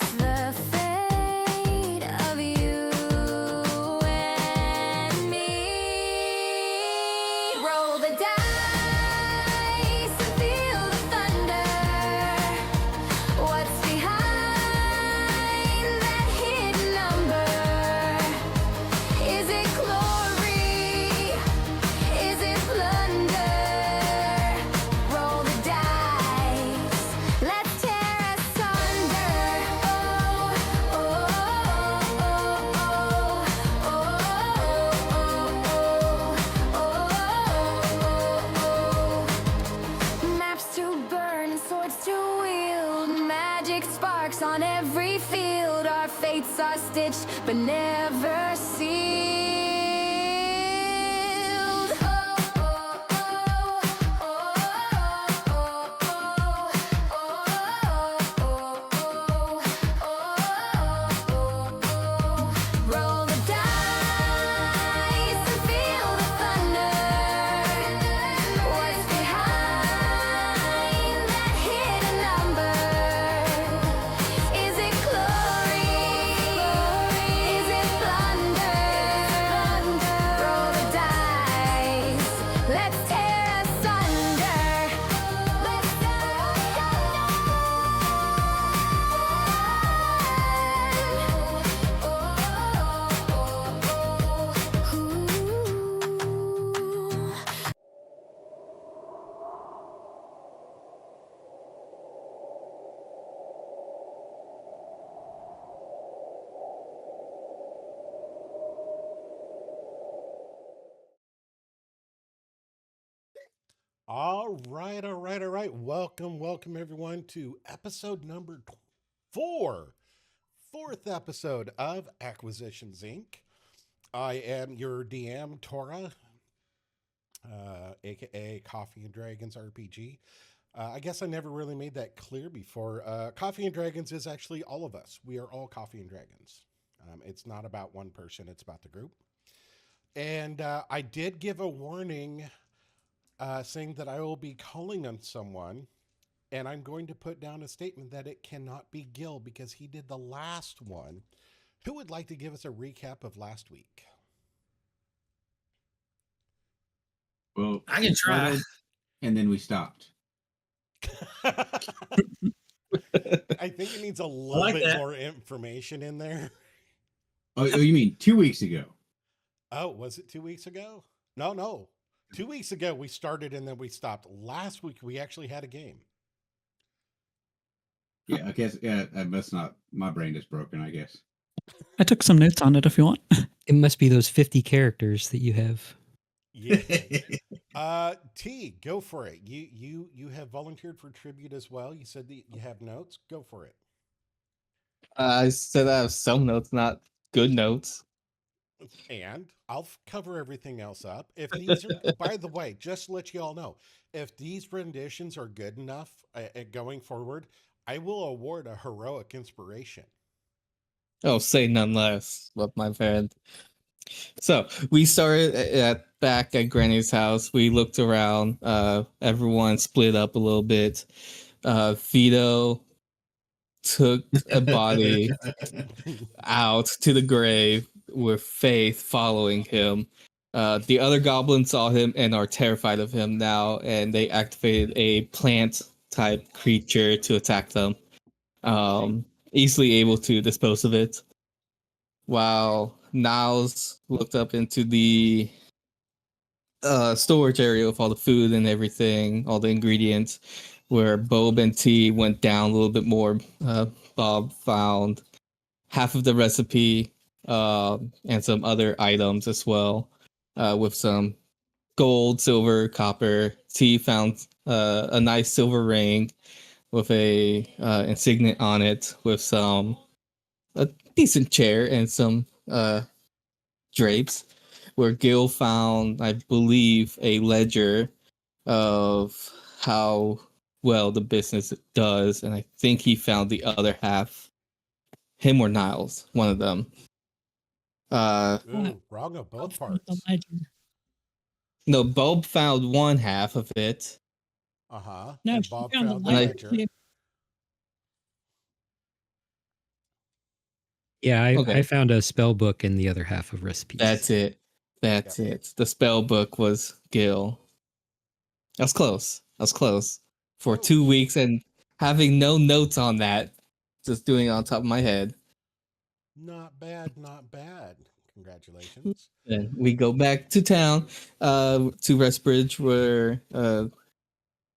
What's the fate of you and me? Roll the dice and feel the thunder. What's behind that hidden number? Is it glory? Is it plunder? Roll the dice. Let's tear asunder. Oh, oh, oh, oh. Maps to burn, swords to wield, magic sparks on every field. Our fates are stitched but never sealed. Oh, oh, oh, oh, oh, roll the dice and feel the thunder. What's behind that hidden number? Is it glory? Is it plunder? Roll the dice. Let's tear asunder. Let's All right. Welcome everyone to episode number 4. Fourth episode of Acquisitions Inc. I am your DM, Tora, aka Coffee and Dragons RPG. I guess I never really made that clear before. Coffee and Dragons is actually all of us. We are all Coffee and Dragons. It's not about one person, it's about the group. And I did give a warning saying that I will be calling on someone, and I'm going to put down a statement that it cannot be Gil because he did the last one. Who would like to give us a recap of last week? Well, I can try. And then we stopped. I think it needs a little like bit that. more information in there. Oh, you mean 2 weeks ago? Oh, was it 2 weeks ago? No. 2 weeks ago we started and then we stopped. Last week we actually had a game. Yeah, I guess. Yeah, I must not. My brain is broken, I guess. I took some notes on it if you want. It must be those 50 characters that you have. Yeah. T, go for it. You have volunteered for tribute as well. You said that you have notes. Go for it. I said I have some notes, not good notes. And I'll cover everything else up. If these are, by the way, just to let you all know, if these renditions are good enough going forward, I will award a heroic inspiration. Oh, say none less, love my friend. So we started back at Granny's house. We looked around. Everyone split up a little bit. Vito took a body out to the grave with Faith following him. The other goblins saw him and are terrified of him now, and they activated a plant-type creature to attack them. Easily able to dispose of it. While Niles looked up into the storage area with all the food and everything, all the ingredients, where Bob and T went down a little bit more. Bob found half of the recipe and some other items as well, with some gold, silver, copper. T found a nice silver ring with a insignia on it, with a decent chair and some drapes. Where Gil found, I believe, a ledger of how well the business does, and I think he found the other half. Him or Niles, one of them. Ooh, wrong of both parts. No, Bob found one half of it. Uh-huh. No, And she Bob found the found the ledger. ledger. Yeah, I Okay. found a spell book in the other half of recipes. That's it. That's it. The spell book was Gil. I was close. I was close for 2 weeks and having no notes on that. Just doing it on top of my head. Not bad, not bad. Congratulations. And we go back to town, to Westbridge, where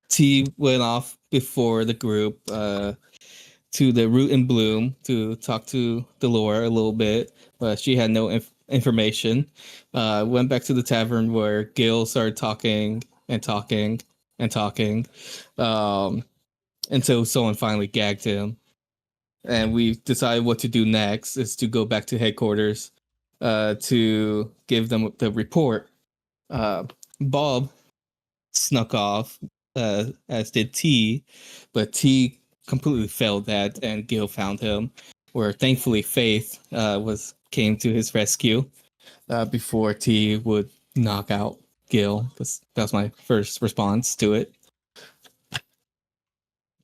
T went off before the group to the Root and Bloom to talk to Delore a little bit, but she had no information. Went back to the tavern where Gil started talking and talking and talking, until someone finally gagged him. And we decided what to do next is to go back to headquarters to give them the report. Bob snuck off, as did T, but T completely failed that, and Gil found him. Where thankfully Faith came to his rescue before T would knock out Gil. Because that was my first response to it.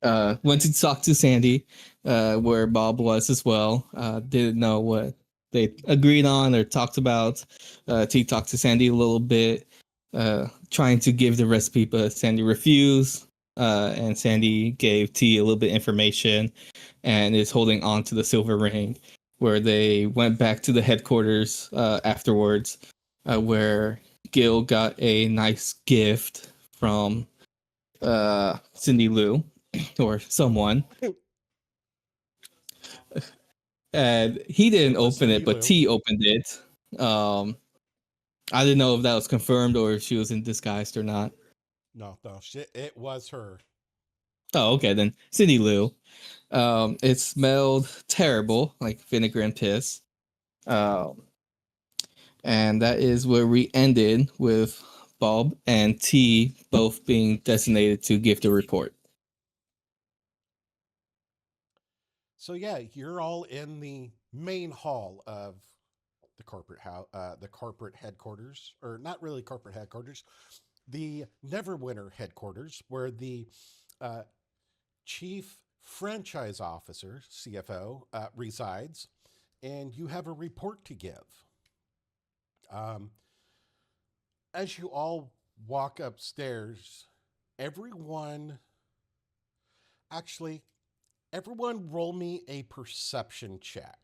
Went to talk to Sandy, where Bob was as well. Didn't know what they agreed on or talked about. T talked to Sandy a little bit, trying to give the recipe, but Sandy refused. And Sandy gave T a little bit of information and is holding on to the silver ring, where they went back to the headquarters afterwards, where Gil got a nice gift from Cindy Lou or someone. And he didn't open it, but T opened it. I didn't know if that was confirmed or if she was in disguise or not. No, shit, it was her. Oh, okay, then Cindy Lou. It smelled terrible, like vinegar and piss. And that is where we ended with Bob and T both being designated to give the report. So yeah, you're all in the main hall of the corporate house, the corporate headquarters, or not really corporate headquarters, the Neverwinter headquarters, where the chief franchise officer (CFO) resides, and you have a report to give. As you all walk upstairs, everyone roll me a perception check.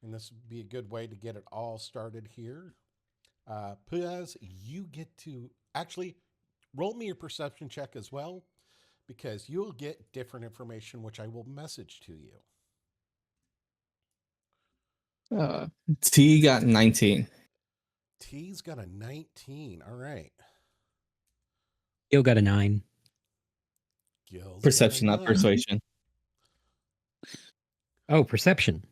And this would be a good way to get it all started here. Puz, you get to actually roll me your perception check as well, because you'll get different information, which I will message to you. T got 19. T's got a 19. All right. Gil got a 9. Gil's Perception, got a not 9. persuasion. Oh, perception.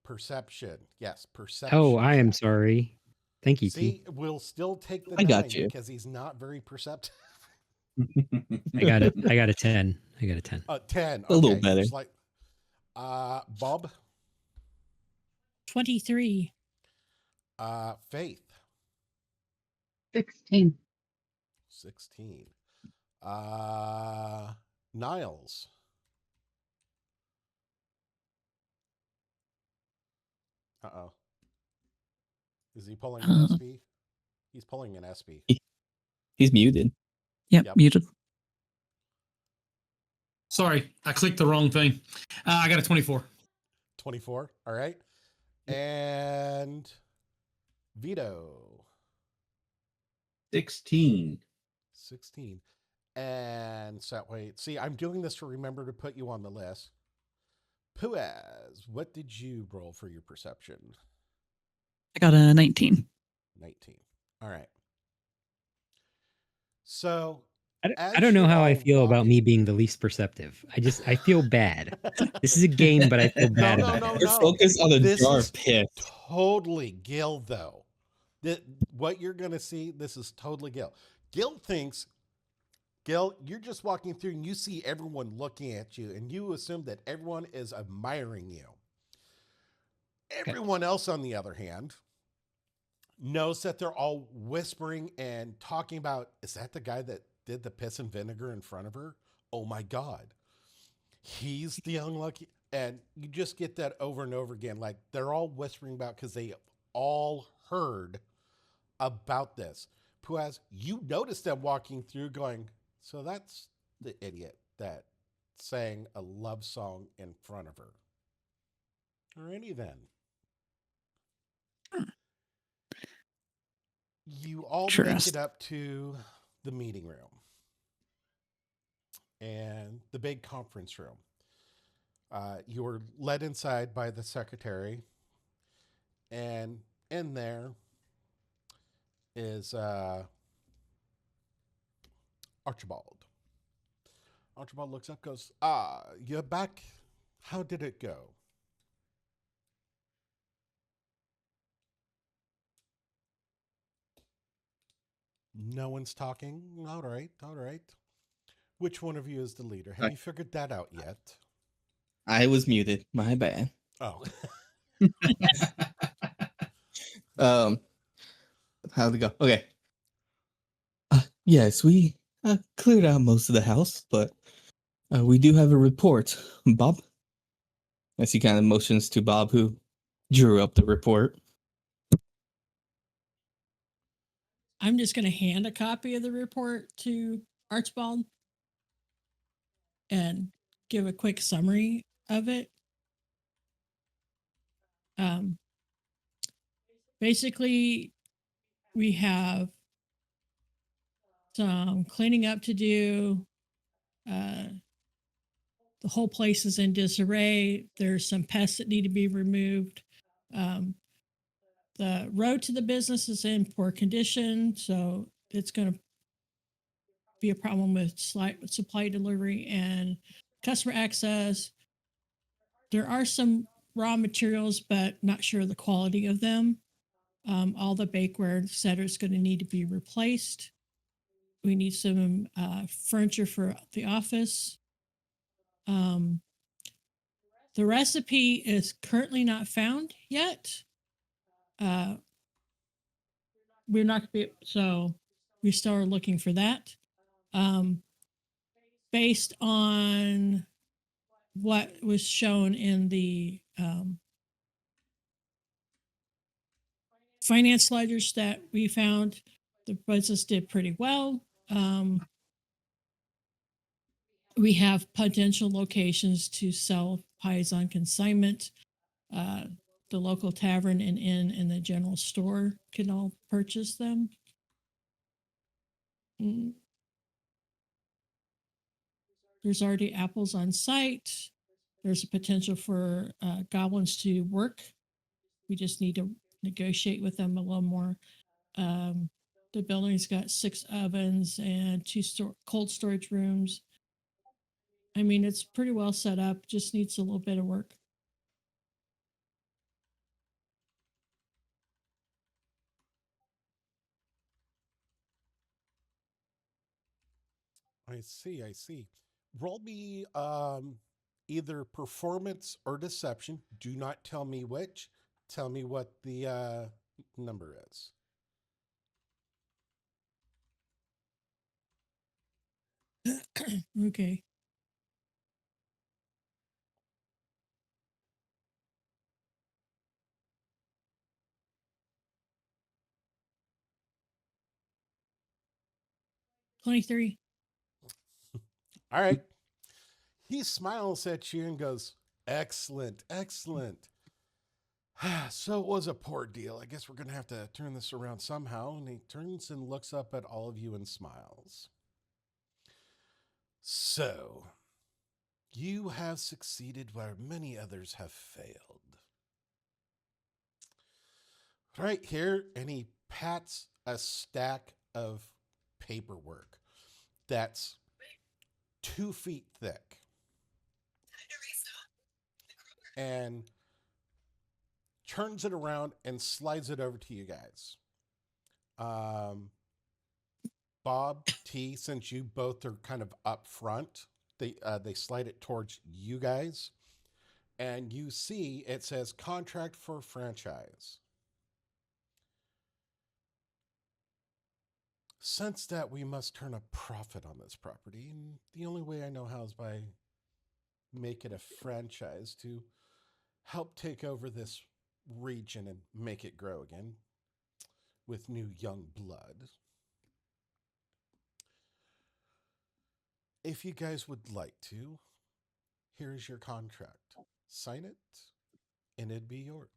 Perception. Yes, perception. Oh, I am check. sorry. Thank you, See, T. we'll still take the I 9 got you. because he's not very perceptive. I got it. I got a 10. 10. A little Okay, better. just like Bob, 23. Faith, 16. 16. Niles, uh-oh. Is he pulling an SP? He's pulling an SP. He's muted. Yep, Yep. muted. Sorry, I clicked the wrong thing. I got a 24. 24. All right. And Vito, 16. 16. And so wait, see, I'm doing this to remember to put you on the list. Puaz, what did you roll for your perception? I got a 19. 19. All right. So I don't know how I feel about me being the least perceptive. I feel bad. This is a game, but I feel bad about it. You're focused on the jar of piss. Totally Gil, though. What you're going to see, this is totally Gil. Gil, you're just walking through and you see everyone looking at you and you assume that everyone is admiring you. Everyone else, on the other hand, knows that they're all whispering and talking about, is that the guy that did the piss and vinegar in front of her? Oh my God. He's the unlucky. And you just get that over and over again. Like they're all whispering about because they all heard about this. Puaz, you noticed them walking through going, so that's the idiot that sang a love song in front of her. Or any then. You all make it up to the meeting room and the big conference room. You were led inside by the secretary, and in there is Archibald. Archibald looks up, goes, you're back. How did it go? No one's talking. All right, all right. Which one of you is the leader? Have you figured that out yet? I was muted. My bad. Oh. How'd it go? Okay. Yes, we cleared out most of the house, but we do have a report. Bob? As he kind of motions to Bob, who drew up the report. I'm just going to hand a copy of the report to Archibald and give a quick summary of it. Basically, we have some cleaning up to do. The whole place is in disarray. There's some pests that need to be removed. The road to the business is in poor condition, so it's going to be a problem with supply delivery and customer access. There are some raw materials, but not sure the quality of them. All the bakeware, et cetera, is going to need to be replaced. We need some furniture for the office. The recipe is currently not found yet. We're not going to be, so we still are looking for that. Based on what was shown in the finance ledgers that we found, the business did pretty well. We have potential locations to sell pies on consignment. The local tavern and inn and the general store can all purchase them. There's already apples on site. There's a potential for goblins to work. We just need to negotiate with them a little more. The building's got 6 ovens and 2 cold storage rooms. I mean, it's pretty well set up, just needs a little bit of work. I see, I see. Roll me either performance or deception. Do not tell me which. Tell me what the number is. Okay. $23. All right. He smiles at you and goes, excellent, excellent. So it was a poor deal. I guess we're going to have to turn this around somehow. And he turns and looks up at all of you and smiles. So, you have succeeded where many others have failed. Right here, and he pats a stack of paperwork that's 2 feet thick. And turns it around and slides it over to you guys. Bob, T, since you both are kind of up front, they slide it towards you guys. And you see it says contract for franchise. Since that we must turn a profit on this property, and the only way I know how is by make it a franchise to help take over this region and make it grow again with new young blood. If you guys would like to, here's your contract. Sign it, and it'd be yours.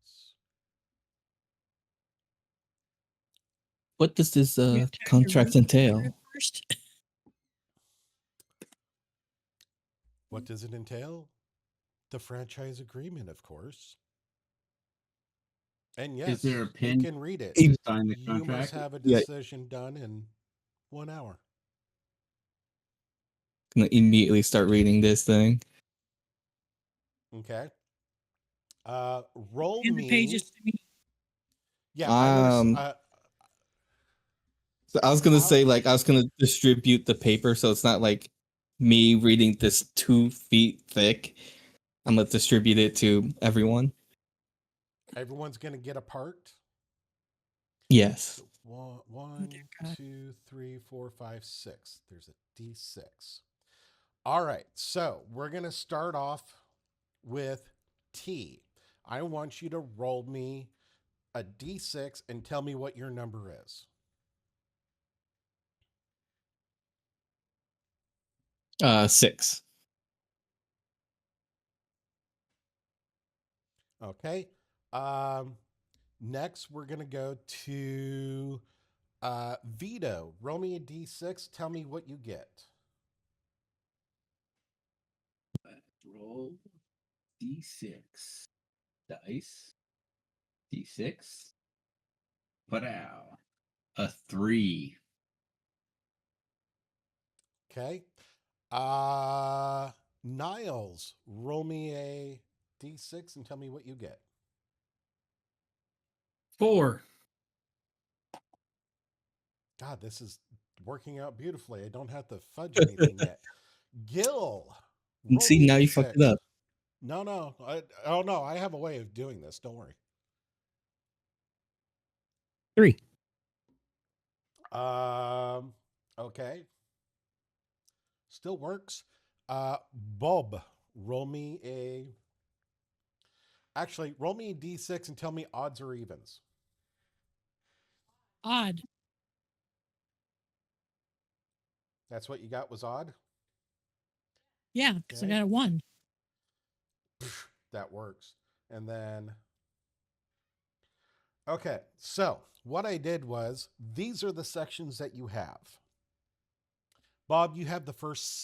What does this We have to have your contract room entail? first. What does it entail? The franchise agreement, of course. And yes, Is there a you pen can read it. to sign the You must contract? have a Yeah. decision done in 1 hour. Gonna immediately start reading this thing. Okay. Roll Hand the me. pages to me. Yeah, I'm Um, gonna. So I was gonna How- say, like, I was gonna distribute the paper, so it's not like me reading this 2 feet thick. I'm gonna distribute it to everyone. everyone's gonna get a part. Yes. One, dear God. 2, 3, 4, 5, 6. There's a D6. All right, so we're gonna start off with T. I want you to roll me a D6 and tell me what your number is. 6. Okay. Next, we're gonna go to Vito. Roll me a D6. Tell me what you get. Roll D6. Dice. D6. Put out a 3. Okay. Niles, roll me a D6 and tell me what you get. 4. God, this is working out beautifully. I don't have to fudge anything yet. Gil, roll See, me a now you fucked it D6. up. No. Oh no, I have a way of doing this. Don't worry. 3. Okay. Still works. Bob, roll me a. Actually, roll me a D6 and tell me odds or evens. Odd. That's what you got was odd? Yeah, because I Okay. got a 1. That works. And then. Okay, so what I did was these are the sections that you have. Bob, you have the first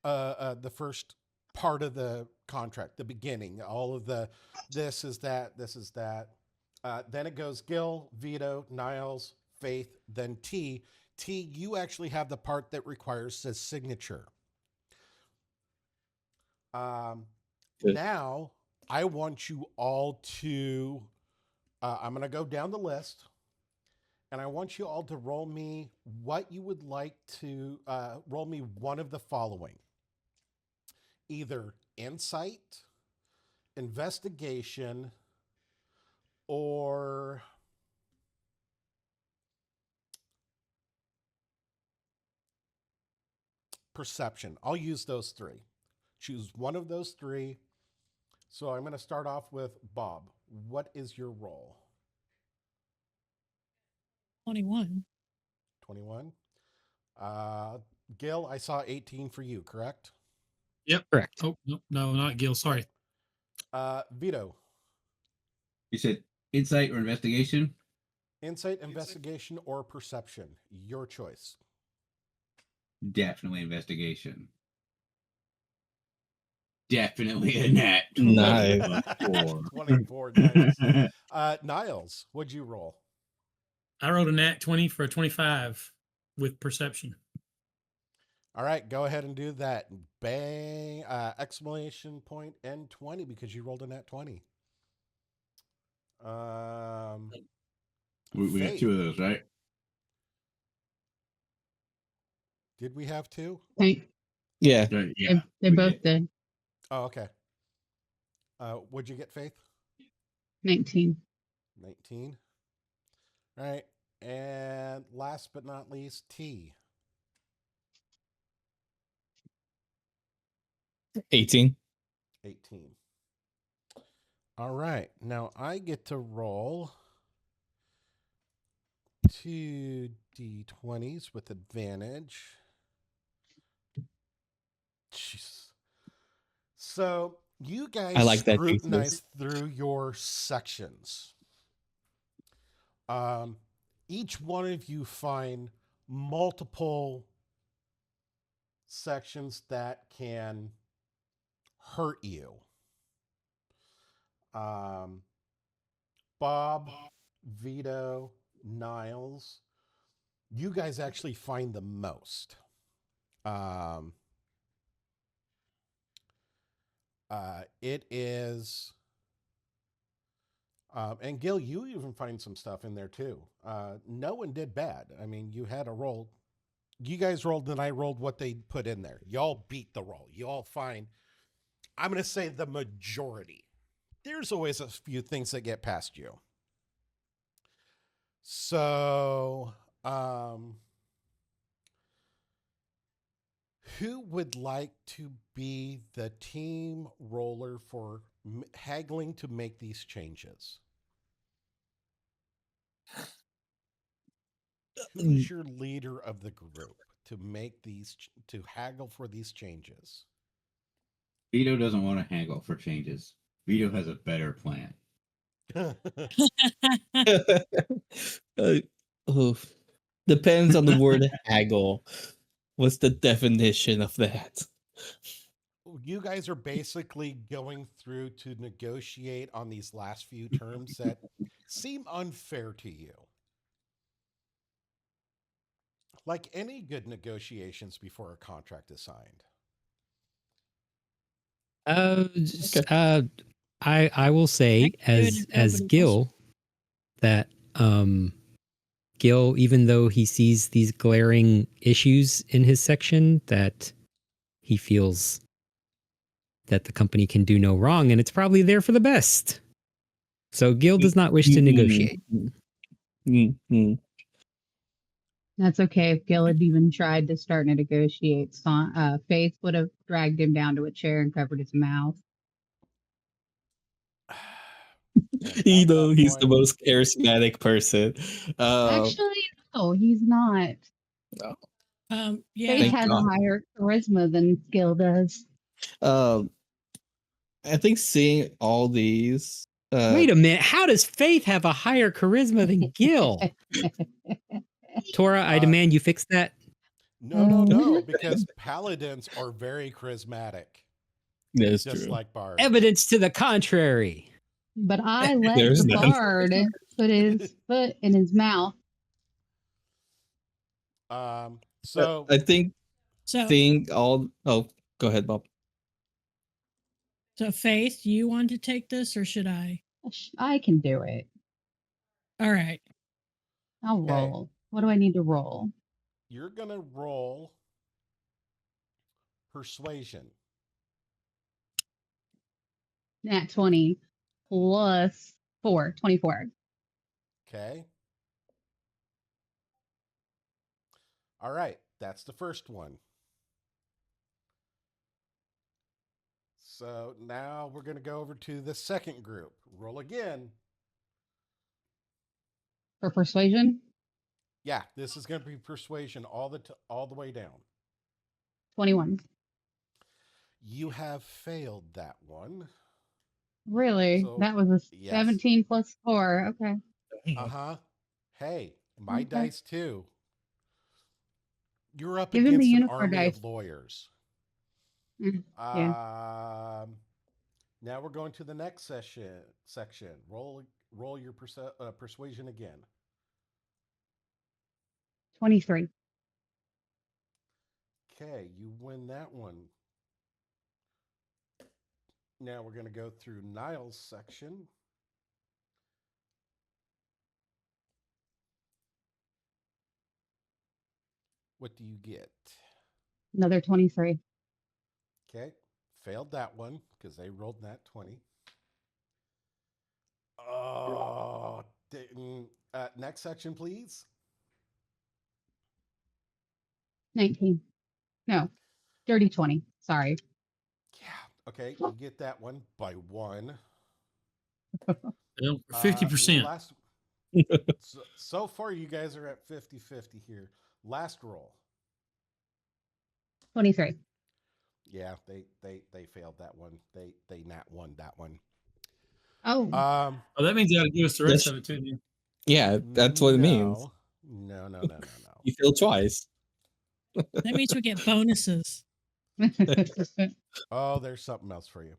the first part of the contract, the beginning, all of the this is that, this is that. Then it goes Gil, Vito, Niles, Faith, then T. T, you actually have the part that requires the signature. Good. Now, I want you all to, I'm going to go down the list. And I want you all to roll me what you would like to roll me one of the following: either insight, investigation, or perception. I'll use those 3. Choose one of those 3. So I'm going to start off with Bob. What is your roll? 21. 21. Gil, I saw 18 for you, correct? Yep. Correct. Oh, no, not Gil. Sorry. Vito. You said insight or investigation? Insight, investigation, or perception. Your choice. Definitely investigation. Definitely a nat. Nice. 24. 24. Nice. Niles, what'd you roll? I rolled a nat 20 for a 25 with perception. All right, go ahead and do that. Bang! Exclamation point and 20 because you rolled a nat 20. We got Faith, 2 of those, right? did we have 2? Yeah. Yeah. They we both did. Oh, okay. What'd you get, Faith? 19. 19. All right. And last but not least, T. 18. 18. All right. Now I get to roll 2 d20s with advantage. Jeez. So you guys I like that scrutinize thesis. through your sections. Each one of you find multiple sections that can hurt you. Bob, Vito, Niles, you guys actually find the most. It is, and Gil, you even find some stuff in there too. No one did bad. I mean, you had a roll. You guys rolled and I rolled what they put in there. Y'all beat the roll. Y'all find, I'm going to say the majority. There's always a few things that get past you. So, who would like to be the team roller for haggling to make these changes? Who is your leader of the group to make these, to haggle for these changes? Vito doesn't want to haggle for changes. Vito has a better plan. Oof. Depends on the word haggle. What's the definition of that? You guys are basically going through to negotiate on these last few terms that seem unfair to you. Like any good negotiations before a contract is signed. I will say as Gil that Gil, even though he sees these glaring issues in his section, that he feels that the company can do no wrong and it's probably there for the best. So Gil does not wish to negotiate. That's okay. If Gil had even tried to start to negotiate, Faith would have dragged him down to a chair and covered his mouth. You know, he's the most charismatic person. Actually, no, he's not. No. Yeah. Faith has a higher charisma than Gil does. I think seeing all these. Wait a minute. How does Faith have a higher charisma than Gil? Tora, I demand you fix that. No, because paladins are very charismatic. That's just true. like bards. Evidence to the contrary. But I let the bard put his foot in his mouth. So I think seeing all. Oh, go ahead, Bob. So Faith, you want to take this or should I? I can do it. All right. I'll roll. What do I need to roll? You're going to roll persuasion. Nat 20 plus 4, 24. Okay. All right. That's the first one. So now we're going to go over to the second group. Roll again. For persuasion? Yeah, this is going to be persuasion all the way down. 21. You have failed that one. Really? So, that was a 17 plus 4. Okay. Uh-huh. Hey, my dice too. You're up Give him against the an unicorn army dice. of lawyers. Yeah. Now we're going to the next section. Roll your persuasion again. 23. Okay, you win that one. Now we're going to go through Niles' section. What do you get? Another 23. Okay, failed that one because they rolled that 20. Oh, next section, please. 19. No, dirty 20. Sorry. Okay, you get that one by 1. 50%. Last, so far, you guys are at 50-50 here. Last roll. 23. Yeah, they failed that one. They nat won that one. Oh, Oh, that means you got to give us the rest of it too. Then. Yeah, that's what it means. No. You failed twice. That means we get bonuses. Oh, there's something else for you.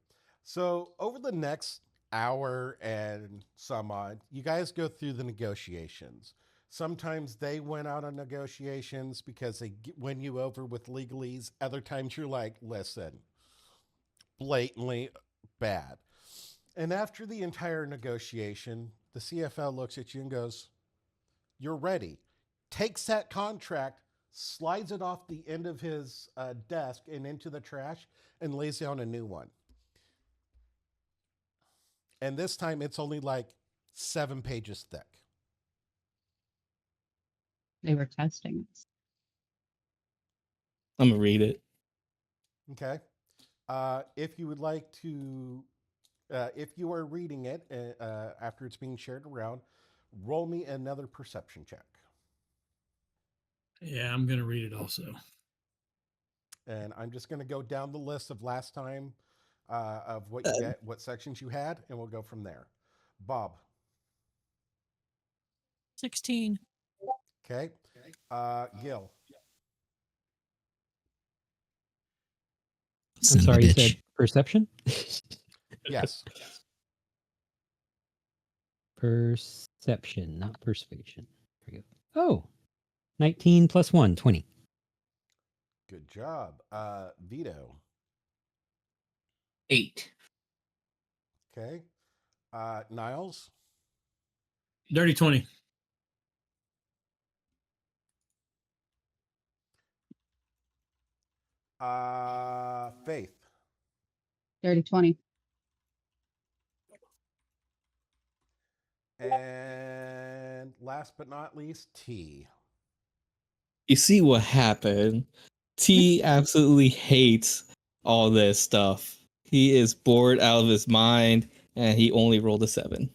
So over the next hour and some odd, you guys go through the negotiations. Sometimes they went out on negotiations because they win you over with legalese. Other times you're like, listen, blatantly bad. And after the entire negotiation, the CFL looks at you and goes, you're ready. Takes that contract, slides it off the end of his desk and into the trash, and lays down a new one. And this time it's only like 7 pages thick. they were testing us. I'm gonna read it. Okay. If you would like to, if you are reading it after it's being shared around, roll me another perception check. Yeah, I'm gonna read it also. And I'm just going to go down the list of last time of what you get, what sections you had, and we'll go from there. Bob. 16. Okay. Gil. I'm Son of a sorry, you bitch. said perception? Yes. Perception, not persuasion. There we go. Oh, 19 plus 1, 20. Good job. Vito. 8. Okay. Niles. Dirty 20. Faith. Dirty 20. And last but not least, T. You see what happened? T absolutely hates all this stuff. He is bored out of his mind, and he only rolled a 7.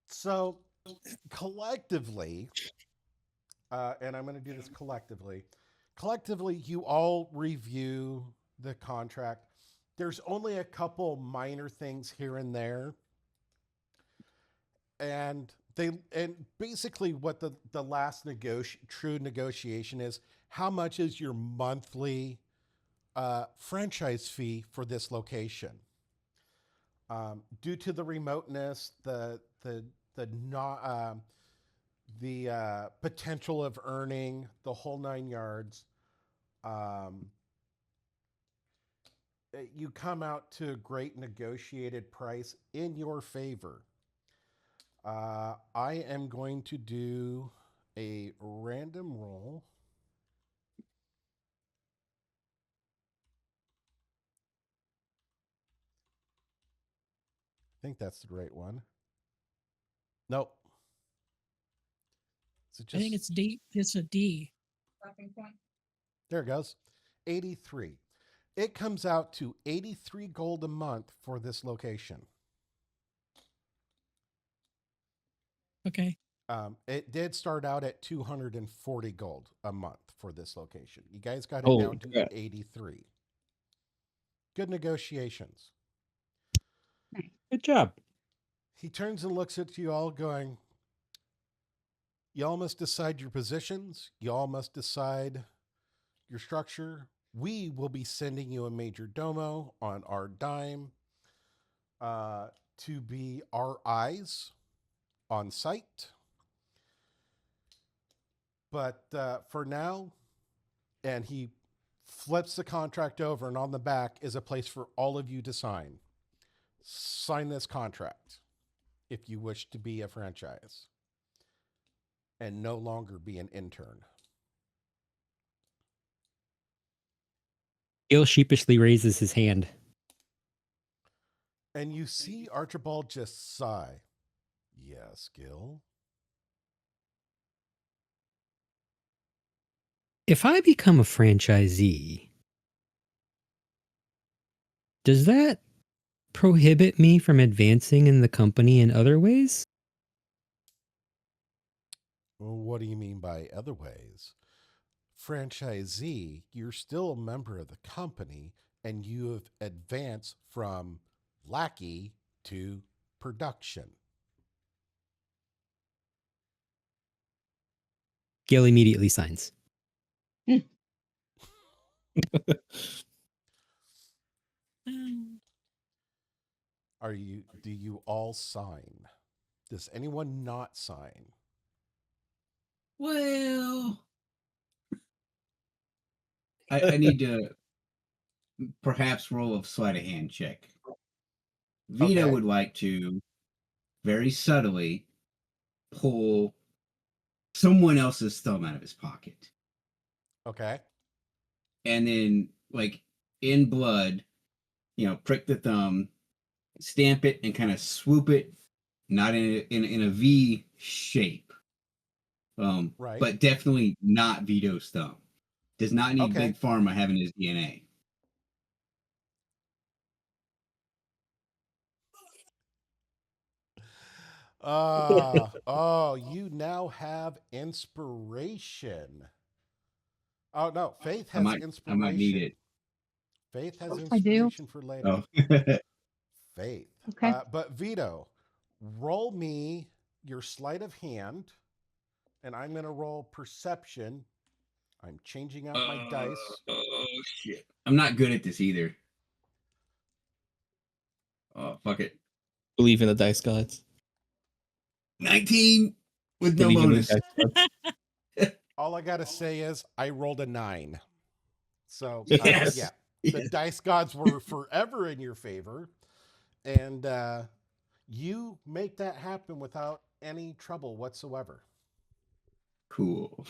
So collectively, and I'm going to do this collectively. Collectively, you all review the contract. There's only a couple minor things here and there, and basically what the last true negotiation is: how much is your monthly franchise fee for this location? Due to the remoteness, the not the potential of earning the whole 9 yards, you come out to a great negotiated price in your favor. I am going to do a random roll. I think that's the right one. Nope. I think it's D. It's a D. There it goes. 83. It comes out to 83 gold a month for this location. Okay. It did start out at 240 gold a month for this location. You guys got it Holy down to crap. 83. Good negotiations. Good job. He turns and looks at you all going, y'all must decide your positions. Y'all must decide your structure. We will be sending you a major domo on our dime to be our eyes on site. But for now, and he flips the contract over, and on the back is a place for all of you to sign. Sign this contract if you wish to be a franchise and no longer be an intern. Gil sheepishly raises his hand. And you see Archibald just sigh. Yes, Gil. If I become a franchisee, Does that prohibit me from advancing in the company in other ways? Well, what do you mean by other ways? Franchisee, you're still a member of the company and you have advanced from lackey to production. Gil immediately signs. Do you all sign? Does anyone not sign? Well, I need to perhaps roll a sleight of hand check. Vito Okay. would like to very subtly pull someone else's thumb out of his pocket. Okay. And then, like, in blood, prick the thumb, stamp it, and kind of swoop it, not in a V shape. Right. But definitely not Vito's thumb. Does not need Okay. Big Pharma having his DNA. Oh, you now have inspiration. Oh no, Faith I has might need inspiration. it. Faith has I do. inspiration for later. Oh. Faith. Okay. But Vito, roll me your sleight of hand, and I'm going to roll perception. I'm changing out my dice. Oh shit! I'm not good at this either. Oh fuck it! Believe in the dice gods. 19 with no Believe in the bonus. dice gods. All I got to say is I rolled a 9. So, Yes. yeah, the Yes. dice gods were forever in your favor. And you make that happen without any trouble whatsoever. Cool.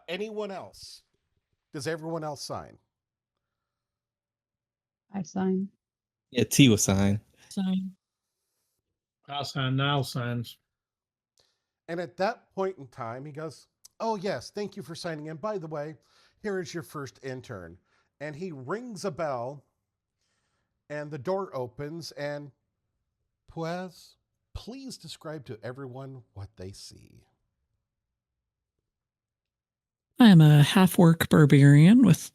Anyone else? Does everyone else sign? I sign. Yeah, T was signed. Sign. I'll sign. Niall signs. And at that point in time, he goes, "Oh, yes, thank you for signing in. By the way, here is your first intern." And he rings a bell, and the door opens, and Puez, please describe to everyone what they see. I am a half-orc barbarian with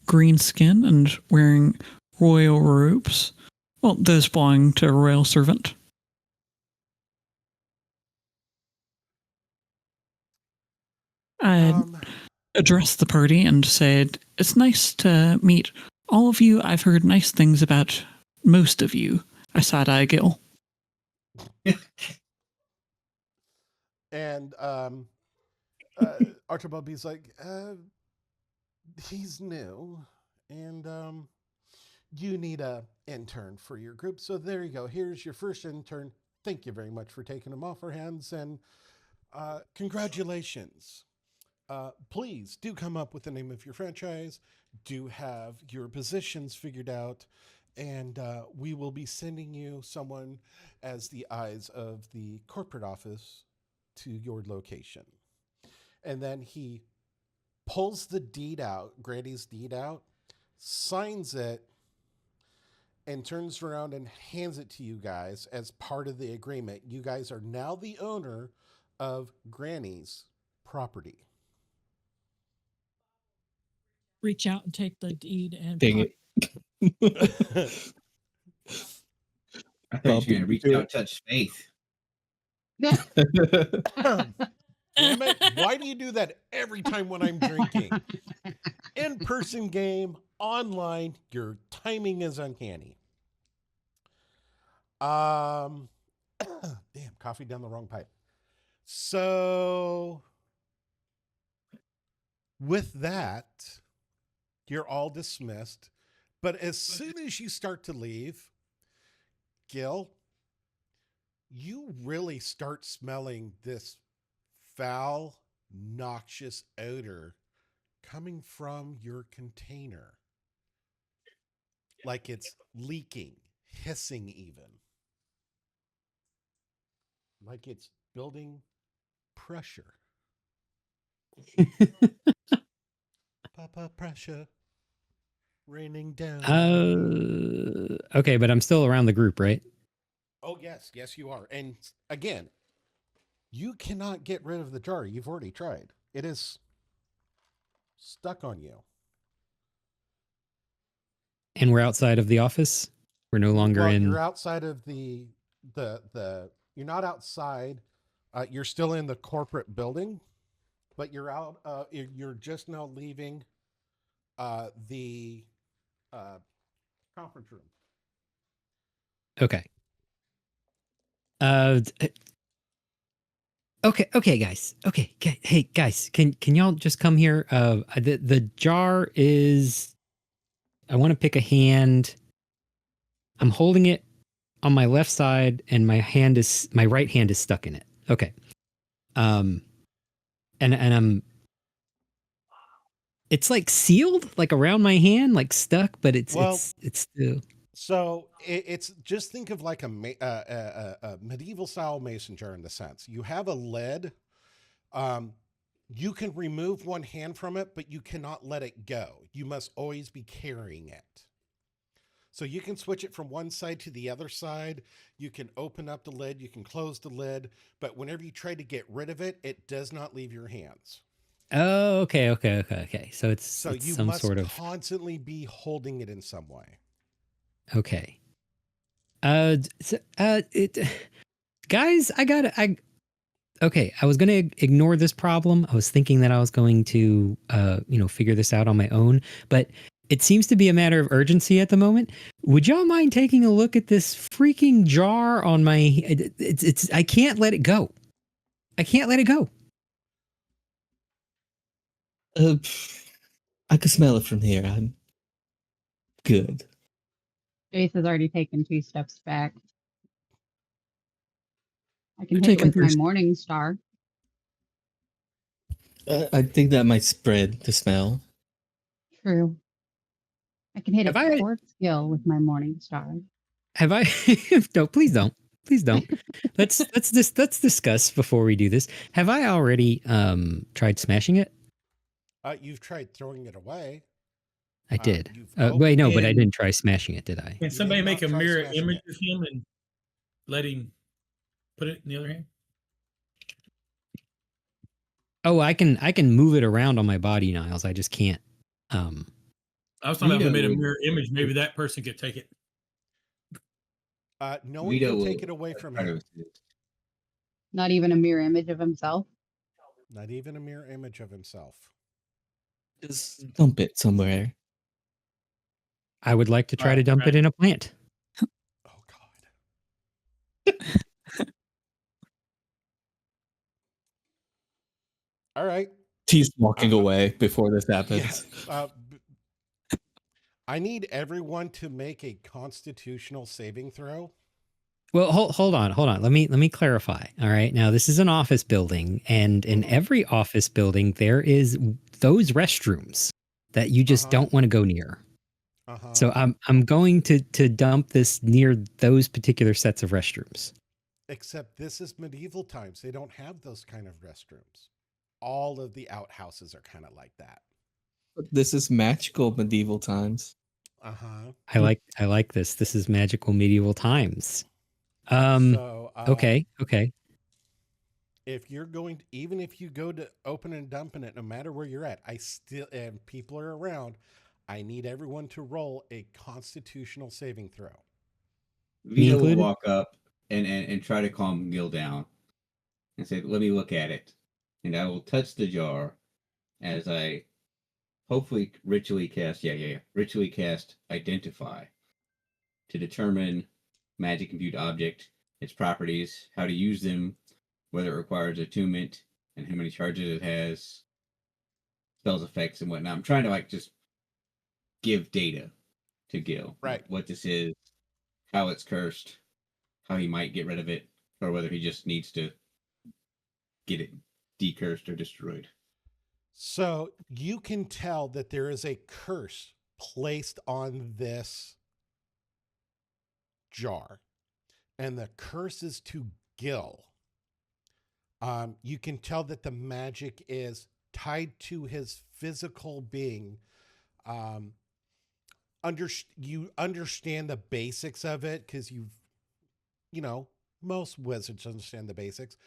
green skin and wearing royal robes. Well, those belong to a royal servant. I addressed the party and said, "It's nice to meet all of you. I've heard nice things about most of you." I side-eye Gil. And Archibald B's like, he's new, and you need a intern for your group. So there you go. Here's your first intern. Thank you very much for taking him off our hands, and congratulations. Please do come up with the name of your franchise. Do have your positions figured out, and we will be sending you someone as the eyes of the corporate office to your location. And then he pulls the deed out, Granny's deed out, signs it, and turns around and hands it to you guys as part of the agreement. You guys are now the owner of Granny's property. Reach out and take the deed and Dang it. I thought you were going to reach out and touch Faith. Damn it. Why do you do that every time when I'm drinking? In-person game, online, your timing is uncanny. Damn, coffee down the wrong pipe. So with that, you're all dismissed. But as soon as you start to leave, Gil, you really start smelling this foul, noxious odor coming from your container. Like it's leaking, hissing even. Like it's building pressure. Papa pressure. Raining down. Okay, but I'm still around the group, right? Oh, yes. Yes, you are. And again, you cannot get rid of the jar. You've already tried. It is stuck on you. And we're outside of the office. We're no longer Well, in. you're outside of the you're not outside. You're still in the corporate building, but you're out. You're just now leaving the conference room. Okay. Okay, guys. Okay, hey, guys, can y'all just come here? The jar is. I want to pick a hand. I'm holding it on my left side, and my right hand is stuck in it. Okay. And I'm. It's like sealed, like around my hand, like stuck, but it's still. So it's just think of like a medieval style mason jar in the sense you have a lid. You can remove one hand from it, but you cannot let it go. You must always be carrying it. So you can switch it from one side to the other side. You can open up the lid, you can close the lid, but whenever you try to get rid of it, it does not leave your hands. Oh, okay. So it's you some must sort of constantly be holding it in some way. okay. Guys, okay, I was going to ignore this problem. I was thinking that I was going to, figure this out on my own, but it seems to be a matter of urgency at the moment. Would y'all mind taking a look at this freaking jar on my, I can't let it go. I can't let it go. I can smell it from here. I'm good. Jace has already taken 2 steps back. I can You're hit it taking with my first. morning star. I think that might spread the smell. True. I can hit Have a I- fourth skill with my morning star. Have I? No, please don't. Please don't. Let's discuss before we do this. Have I already tried smashing it? You've tried throwing it away. I did. you've Wait, no, opened but I it. didn't try smashing it, did I? Can You somebody have make not a tried mirror smashing image it. of him and let him put it in the other hand? Oh, I can move it around on my body, Niles. I just can't. I was talking about if we made a Vito mirror image, maybe that person could take it. No one Vito can will take it away from try to him. assist. Not even a mirror image of himself. Not even a mirror image of himself. Just dump it somewhere. I would like to try Right, to dump it in a plant. Oh God. All right. He's walking away before this happens. Yeah. I need everyone to make a constitutional saving throw. Well, hold on. Let me clarify. All right. Now, this is an office building, and in every office building, there is those restrooms that you just don't want to go near. So I'm going to dump this near those particular sets of restrooms. Except this is medieval times. They don't have those kind of restrooms. All of the outhouses are kind of like that. This is magical medieval times. I like this. This is magical medieval times. Okay. If you're going, even if you go to open and dumping it, no matter where you're at, and people are around, I need everyone to roll a constitutional saving throw. Vito will walk up and try to calm Gil down and say, "Let me look at it." And I will touch the jar as I hopefully ritually cast Identify to determine magic imbued object, its properties, how to use them, whether it requires attunement, and how many charges it has, spells, effects, and whatnot. I'm trying to just give data to Gil. Right. What this is, how it's cursed, how he might get rid of it, or whether he just needs to get it decursed or destroyed. So you can tell that there is a curse placed on this jar, and the curse is to Gil. You can tell that the magic is tied to his physical being. you understand the basics of it because most wizards understand the basics.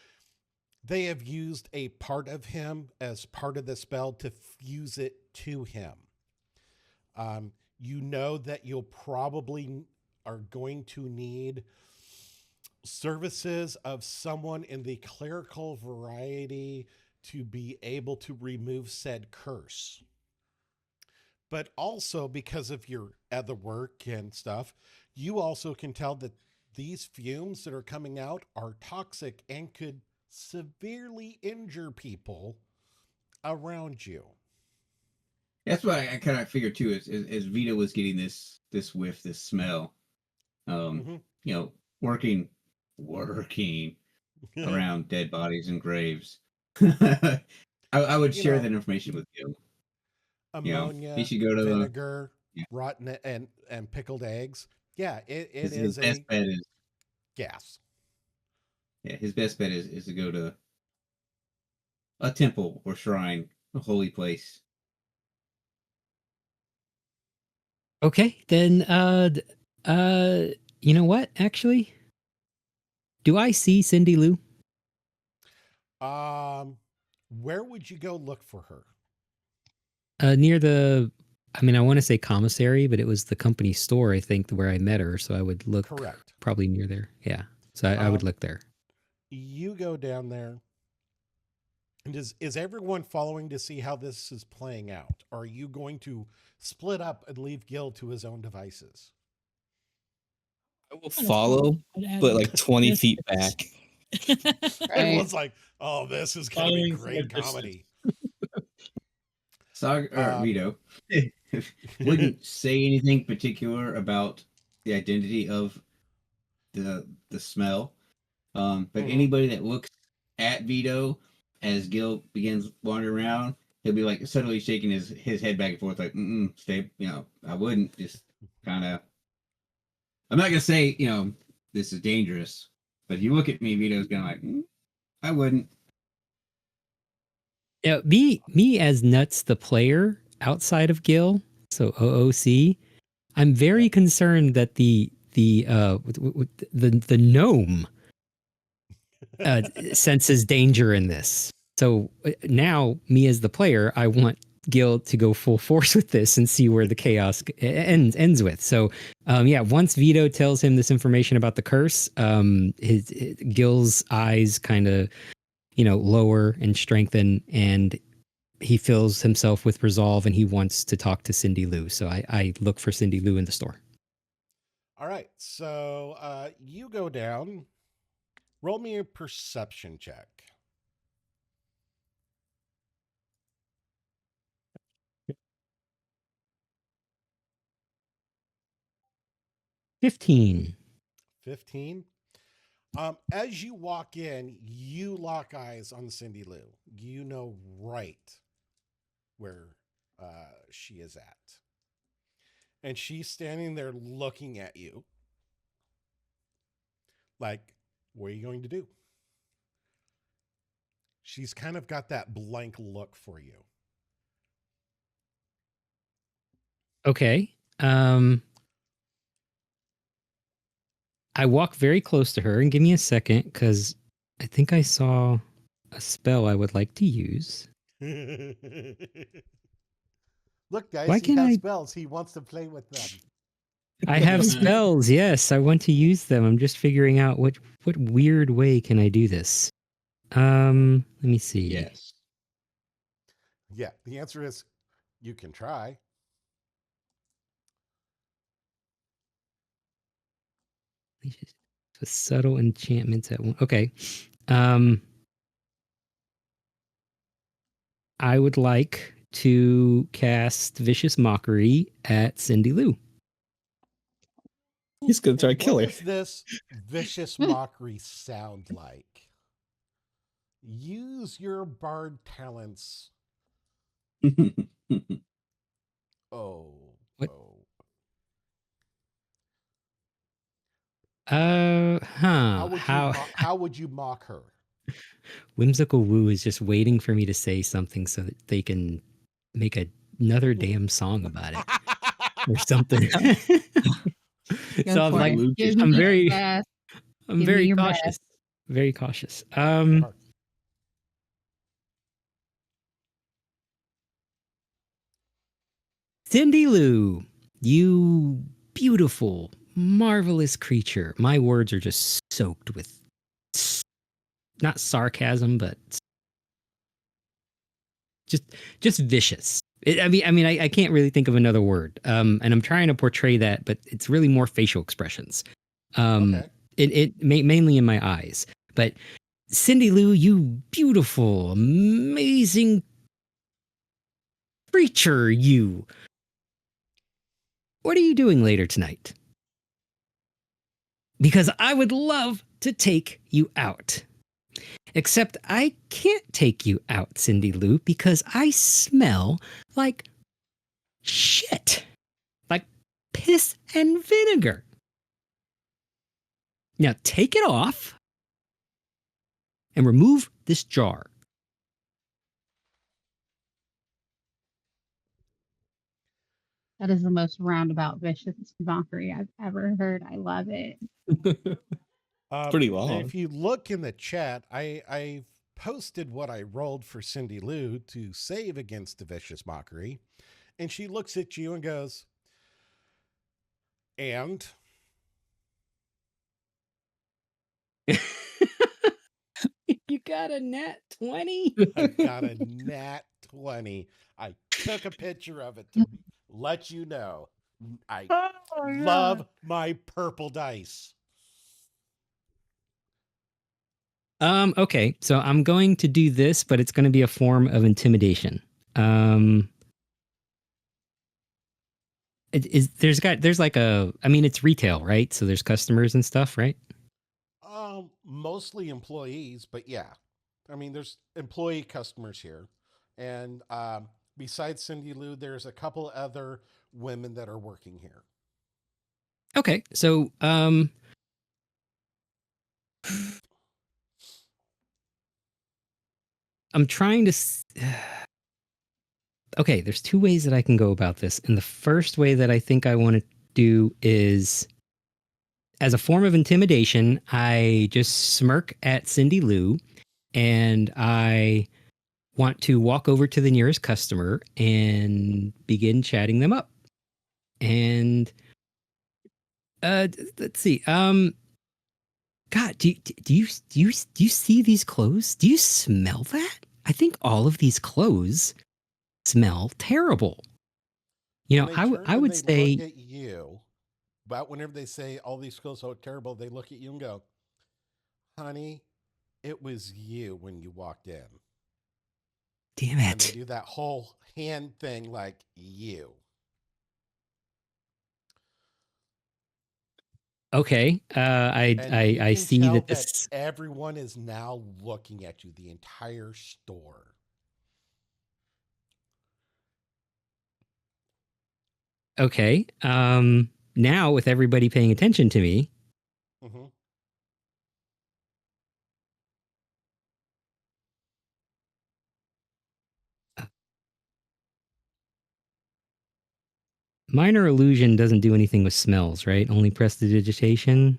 They have used a part of him as part of the spell to fuse it to him. You know that you'll probably are going to need services of someone in the clerical variety to be able to remove said curse. But also because of your other work and stuff, you also can tell that these fumes that are coming out are toxic and could severely injure people around you. That's what I kind of figured too. As Vito was getting this whiff, this smell, working around dead bodies and graves. I would share that information with you. Ammonia, he should go to vinegar, rotten and pickled eggs. Yeah, it is his best bet is gas. Yeah, his best bet is to go to a temple or shrine, a holy place. Okay, then you know what, actually? Do I see Cindy Lou? Where would you go look for her? Near the, I want to say commissary, but it was the company store, I think, where I met her. So I would look Correct. Probably near there. Yeah. So I would look there. You go down there. And is everyone following to see how this is playing out? Or are you going to split up and leave Gil to his own devices? I will follow, but like 20 feet back. Everyone's like, oh, this is going to be great comedy. Vito wouldn't say anything particular about the identity of the smell. But anybody that looks at Vito as Gil begins wandering around, he'll be like suddenly shaking his head back and forth, like, stay, I wouldn't, just kind of, I'm not going to say, this is dangerous, but if you look at me, Vito's going like, I wouldn't. Yeah, me as Nuts the player outside of Gil, so OOC, I'm very concerned that the gnome senses danger in this. So now, me as the player, I want Gil to go full force with this and see where the chaos ends with. So, once Vito tells him this information about the curse, Gil's eyes kind of, lower and strengthen, and he fills himself with resolve, and he wants to talk to Cindy Lou. So I look for Cindy Lou in the store. All right. So you go down. Roll me a perception check. $15. As you walk in, you lock eyes on Cindy Lou. You know right where she is at. And she's standing there looking at you. Like, what are you going to do? She's kind of got that blank look for you. Okay. I walk very close to her, and give me a second, because I think I saw a spell I would like to use. Look, guys, he has spells. He wants to play with them. I have spells, yes. I want to use them. I'm just figuring out what weird way can I do this. Let me see. Yes. Yeah, the answer is you can try. So subtle enchantments at one. Okay. I would like to cast Vicious Mockery at Cindy Lou. He's going to try to kill her. What does this Vicious Mockery sound like? Use your bard talents. What? How would you mock her? Whimsical Woo is just waiting for me to say something so that they can make another damn song about it. or something. Go So I'm for like, it. Give I'm me your very, best. I'm Give me very your cautious. best. Very cautious. Cindy Lou, you beautiful, marvelous creature. My words are just soaked with not sarcasm, but just vicious. I can't really think of another word. And I'm trying to portray that, but it's really more facial expressions. Okay. Mainly in my eyes. But Cindy Lou, you beautiful, amazing creature, you. What are you doing later tonight? Because I would love to take you out. Except I can't take you out, Cindy Lou, because I smell like shit. Like piss and vinegar. Now take it off and remove this jar. That is the most roundabout vicious mockery I've ever heard. I love it. Pretty And long. if you look in the chat, I posted what I rolled for Cindy Lou to save against the vicious mockery. And she looks at you and goes, and You got a nat 20? I got a nat 20. I took a picture of it to let you know. I love my purple dice. Okay, so I'm going to do this, but it's going to be a form of intimidation. There's like it's retail, right? So there's customers and stuff, right? Mostly employees, but yeah. I mean, there's employee customers here. And besides Cindy Lou, there's a couple other women that are working here. Okay, so I'm trying to. Okay, there's two ways that I can go about this. And the first way that I think I want to do is as a form of intimidation, I just smirk at Cindy Lou and I want to walk over to the nearest customer and begin chatting them up. And let's see. God, do you see these clothes? Do you smell that? I think all of these clothes smell terrible. You know, I would say look at you, but whenever they say all these clothes are terrible, they look at you and go, "Honey, it was you when you walked in." Damn And they it. do that whole hand thing like you. Okay. And you I can see tell that that this. everyone is now looking at you, the entire store. Okay. Now with everybody paying attention to me, Mm-hmm. minor illusion doesn't do anything with smells, right? Only prestidigitation.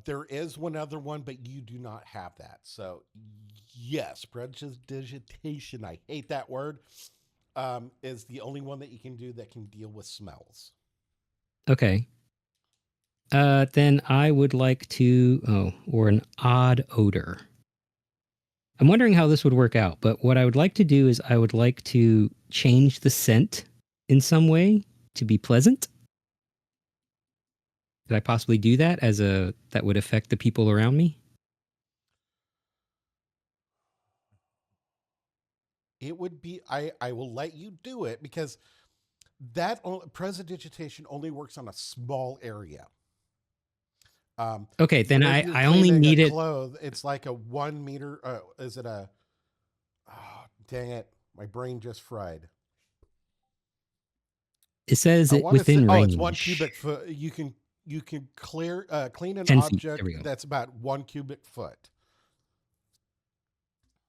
There is one other one, but you do not have that. So, yes, prestidigitation, I hate that word, is the only one that you can do that can deal with smells. Okay. Then I would like to, or an odd odor. I'm wondering how this would work out, but what I would like to do is I would like to change the scent in some way to be pleasant. Could I possibly do that that would affect the people around me? It would be, I will let you do it because that prestidigitation only works on a small area. Okay, then Whenever you're I only cleaning need a it. cloth, it's like a 1 meter. Is it a? Oh, dang it! My brain just fried. It says I it want to say, within oh, range. it's 1 cubic foot. You can clean an 10 feet. There object we go. that's about 1 cubic foot.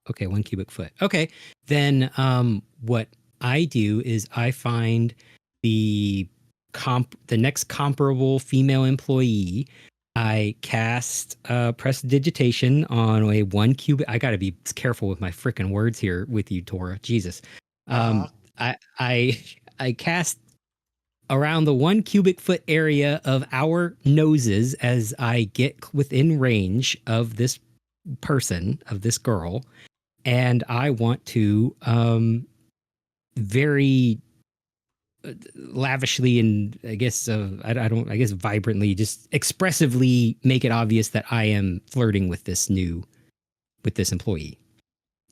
Okay, 1 cubic foot. Okay, then what I do is I find the next comparable female employee, I cast prestidigitation on a 1 cubit. I got to be careful with my freaking words here with you, Tora. Jesus. I cast around the 1 cubic foot area of our noses as I get within range of this person, of this girl, and I want to very lavishly and I guess I guess vibrantly, just expressively make it obvious that I am flirting with this employee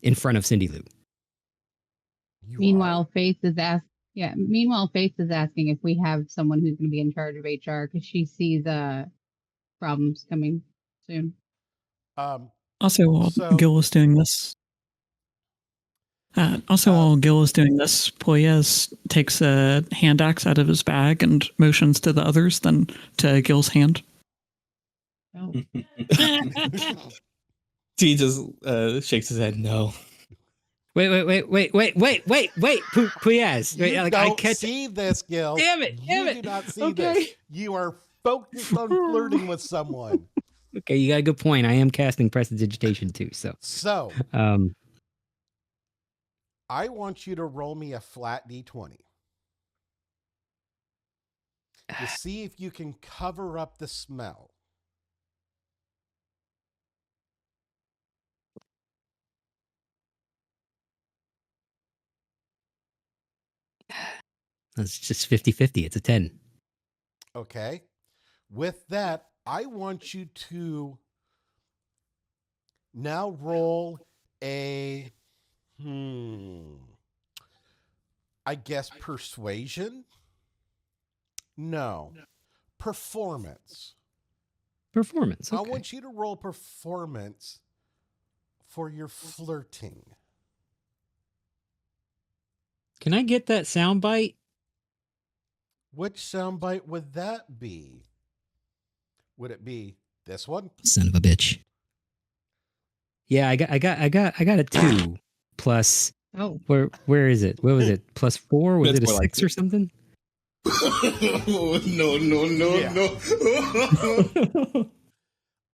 in front of Cindy Lou. Meanwhile, Faith is asking if we have someone who's going to be in charge of HR because she sees problems coming soon. Also, while Gil is doing this, Poyez takes a hand axe out of his bag and motions to the others, then to Gil's hand. Oh. T just shakes his head. No. Wait, Puyaz. You don't see this, Gil. Damn it. You do not see this. You are focused on flirting with someone. Okay, you got a good point. I am casting prestidigitation too, So, I want you to roll me a flat d20 to see if you can cover up the smell. It's just 50-50. It's a 10. Okay. With that, I want you to now roll a, I guess persuasion? No. Performance. Performance. Okay. I want you to roll performance for your flirting. Can I get that soundbite? Which soundbite would that be? Would it be this one? Son of a bitch. Yeah, I got a 2 plus. Oh, where is it? What was it? Plus 4? Was That's it a more 6 like or something?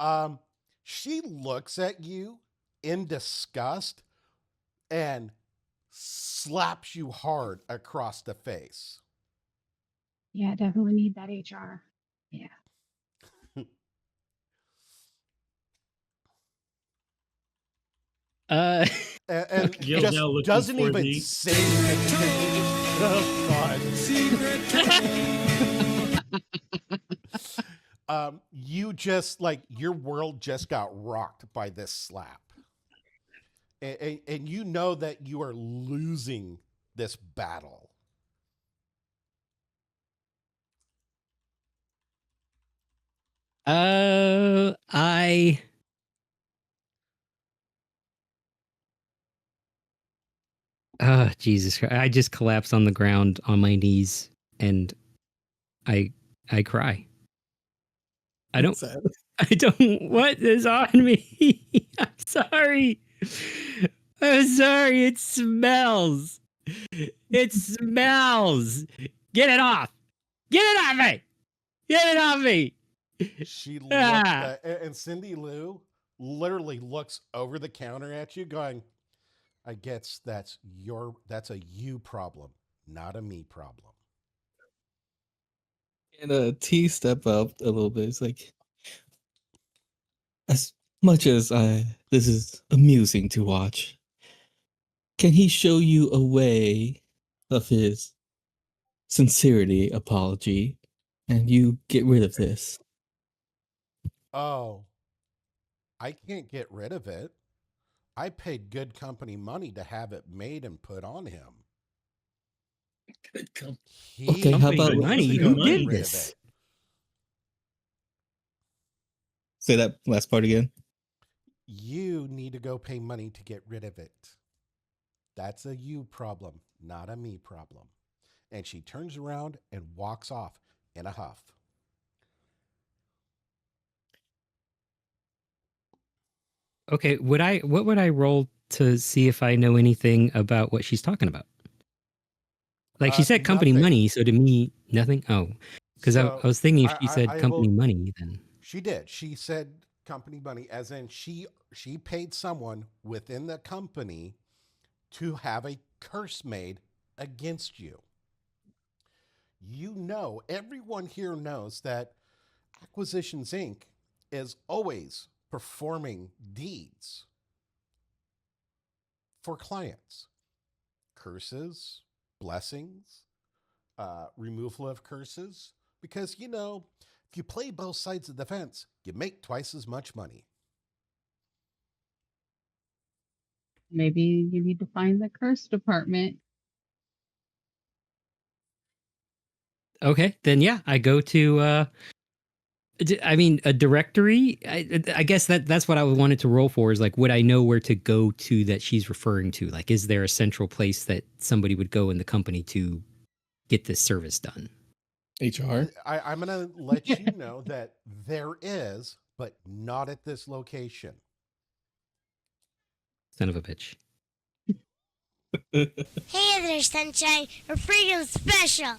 No. She looks at you in disgust and slaps you hard across the face. yeah, definitely need that HR. Yeah. And Gil just now looking doesn't for even the- say anything. Oh, God. You just your world just got rocked by this slap. And you know that you are losing this battle. Jesus Christ. I just collapse on the ground on my knees and I cry. I don't, what is on me? I'm sorry. It smells. It smells. Get it off. Get it off me. Get it off me. She looked at, and Cindy Lou literally looks over the counter at you going, I guess that's a you problem, not a me problem. And T step up a little bit. It's like, as much as this is amusing to watch, can he show you a way of his sincerity apology and you get rid of this? Oh, I can't get rid of it. I paid good company money to have it made and put on him. Good company. Okay, how about money? Who did this? Say that last part again. You need to go pay money to get rid of it. That's a you problem, not a me problem. And she turns around and walks off in a huff. Okay, what would I roll to see if I know anything about what she's talking about? Like she said company Nothing. money, so to me, nothing. Oh, because So I was thinking if she said I company will. money, then She did. She said company money, as in she paid someone within the company to have a curse made against you. You know, everyone here knows that Acquisitions Inc. is always performing deeds for clients, curses, blessings, removal of curses, because you know, if you play both sides of the fence, you make twice as much money. Maybe you need to find the curse department. okay, then yeah, I go to. I mean, a directory. I guess that's what I wanted to roll for. Is like, would I know where to go to that she's referring to? Like, is there a central place that somebody would go in the company to get this service done? HR. I'm going to let you know that there is, but not at this location. Son of a bitch. Hey there, Sunshine. We're freedom special.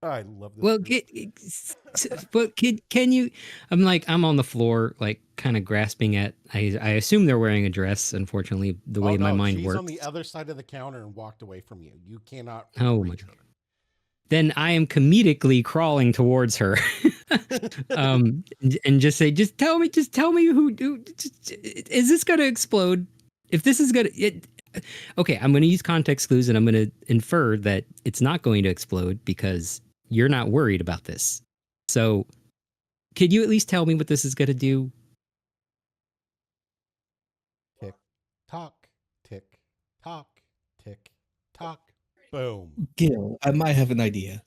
I love this. Well, group. but can you? I'm on the floor, like kind of grasping at. I assume they're wearing a dress. Unfortunately, the way my mind she's works. on the other side of the counter and walked away from you. You cannot reach her. Then I am comedically crawling towards her, and just say, just tell me who is this going to explode? If this is going to, okay, I'm going to use context clues and I'm going to infer that it's not going to explode because you're not worried about this. So, could you at least tell me what this is going to do? Tick tock, tick tock, tick tock. Boom. Gil, I might have an idea.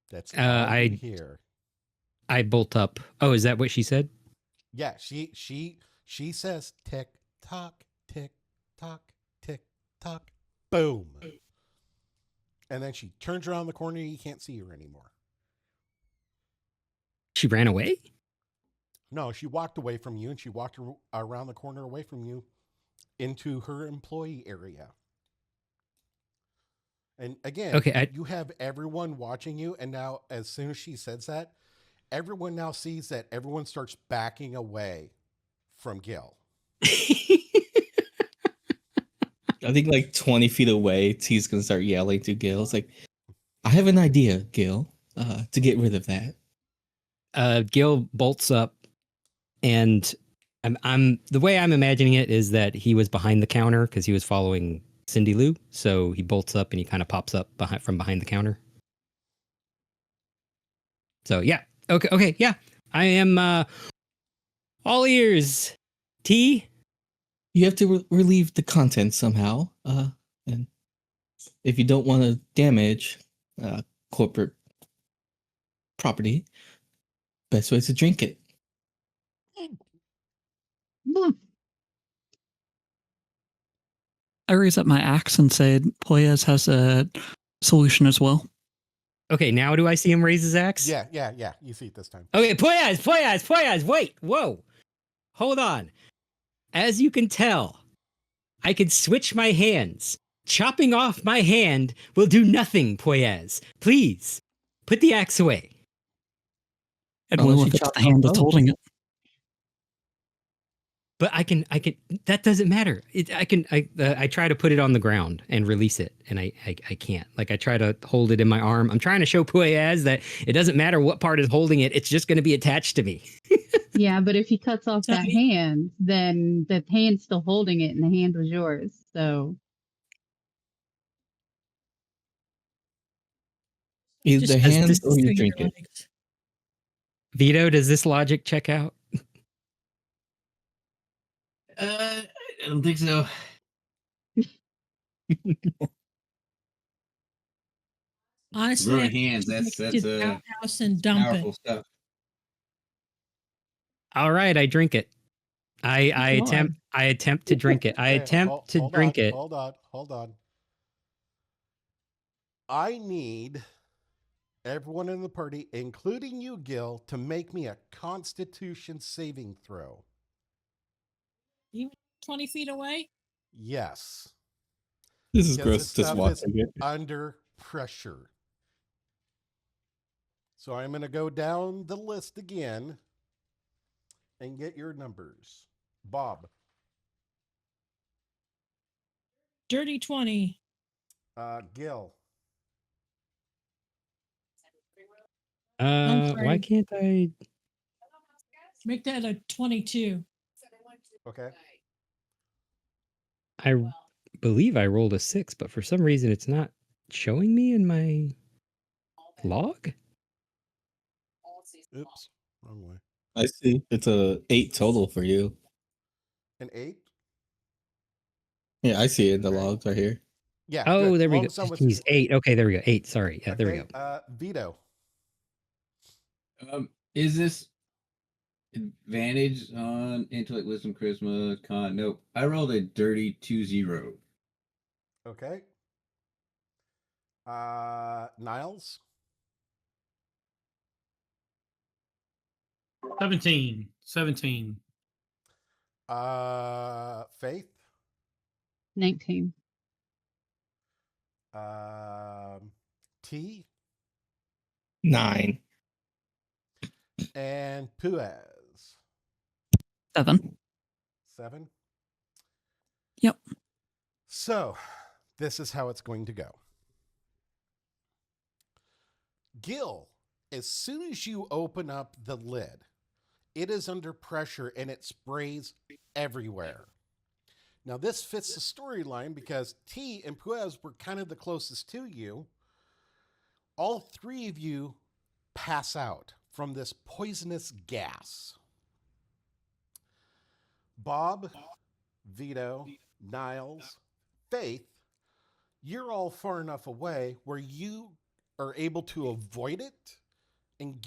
That's all I hear. I bolt up. Oh, is that what she said? Yeah, she says tick tock, tick tock, tick tock. Boom. And then she turns around the corner and you can't see her anymore. She ran away? No, she walked away from you and she walked around the corner away from you into her employee area. And again, Okay, you have everyone watching you. And now, as soon as she says that, everyone now sees that everyone starts backing away from Gil. I think like 20 feet away, T's gonna start yelling to Gil. It's like, I have an idea, Gil, to get rid of that. Gil bolts up, and I'm the way I'm imagining it is that he was behind the counter because he was following Cindy Lou. So he bolts up and he kind of pops up from behind the counter. So yeah, okay, yeah, I am all ears. T. You have to relieve the content somehow, and if you don't want to damage corporate property, best way is to drink it. I raise up my axe and say, Poyez has a solution as well. Okay, now do I see him raise his axe? Yeah. You see it this time. Okay, Poyez, wait, whoa. Hold on. As you can tell, I could switch my hands. Chopping off my hand will do nothing, Poyez. Please, put the axe away. And Unless will you if it's chop the hand off that's both. holding it. But I can, that doesn't matter. I try to put it on the ground and release it, and I can't. Like, I try to hold it in my arm. I'm trying to show Poyez that it doesn't matter what part is holding it. It's just going to be attached to me. Yeah, but if he cuts off that hand, then the hand's still holding it and the hand was yours. So Either the Just- hand this or is you Between drink your it. legs. Vito, does this logic check out? I don't think so. Honestly, Ruin I think hands. you That's take it to the outhouse and dump powerful it. stuff. All right, I drink it. I Lord. attempt to drink it. I attempt to drink it. Hold on. I need everyone in the party, including you, Gil, to make me a Constitution saving throw. Even 20 feet away? Yes. This is Because gross. this Just stuff is watching it. under pressure. So I'm going to go down the list again and get your numbers. Bob. Dirty 20. Gil. I'm sorry. Why can't I? Make that a 22. Okay. I believe I rolled a 6, but for some reason it's not showing me in my log. Oops. Wrong way. I see. It's a 8 total for you. An 8? Yeah, I see it in the Okay. logs right here. Yeah. Oh, good. there we Long go. as I'm with- He's 8. Okay, there we go. 8. Sorry. Yeah, there we Okay, go. Vito. Is this advantage on intellect, wisdom, charisma, con? Nope. I rolled a dirty 2-0. Okay. Niles. 17. Faith. 19. T. 9. And Puez. 7. 7. Yep. So, this is how it's going to go. Gil, as soon as you open up the lid, it is under pressure and it sprays everywhere. Now, this fits the storyline because T and Puez were kind of the closest to you. All three of you pass out from this poisonous gas. Bob, Vito, Niles, Faith, you're all far enough away where you are able to avoid it and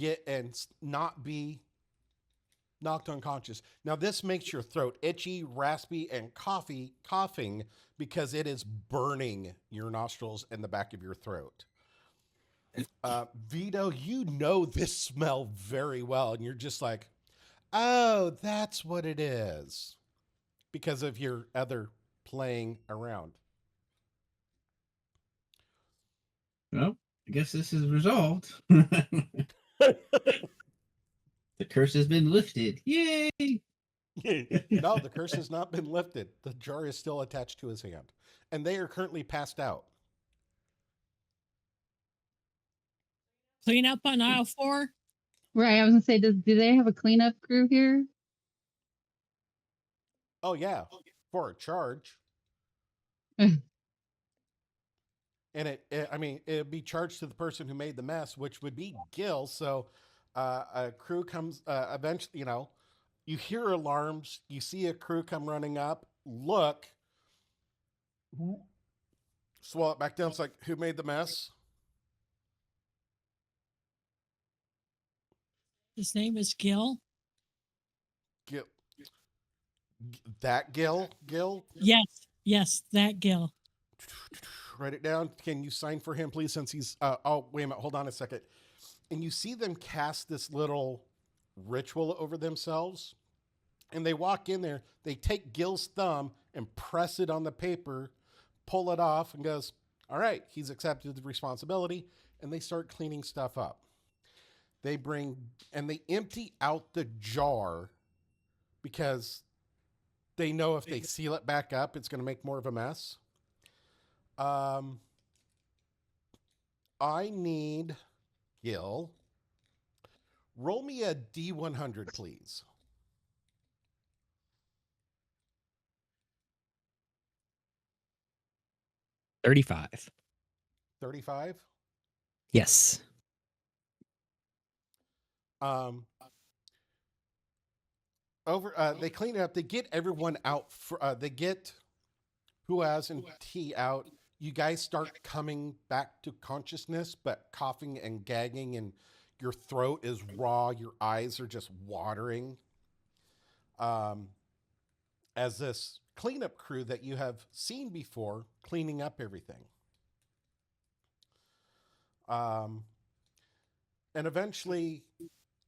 not be knocked unconscious. Now, this makes your throat itchy, raspy, and coughing because it is burning your nostrils and the back of your throat. Vito, you know this smell very well, and you're just like, oh, that's what it is, because of your other playing around. Well, I guess this is resolved. The curse has been lifted. Yay! No, the curse has not been lifted. The jar is still attached to his hand, and they are currently passed out. Clean up on aisle 4. Right. I was going to say, do they have a cleanup crew here? Oh, yeah, for a charge. And it'd be charged to the person who made the mess, which would be Gil. So a crew comes, eventually, you hear alarms, you see a crew come running up, look, swallow it back down. It's like, who made the mess? His name is Gil. Gil. That Gil? Yes, that Gil. Write it down. Can you sign for him, please? Since he's, wait a minute. Hold on a second. And you see them cast this little ritual over themselves. And they walk in there. They take Gil's thumb and press it on the paper, pull it off, and goes, all right, he's accepted the responsibility. And they start cleaning stuff up. They empty out the jar because they know if they seal it back up, it's going to make more of a mess. I need Gil. Roll me a D100, please. $35. 35. Yes. They clean it up. They get everyone out. They get Huaz and T out. You guys start coming back to consciousness, but coughing and gagging, and your throat is raw. Your eyes are just watering. As this cleanup crew that you have seen before, cleaning up everything. And eventually,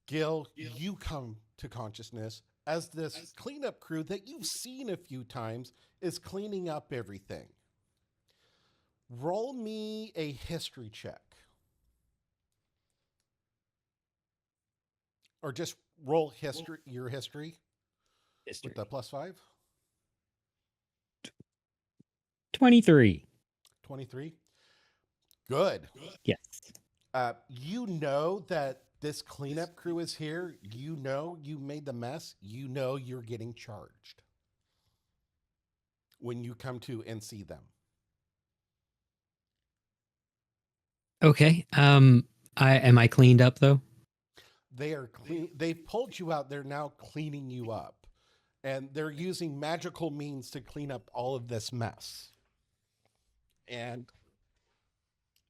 Gil, you come to consciousness. as this cleanup crew that you've seen a few times is cleaning up everything. Roll me a history check. Or just roll your history with the +5. 23. 23. Good. Yes. You know that this cleanup crew is here. You know you made the mess. You know you're getting charged when you come to and see them. Okay. Am I cleaned up though? They are clean. They've pulled you out. They're now cleaning you up. And they're using magical means to clean up all of this mess. And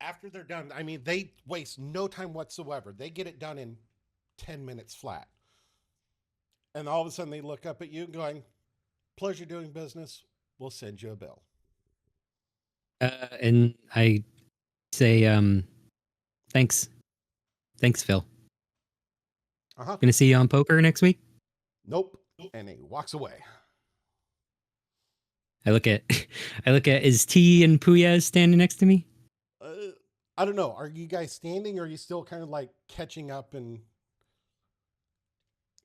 after they're done, I mean, they waste no time whatsoever. They get it done in 10 minutes flat. And all of a sudden they look up at you going, pleasure doing business. We'll send you a bill. And I say, thanks. Thanks, Phil. Gonna see you on poker next week? Nope. And he walks away. I look at, is T and Puyaz standing next to me? I don't know. Are you guys standing or are you still kind of like catching up and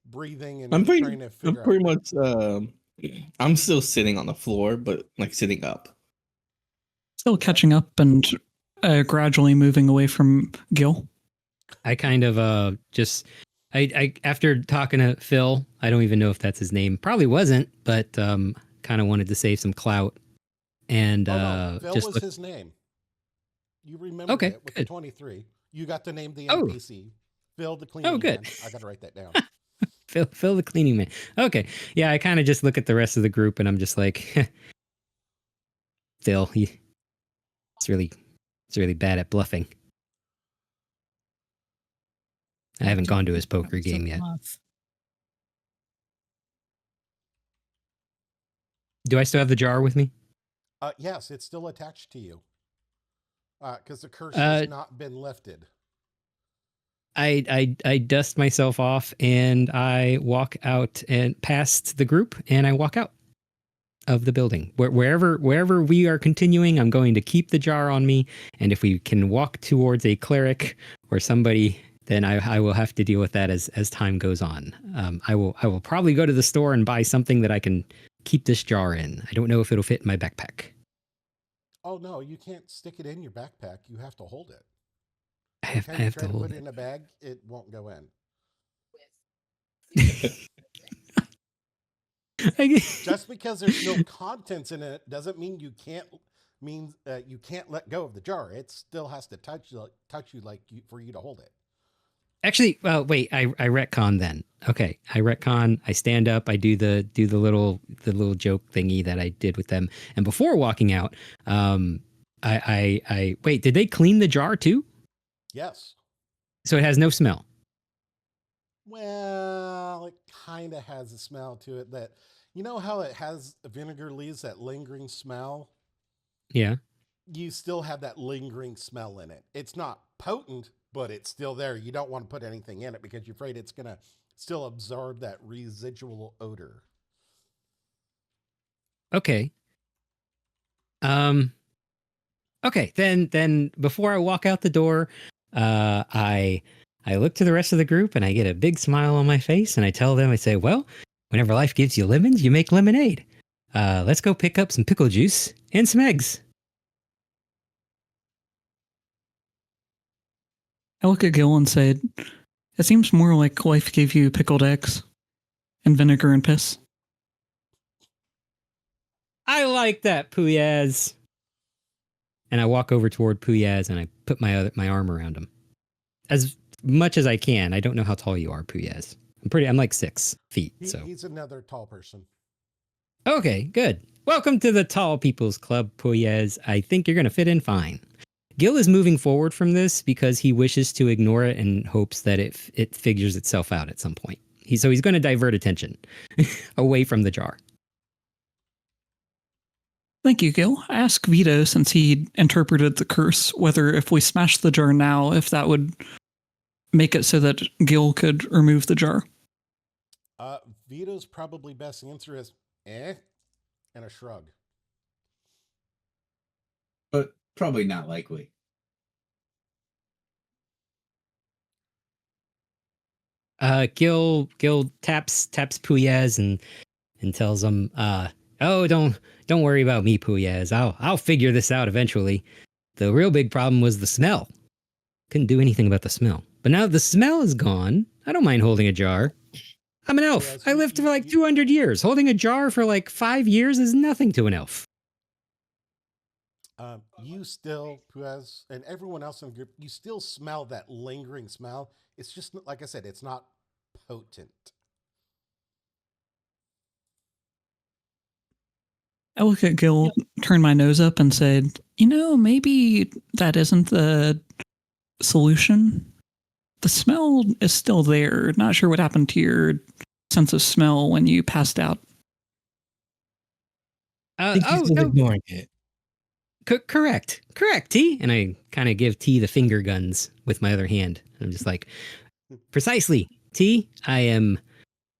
breathing and trying to figure out? pretty much, I'm still sitting on the floor, but like sitting up. Still catching up and gradually moving away from Gil. I kind of I after talking to Phil, I don't even know if that's his name. Probably wasn't, but kind of wanted to save some clout. And no. Phil just was his name. You remember it with the 23. You got to name the NPC. Phil the cleaning man. I got to write that down. Phil the cleaning man. Okay. Yeah, I kind of just look at the rest of the group and I'm just like, Phil, it's really bad at bluffing. I haven't gone to his poker game yet. Do I still have the jar with me? Yes, it's still attached to you. Because the curse has not been lifted. I dust myself off and I walk out and past the group and I walk out of the building. Wherever we are continuing, I'm going to keep the jar on me. And if we can walk towards a cleric or somebody, then I will have to deal with that as time goes on. I will probably go to the store and buy something that I can keep this jar in. I don't know if it'll fit in my backpack. Oh no, you can't stick it in your backpack. You have to hold it. I have to hold put it in a bag. It won't go in. Just because there's no contents in it doesn't mean you can't let go of the jar. It still has to touch you for you to hold it. Actually, wait, I retcon then. Okay, I retcon. I stand up. I do the little joke thingy that I did with them. And before walking out, I wait. Did they clean the jar too? Yes. So it has no smell. Well, it kind of has a smell to it that, you know how it has vinegar leaves that lingering smell? Yeah. You still have that lingering smell in it. It's not potent, but it's still there. You don't want to put anything in it because you're afraid it's going to still absorb that residual odor. Okay. Okay, then before I walk out the door, I look to the rest of the group and I get a big smile on my face and I tell them, I say, well, whenever life gives you lemons, you make lemonade. Let's go pick up some pickle juice and some eggs. I look at Gil and say, it seems more like life gave you pickled eggs and vinegar and piss. I like that, Puyaz. And I walk over toward Puyaz and I put my arm around him. As much as I can. I don't know how tall you are, Puyaz. I'm like 6 feet. He's another tall person. Okay, good. Welcome to the Tall People's Club, Puyaz. I think you're going to fit in fine. Gil is moving forward from this because he wishes to ignore it and hopes that it figures itself out at some point. So he's going to divert attention away from the jar. Thank you, Gil. I asked Vito, since he interpreted the curse, whether if we smash the jar now, if that would make it so that Gil could remove the jar. Vito's probably best answer is and a shrug. But probably not likely. Gil taps Puyez and tells him, oh, don't worry about me, Puyez. I'll figure this out eventually. The real big problem was the smell. Couldn't do anything about the smell. But now the smell is gone, I don't mind holding a jar. I'm an elf. Yes, I lived for like 200 years. Holding a jar for like 5 years is nothing to an elf. You still, Puez, and everyone else in the group, you still smell that lingering smell. It's just, like I said, it's not potent. I look at Gil, turn my nose up, and said, maybe that isn't the solution. The smell is still there. Not sure what happened to your sense of smell when you passed out. I think he's still ignoring it. Correct, T. And I kind of give T the finger guns with my other hand. I'm just like, precisely, T. We're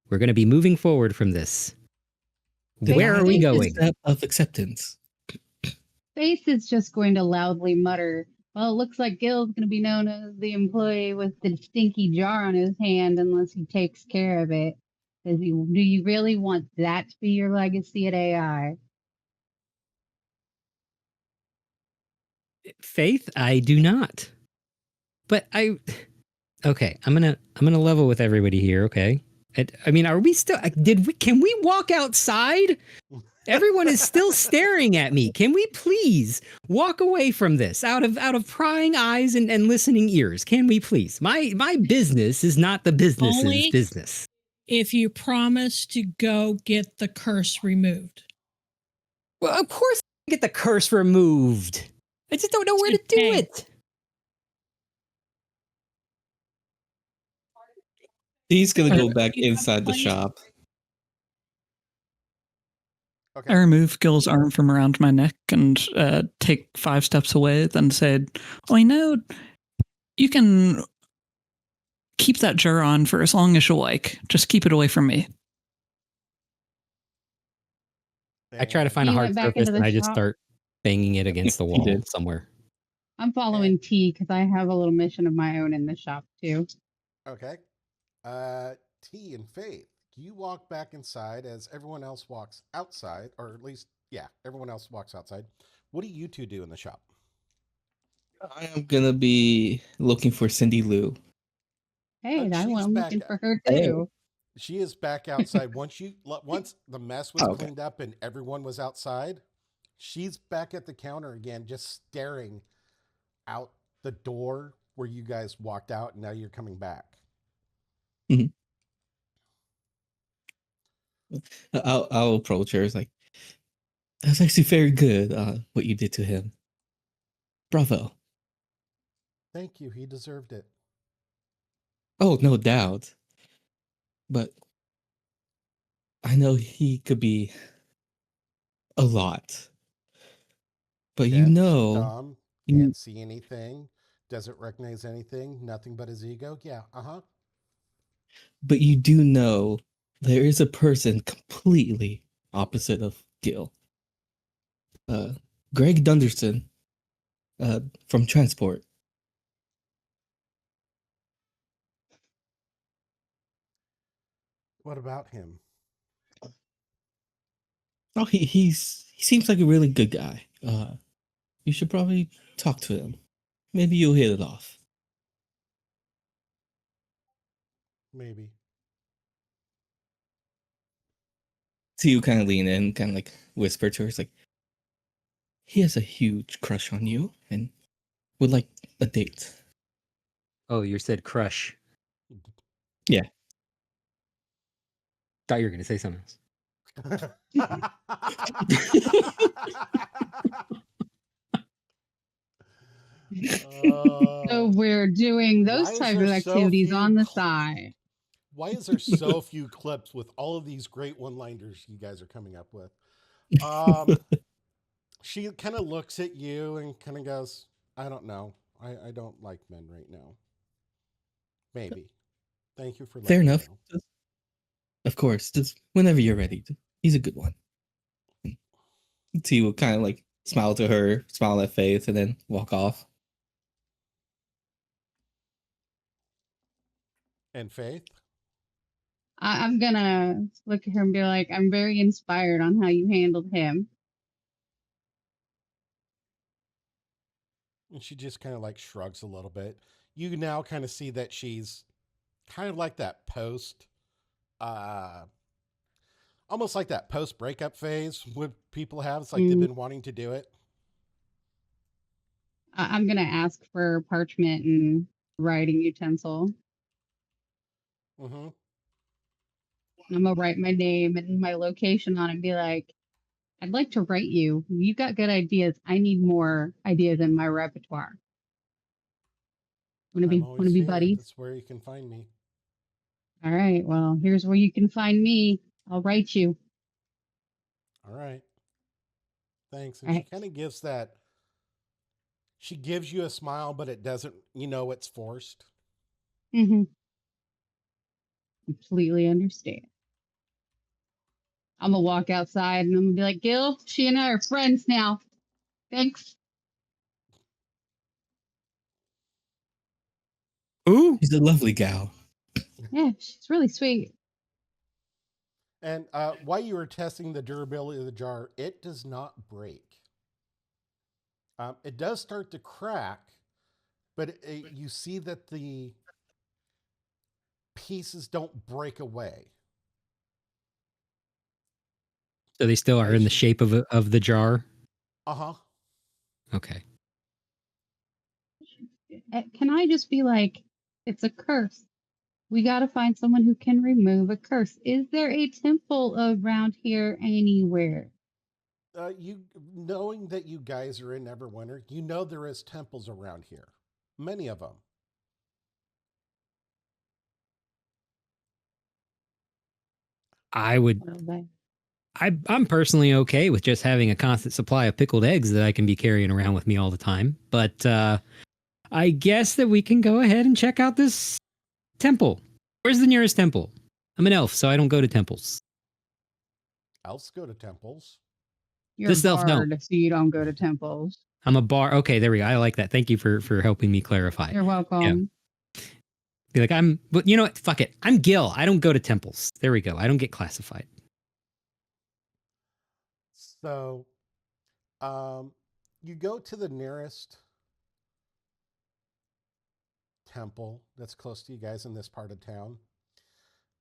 going to be moving forward from this. Where are we going? Step of acceptance. Faith is just going to loudly mutter, well, it looks like Gil's going to be known as the employee with the stinky jar on his hand unless he takes care of it. Do you really want that to be your legacy at AI? Faith, I do not. But okay, I'm gonna level with everybody here, okay? I mean, are we still can we walk outside? Everyone is still staring at me. Can we please walk away from this out of prying eyes and listening ears? Can we please? My business is not the business's business. If you promise to go get the curse removed. Well, of course I get the curse removed. I just don't know where to do it. He's gonna go back inside the shop. Okay. I remove Gil's arm from around my neck and take 5 steps away, then said, well, you can keep that jar on for as long as you like. Just keep it away from me. I try to find a hard surface and I just start banging it against the wall somewhere. I'm following T because I have a little mission of my own in the shop too. Okay. T and Faith, you walk back inside as everyone else walks outside, or at least, everyone else walks outside. What do you two do in the shop? I am gonna be looking for Cindy Lou. Hey, I'm looking for her too. She is back outside. Once the mess was cleaned up and everyone was outside, she's back at the counter again, just staring out the door where you guys walked out, and now you're coming back. Mm-hmm. I'll approach her. It's like, that's actually very good, what you did to him. Bravo. Thank you. He deserved it. Oh, no doubt. But I know he could be a lot. But dumb, can't see anything, doesn't recognize anything, nothing but his ego. Yeah, But you do know there is a person completely opposite of Gil. Greg Dunderson from Transport. What about him? Oh, he seems like a really good guy. You should probably talk to him. Maybe you'll hit it off. Maybe. So you kind of lean in, kind of like whisper to her. It's like, he has a huge crush on you and would like a date. Oh, you said crush. Yeah. Thought you were going to say something else. So we're doing those type of activities on the side. Why is there so few clips with all of these great one-liners you guys are coming up with? She kind of looks at you and kind of goes, I don't know. I don't like men right now. Maybe. Thank you for letting Fair me enough. know. Of course, just whenever you're ready. He's a good one. T will kind of like smile to her, smile at Faith, and then walk off. And Faith? I'm gonna look at her and be like, I'm very inspired on how you handled him. And she just kind of like shrugs a little bit. You now kind of see that she's kind of like that post, almost like that post breakup phase what people have. It's like they've been wanting to do it. I'm gonna ask for parchment and writing utensil. Mm-hmm. I'm gonna write my name and my location on it and be like, I'd like to write you. You've got good ideas. I need more ideas in my repertoire. I'm Wanna always be here. buddies? That's where you can find me. All right. Well, here's where you can find me. I'll write you. All right. Thanks. And All she right. kind of gives that, she gives you a smile, but it doesn't, it's forced. Mm-hmm. Completely understand. I'm gonna walk outside and I'm gonna be like, Gil, she and I are friends now. Thanks. Ooh. She's a lovely gal. Yeah, she's really sweet. And while you were testing the durability of the jar, it does not break. It does start to crack, but you see that the pieces don't break away. So they still are in the shape of the jar. Uh-huh. Okay. Can I just be like, it's a curse. We got to find someone who can remove a curse. Is there a temple around here anywhere? You knowing that you guys are in Neverwinter, you know there is temples around here. Many of them. I would. Well, they- I'm personally okay with just having a constant supply of pickled eggs that I can be carrying around with me all the time. But I guess that we can go ahead and check out this temple. Where's the nearest temple? I'm an elf, so I don't go to temples. Elves go to temples. You're This a elf don't. bard, so you don't go to temples. I'm a bar. Okay, there we go. I like that. Thank you for helping me clarify. You're welcome. Be like, but you know what? Fuck it. I'm Gil. I don't go to temples. There we go. I don't get classified. So, you go to the nearest temple that's close to you guys in this part of town.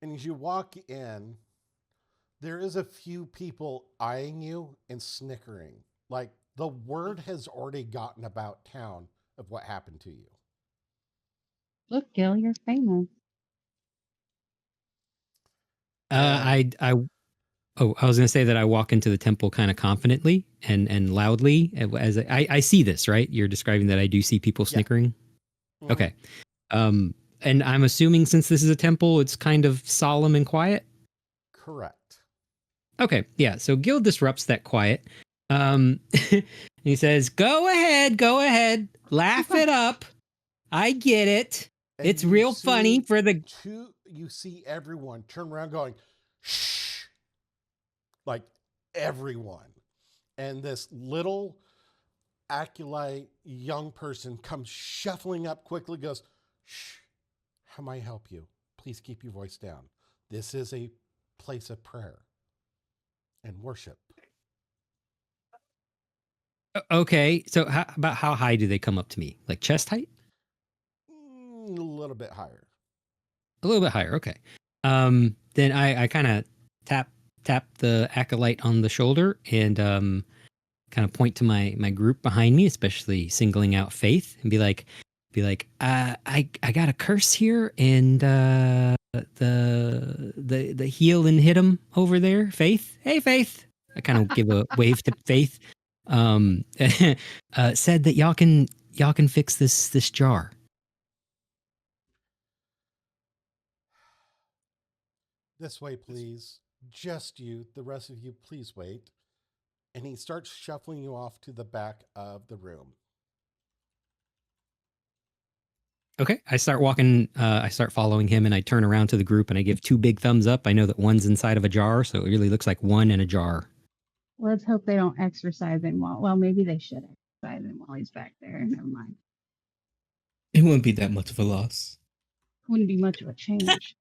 And as you walk in, there is a few people eyeing you and snickering. Like the word has already gotten about town of what happened to you. Look, Gil, you're famous. I was going to say that I walk into the temple kind of confidently and loudly as I see this, right? You're describing that I do see people snickering. Mhm. Okay. And I'm assuming since this is a temple, it's kind of solemn and quiet. Correct. Okay. Yeah. So Gil disrupts that quiet. He says, go ahead, laugh it up. I get it. And It's you real see funny for the you see everyone turn around going, shh. Like everyone. And this little acolyte young person comes shuffling up quickly, goes, shh, how may I help you? Please keep your voice down. This is a place of prayer and worship. Okay. So about how high do they come up to me? Like chest height? A little bit higher. A little bit higher. Okay. Then I kind of tap the acolyte on the shoulder and kind of point to my group behind me, especially singling out Faith, and be like, I got a curse here, and the heal and hit him over there, Faith. Hey, Faith. I kind of give a wave to Faith. Said that y'all can fix this jar. This way, please. Just you. The rest of you, please wait. And he starts shuffling you off to the back of the room. Okay, I start walking. I start following him, and I turn around to the group, and I give 2 big thumbs up. I know that one's inside of a jar, so it really looks like one in a jar. Let's hope they don't exercise him while. Well, maybe they should exercise him while he's back there. Never mind. It wouldn't be that much of a loss. Wouldn't be much of a change.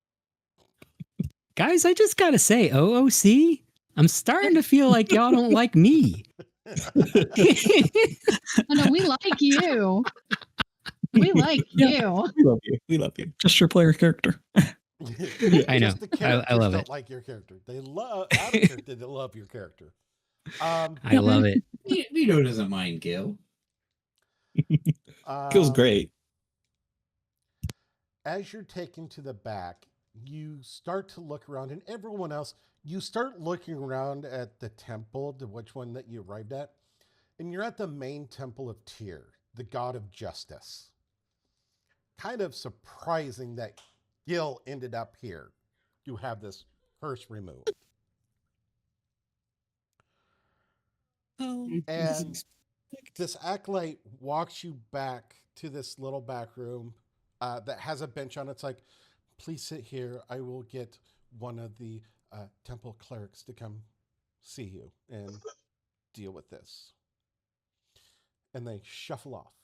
Guys, I just gotta say, OOC, I'm starting to feel like y'all don't like me. Oh, no, we like you. We like you. We love you. We love you. Just your player character. I know. Just the characters I love don't it. like your character. They love out of character. They love your character. I love it. Vito doesn't mind Gil. Feels great. As you're taken to the back, you start to look around, and everyone else, you start looking around at the temple, the which one that you arrived at, and you're at the main temple of Tyr, the god of justice. Kind of surprising that Gil ended up here. You have this curse removed. Oh, And this acolyte walks you back to this little back room that has a bench on it. It's like, please sit here. I will get one of the temple clerics to come see you and deal with this. And they shuffle off.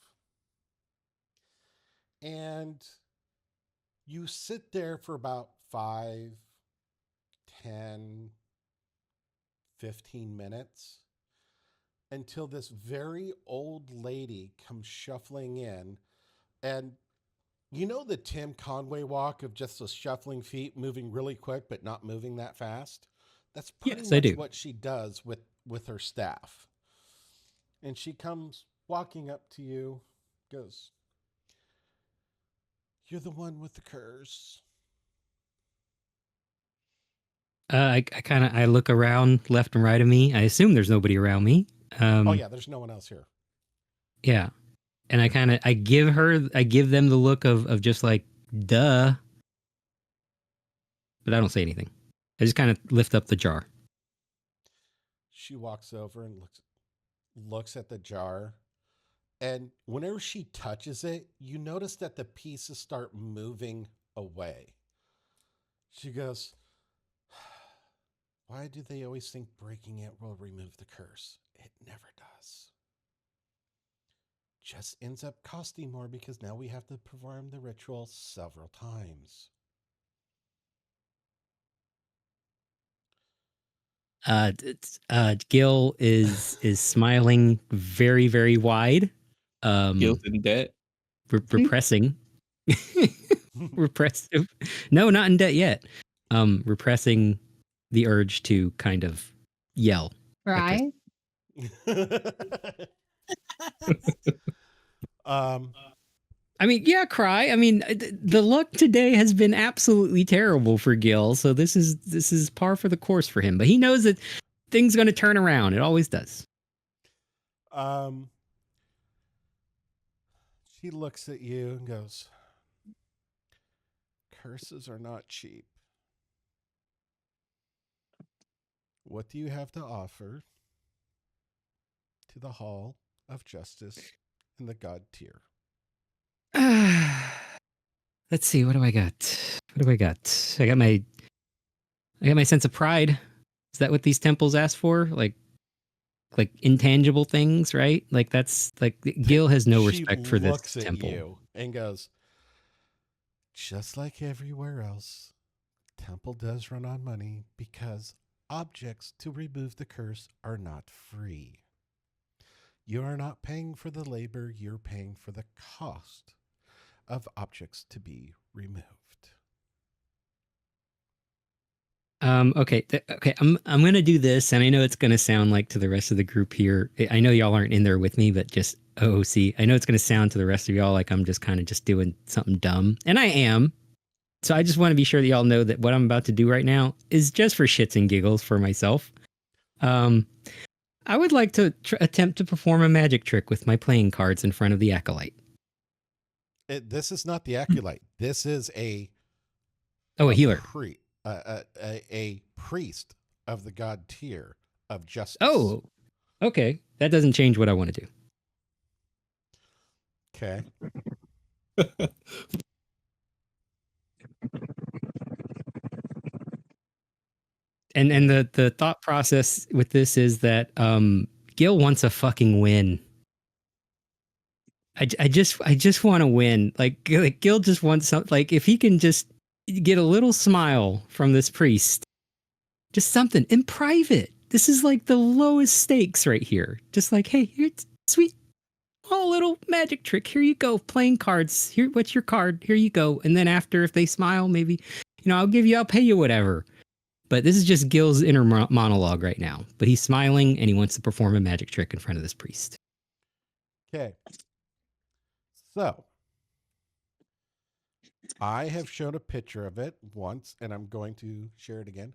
And you sit there for about 5, 10, 15 minutes until this very old lady comes shuffling in. And you know the Tim Conway walk of just the shuffling feet, moving really quick, but not moving that fast? That's pretty Yes, I much do. what she does with her staff. And she comes walking up to you, goes, "You're the one with the curse." I look around left and right of me. I assume there's nobody around me. Oh yeah, there's no one else here. Yeah. And I give them the look of just like, duh. But I don't say anything. I just kind of lift up the jar. She walks over and looks at the jar. And whenever she touches it, you notice that the pieces start moving away. She goes, "Why do they always think breaking it will remove the curse? It never does. Just ends up costing more because now we have to perform the ritual several times." Gil is smiling very, very wide. Gil's in debt. Repressing. Repressive. No, not in debt yet. Repressing the urge to kind of yell. Cry. I mean, yeah, cry. I mean, the luck today has been absolutely terrible for Gil, so this is par for the course for him. But he knows that things going to turn around. It always does. She looks at you and goes, "Curses are not cheap. What do you have to offer to the Hall of Justice and the god Tyr?" Let's see. What do I got? I got my sense of pride. Is that what these temples ask for? Like intangible things, right? Like that's like Gil has no respect for this She looks temple. at you and goes, "Just like everywhere else, temple does run on money because objects to remove the curse are not free. You are not paying for the labor, you're paying for the cost of objects to be removed." Okay. I'm gonna do this, and I know it's gonna sound like to the rest of the group here. I know y'all aren't in there with me, but just OOC. I know it's gonna sound to the rest of y'all like I'm just kind of just doing something dumb, and I am. So I just want to be sure that y'all know that what I'm about to do right now is just for shits and giggles for myself. I would like to attempt to perform a magic trick with my playing cards in front of the acolyte. This is not the acolyte. This is a healer. A priest of the god Tyr of justice. Oh, okay. That doesn't change what I want to do. Okay. And the thought process with this is that Gil wants a fucking win. I just want to win. Like Gil just wants something. Like if he can just get a little smile from this priest, just something in private. This is like the lowest stakes right here. Just like, hey, here's sweet, oh, little magic trick. Here you go, playing cards. Here, what's your card? Here you go. And then after, if they smile, maybe, I'll pay you whatever. But this is just Gil's inner monologue right now. But he's smiling and he wants to perform a magic trick in front of this priest. Okay. So, I have shown a picture of it once, and I'm going to share it again.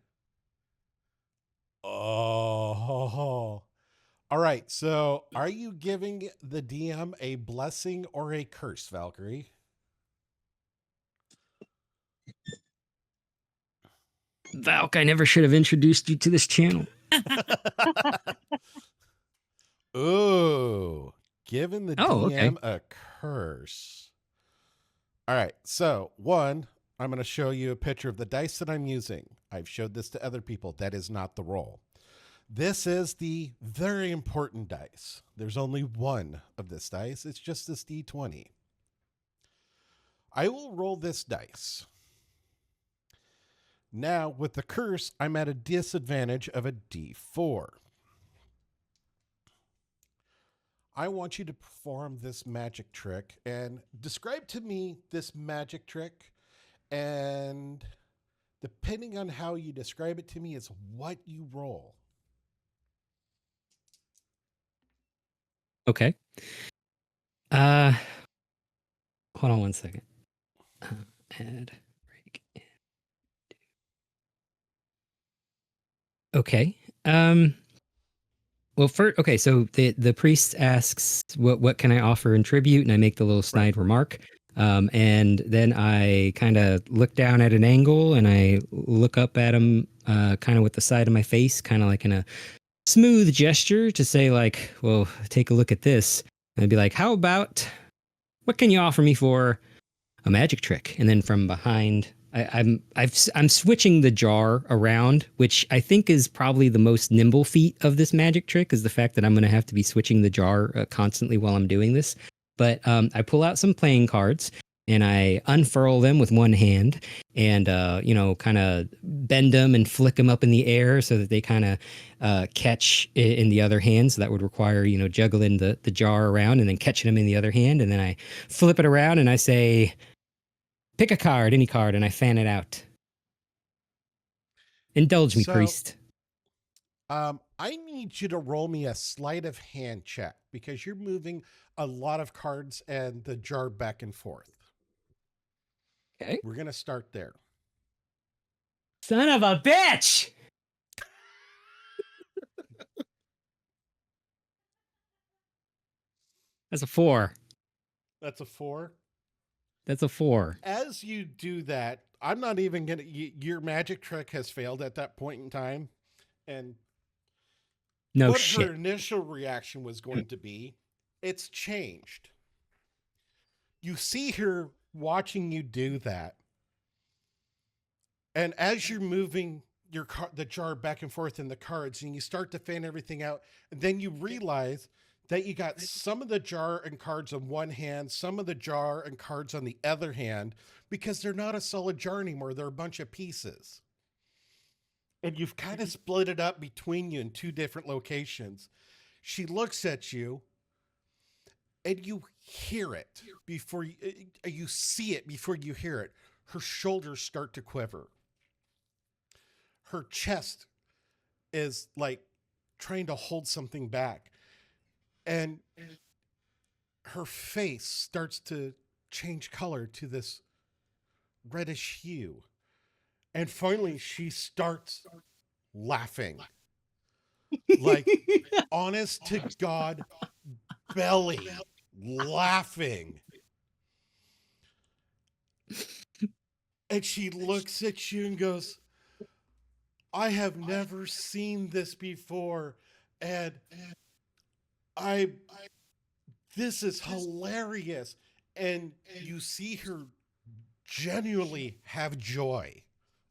Oh. All right. So, are you giving the DM a blessing or a curse, Valkyrie? Valk, I never should have introduced you to this channel. Ooh. Giving the DM a curse. All right. So, one, I'm going to show you a picture of the dice that I'm using. I've showed this to other people. That is not the roll. This is the very important dice. There's only one of this dice. It's just this D20. I will roll this dice. Now, with the curse, I'm at a disadvantage of a D4. I want you to perform this magic trick and describe to me this magic trick. And depending on how you describe it to me is what you roll. Okay. Hold on one second. Add break. Okay. Well, first, okay. So the priest asks, "What can I offer in tribute?" And I make the little snide remark. And then I kind of look down at an angle, and I look up at him, kind of with the side of my face, kind of like in a smooth gesture to say, like, "Well, take a look at this." And I'd be like, "How about what can you offer me for a magic trick?" And then from behind, I'm switching the jar around, which I think is probably the most nimble feat of this magic trick, is the fact that I'm going to have to be switching the jar constantly while I'm doing this. But I pull out some playing cards and I unfurl them with one hand and, kind of bend them and flick them up in the air so that they kind of catch in the other hand. So that would require, juggling the jar around and then catching them in the other hand. And then I flip it around and I say, "Pick a card, any card," and I fan it out. Indulge me, priest. I need you to roll me a sleight of hand check because you're moving a lot of cards and the jar back and forth. Okay. We're going to start there. Son of a bitch! That's a 4. That's a 4. That's a 4. As you do that, I'm not even going to... Your magic trick has failed at that point in time. And No what shit. her initial reaction was going to be, it's changed. You see her watching you do that. And as you're moving the jar back and forth in the cards and you start to fan everything out, and then you realize that you got some of the jar and cards on one hand, some of the jar and cards on the other hand, because they're not a solid jar anymore. They're a bunch of pieces. And you've kind of split it up between you in two different locations. She looks at you and you hear it before you see it before you hear it. Her shoulders start to quiver. Her chest is like trying to hold something back. And her face starts to change color to this reddish hue. And finally, she starts laughing. Like, honest to God, belly laughing. And she looks at you and goes, "I have never seen this before. And this is hilarious. And you see her genuinely have joy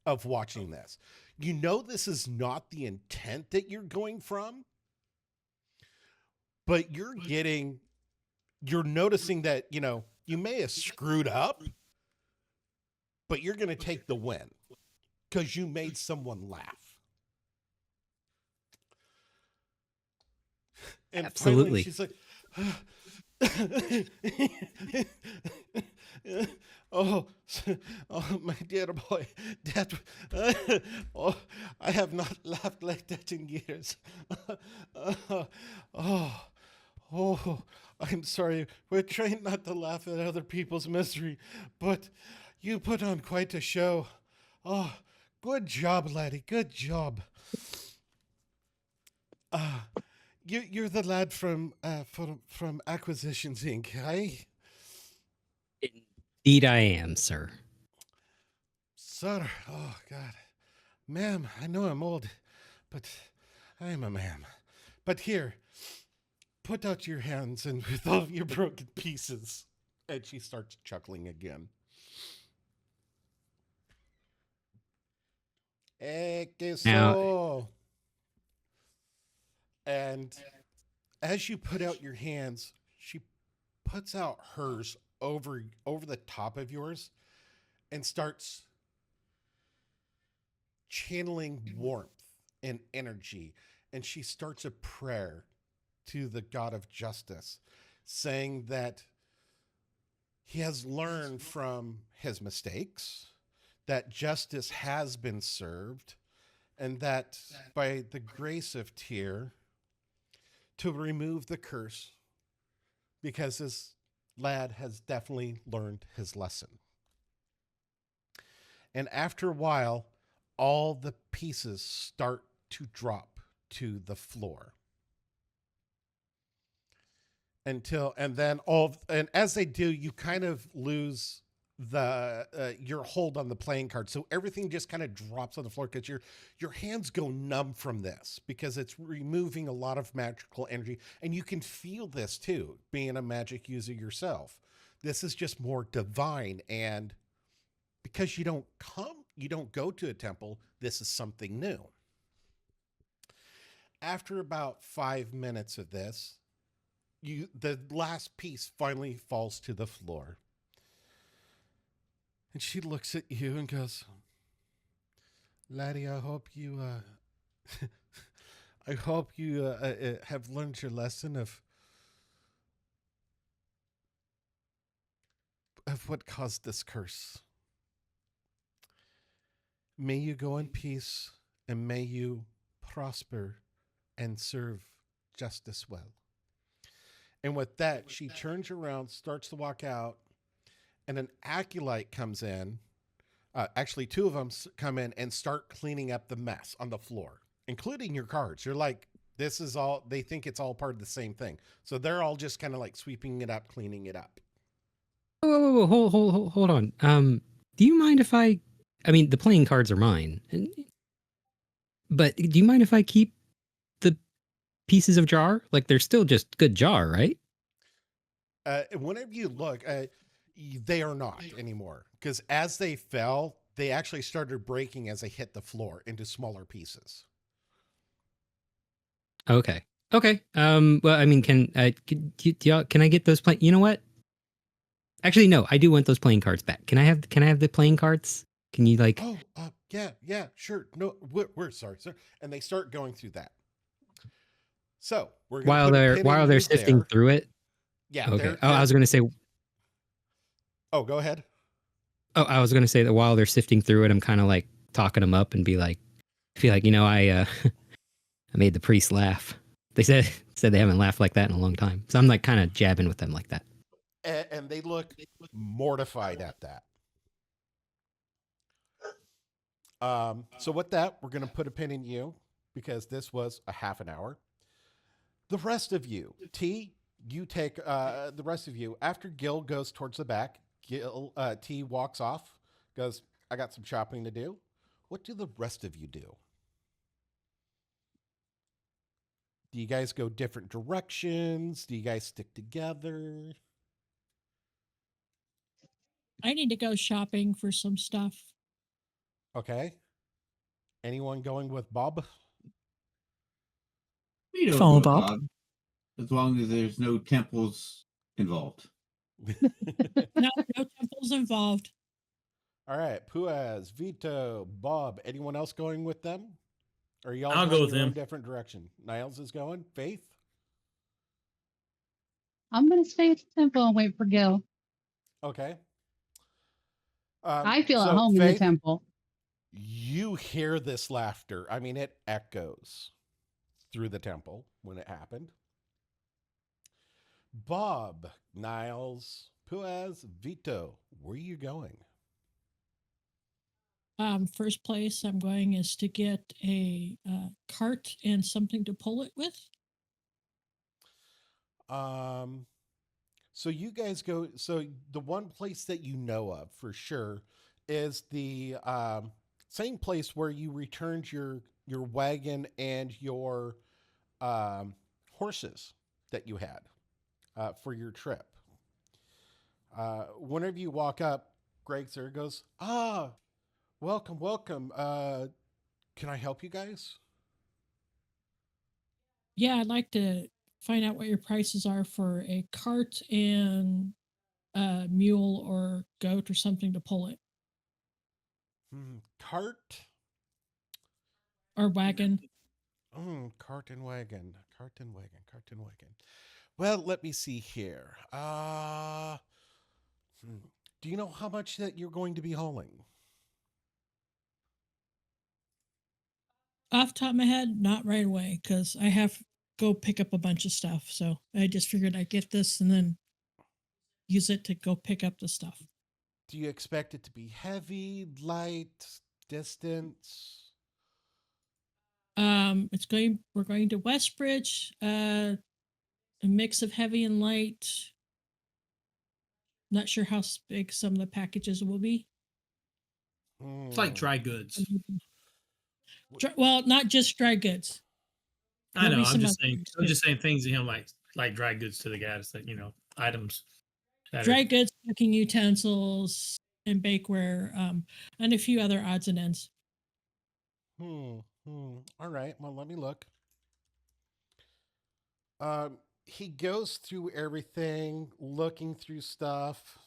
of watching this. You know this is not the intent that you're going from, but you're noticing that, you may have screwed up, but you're going to take the win because you made someone laugh. And finally Absolutely. she's like, oh, oh, my dear boy, that, oh, I have not laughed like that in years. Oh, oh, I'm sorry. We're trying not to laugh at other people's misery, but you put on quite a show. Oh, good job, laddie. Good job. You're the lad from Acquisitions Inc., eh? Indeed, I am, sir. Sir, oh God. Ma'am, I know I'm old, but I am a ma'am. But here, put out your hands and with all your broken pieces. And she starts chuckling again. Que Now, so. And as you put out your hands, she puts out hers over the top of yours and starts channeling warmth and energy. And she starts a prayer to the God of justice, saying that he has learned from his mistakes, that justice has been served, and that by the grace of Tyr, to remove the curse, because this lad has definitely learned his lesson. And after a while, all the pieces start to drop to the floor. And as they do, you kind of lose your hold on the playing card. So everything just kind of drops on the floor because your hands go numb from this, because it's removing a lot of magical energy. And you can feel this too, being a magic user yourself. This is just more divine, and because you don't go to a temple, this is something new. After about 5 minutes of this, the last piece finally falls to the floor. And she looks at you and goes, laddie, I hope you have learned your lesson of what caused this curse. May you go in peace, and may you prosper and serve justice well. And with that, she turns around, starts to walk out, and an acolyte comes in. Actually, two of them come in and start cleaning up the mess on the floor, including your cards. You're like, this is all, they think it's all part of the same thing. So they're all just kind of like sweeping it up, cleaning it up. whoa, hold on. Do you mind if I mean, the playing cards are mine, but do you mind if I keep the pieces of jar? Like, they're still just good jar, right? Whenever you look, they are not anymore, because as they fell, they actually started breaking as they hit the floor into smaller pieces. Okay. Well, I mean, can I get those play? You know what? Actually, no. I do want those playing cards back. Can I have the playing cards? Can you like? Oh, yeah, sure. No, we're sorry, sir. And they start going through that. So we're gonna while they're sifting through it. Yeah. Okay. I was going to say. Oh, go ahead. Oh, I was going to say that while they're sifting through it, I'm kind of like talking them up and be like, I feel like, I I made the priest laugh. They said they haven't laughed like that in a long time. So I'm like kind of jabbing with them like that. And they look mortified at that. So with that, we're going to put a pin in you, because this was a half an hour. The rest of you, T, you take the rest of you. After Gil goes towards the back, T walks off, goes, I got some shopping to do. What do the rest of you do? Do you guys go different directions? Do you guys stick together? I need to go shopping for some stuff. Okay. Anyone going with Bob? We don't Follow go with Bob. Bob, as long as there's no temples involved. No, no temples involved. All right. Puaz, Vito, Bob. Anyone else going with them? Or y'all I'll going go with your own him. different direction? Niles is going. Faith. I'm gonna stay at the temple and wait for Gil. Okay. I feel at So home in the Faith, temple. you hear this laughter. I mean, it echoes through the temple when it happened. Bob, Niles, Puaz, Vito, where are you going? First place I'm going is to get a cart and something to pull it with. So you guys go. So the one place that you know of for sure is the same place where you returned your wagon and your horses that you had for your trip. Whenever you walk up, Greg there goes, welcome, welcome. Can I help you guys? Yeah, I'd like to find out what your prices are for a cart and a mule or goat or something to pull it, Cart. or wagon. Cart and wagon. Cart and wagon. Cart and wagon. Well, let me see here. Do you know how much that you're going to be hauling? Off the top of my head, not right away, because I have to go pick up a bunch of stuff. So I just figured I'd get this and then use it to go pick up the stuff. Do you expect it to be heavy, light, distance? We're going to Westbridge, a mix of heavy and light. Not sure how big some of the packages will be. It's like dry goods. Well, not just dry goods. I know. There'll be I'm some just other saying. things, I'm too. just saying things to him like dry goods to the guys that items. That Dry are, goods, cooking utensils, and bakeware, and a few other odds and ends. All right. Well, let me look. He goes through everything, looking through stuff,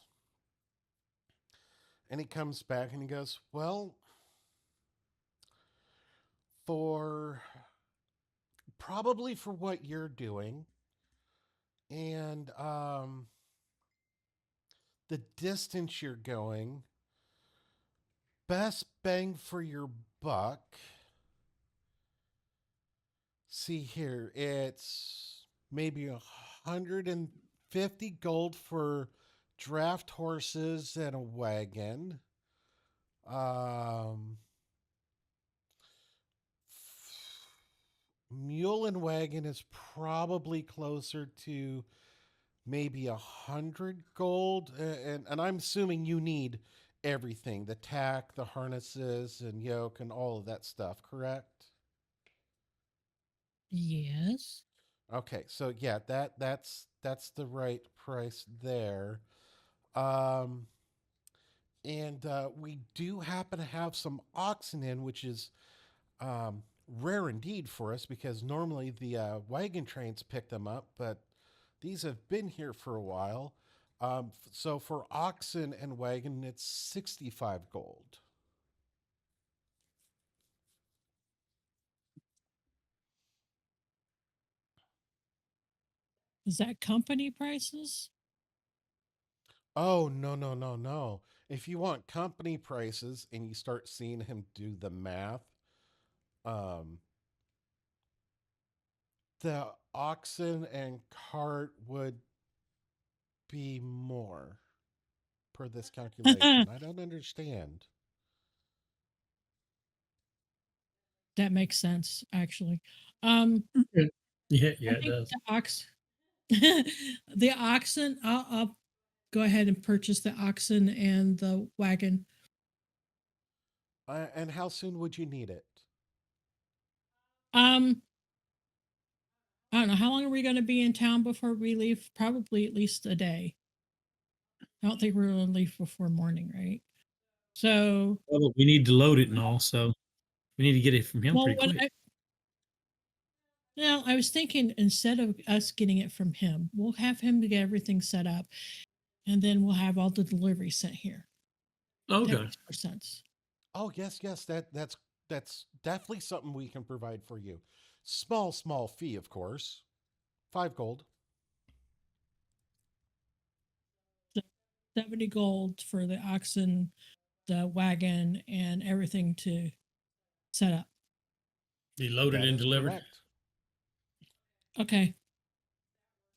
and he comes back and he goes, "Well, for probably for what you're doing, and the distance you're going, best bang for your buck." See here, it's maybe 150 gold for draft horses and a wagon. Mule and wagon is probably closer to maybe 100 gold, and I'm assuming you need everything: the tack, the harnesses, and yoke, and all of that stuff. Correct? Yes. Okay, so yeah, that's the right price there. Um, and we do happen to have some oxen in, which is rare indeed for us because normally the wagon trains pick them up, but these have been here for a while. So for oxen and wagon, it's 65 gold. Is that company prices? Oh, no, no, no, no. If you want company prices and you start seeing him do the math, um, the oxen and cart would be more per this calculation. I don't understand. That makes sense, actually. yeah, I it think does. the oxen. I'll go ahead and purchase the oxen and the wagon. And how soon would you need it? I don't know. How long are we going to be in town before we leave? Probably at least a day. I don't think we're going to leave before morning, right? So, Well, we need to load it and all, so we need to get it from him well, pretty what quick. I was thinking instead of us getting it from him, we'll have him to get everything set up, and then we'll have all the deliveries sent here. That Okay. makes more sense. Oh yes, yes. That's definitely something we can provide for you. Small fee, of course. 5 gold. 70 gold for the oxen, the wagon, and everything to set up. Be loaded That and is delivered. correct. Okay.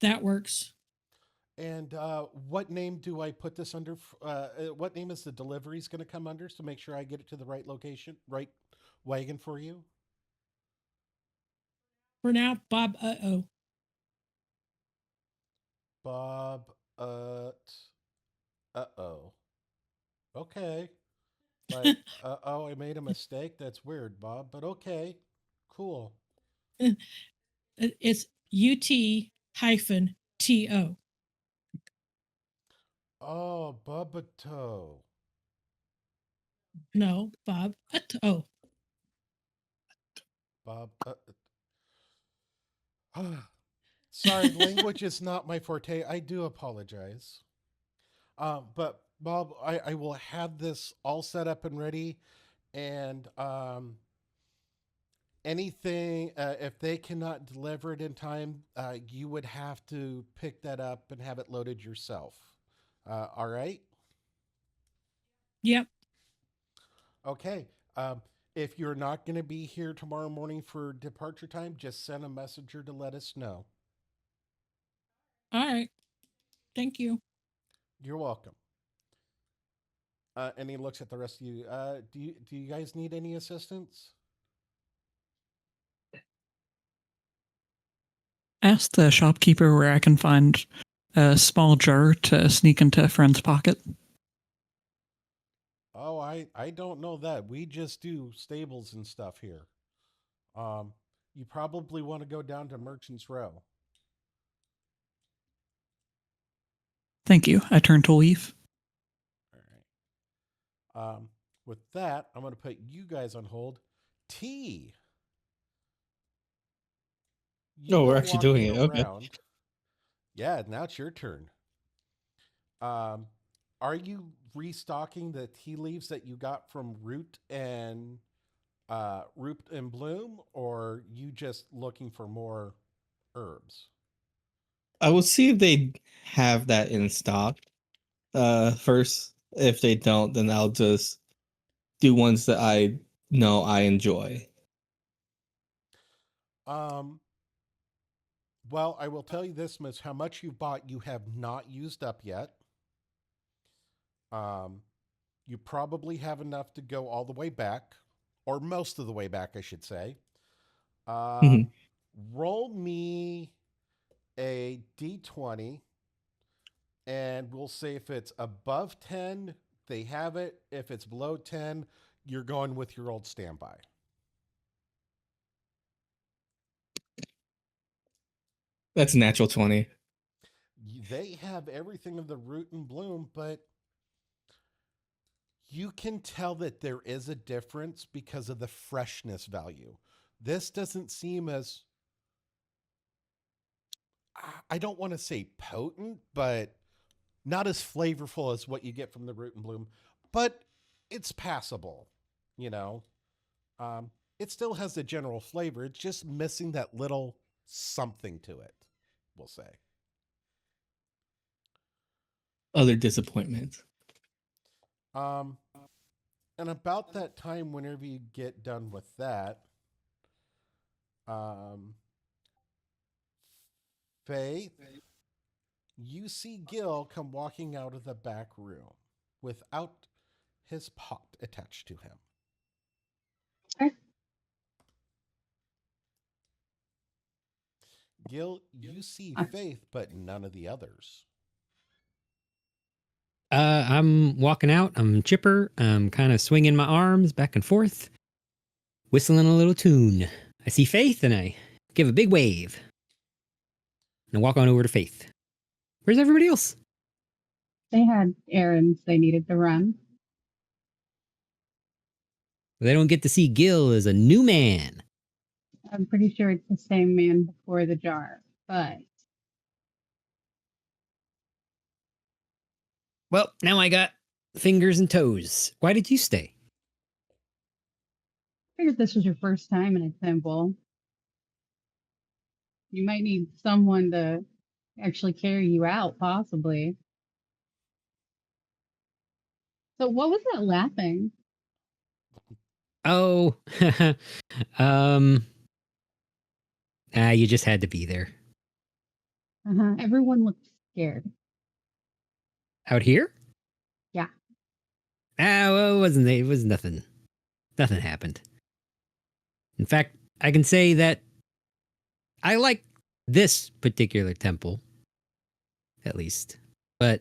That works. And what name do I put this under? What name is the deliveries going to come under? So make sure I get it to the right location, right wagon for you. For now, Bob, Bob. Oh. Okay. Like. I made a mistake. That's weird, Bob. But okay. Cool. It's UT-TO. Oh, Bubbato. No, Bob, oh. Bob. Sorry, language is not my forte. I do apologize. But Bob, I will have this all set up and ready, and anything if they cannot deliver it in time, you would have to pick that up and have it loaded yourself. All right. Yep. Okay. If you're not going to be here tomorrow morning for departure time, just send a messenger to let us know. All right. Thank you. You're welcome. And he looks at the rest of you. Do you guys need any assistance? Ask the shopkeeper where I can find a small jar to sneak into a friend's pocket. Oh, I don't know that. We just do stables and stuff here. You probably want to go down to Merchant's Row. Thank you. I turn to leave. All right. With that, I'm going to put you guys on hold. T. You Oh, we're are actually doing walking it. Okay. around. Yeah, now it's your turn. Are you restocking the tea leaves that you got from Root and Bloom, or you just looking for more herbs? I will see if they have that in stock. First, if they don't, then I'll just do ones that I know I enjoy. Well, I will tell you this, Miss, how much you bought you have not used up yet. You probably have enough to go all the way back, or most of the way back, I should say. Mhm. Roll me a d20, and we'll say if it's above 10, they have it. If it's below 10, you're going with your old standby. That's a natural 20. They have everything of the Root and Bloom, but you can tell that there is a difference because of the freshness value. This doesn't seem as, I don't want to say potent, but not as flavorful as what you get from the Root and Bloom, but it's passable, you know. It still has the general flavor. It's just missing that little something to it, we'll say. Other disappointments. And about that time, whenever you get done with that, Faith, you see Gil come walking out of the back room without his pot attached to him. Okay. Gil, you see Faith, but none of the others. I'm walking out. I'm chipper. I'm kind of swinging my arms back and forth, whistling a little tune. I see Faith and I give a big wave. And I walk on over to Faith. Where's everybody else? They had errands they needed to run. They don't get to see Gil as a new man. I'm pretty sure it's the same man before the jar, but Well, now I got fingers and toes. Why did you stay? I figured this was your first time in a temple. You might need someone to actually carry you out, possibly. So, what was that laughing? Oh, you just had to be there. Everyone looked scared. Out here? Yeah. Well, it was nothing. Nothing happened. In fact, I can say that I like this particular temple, at least. But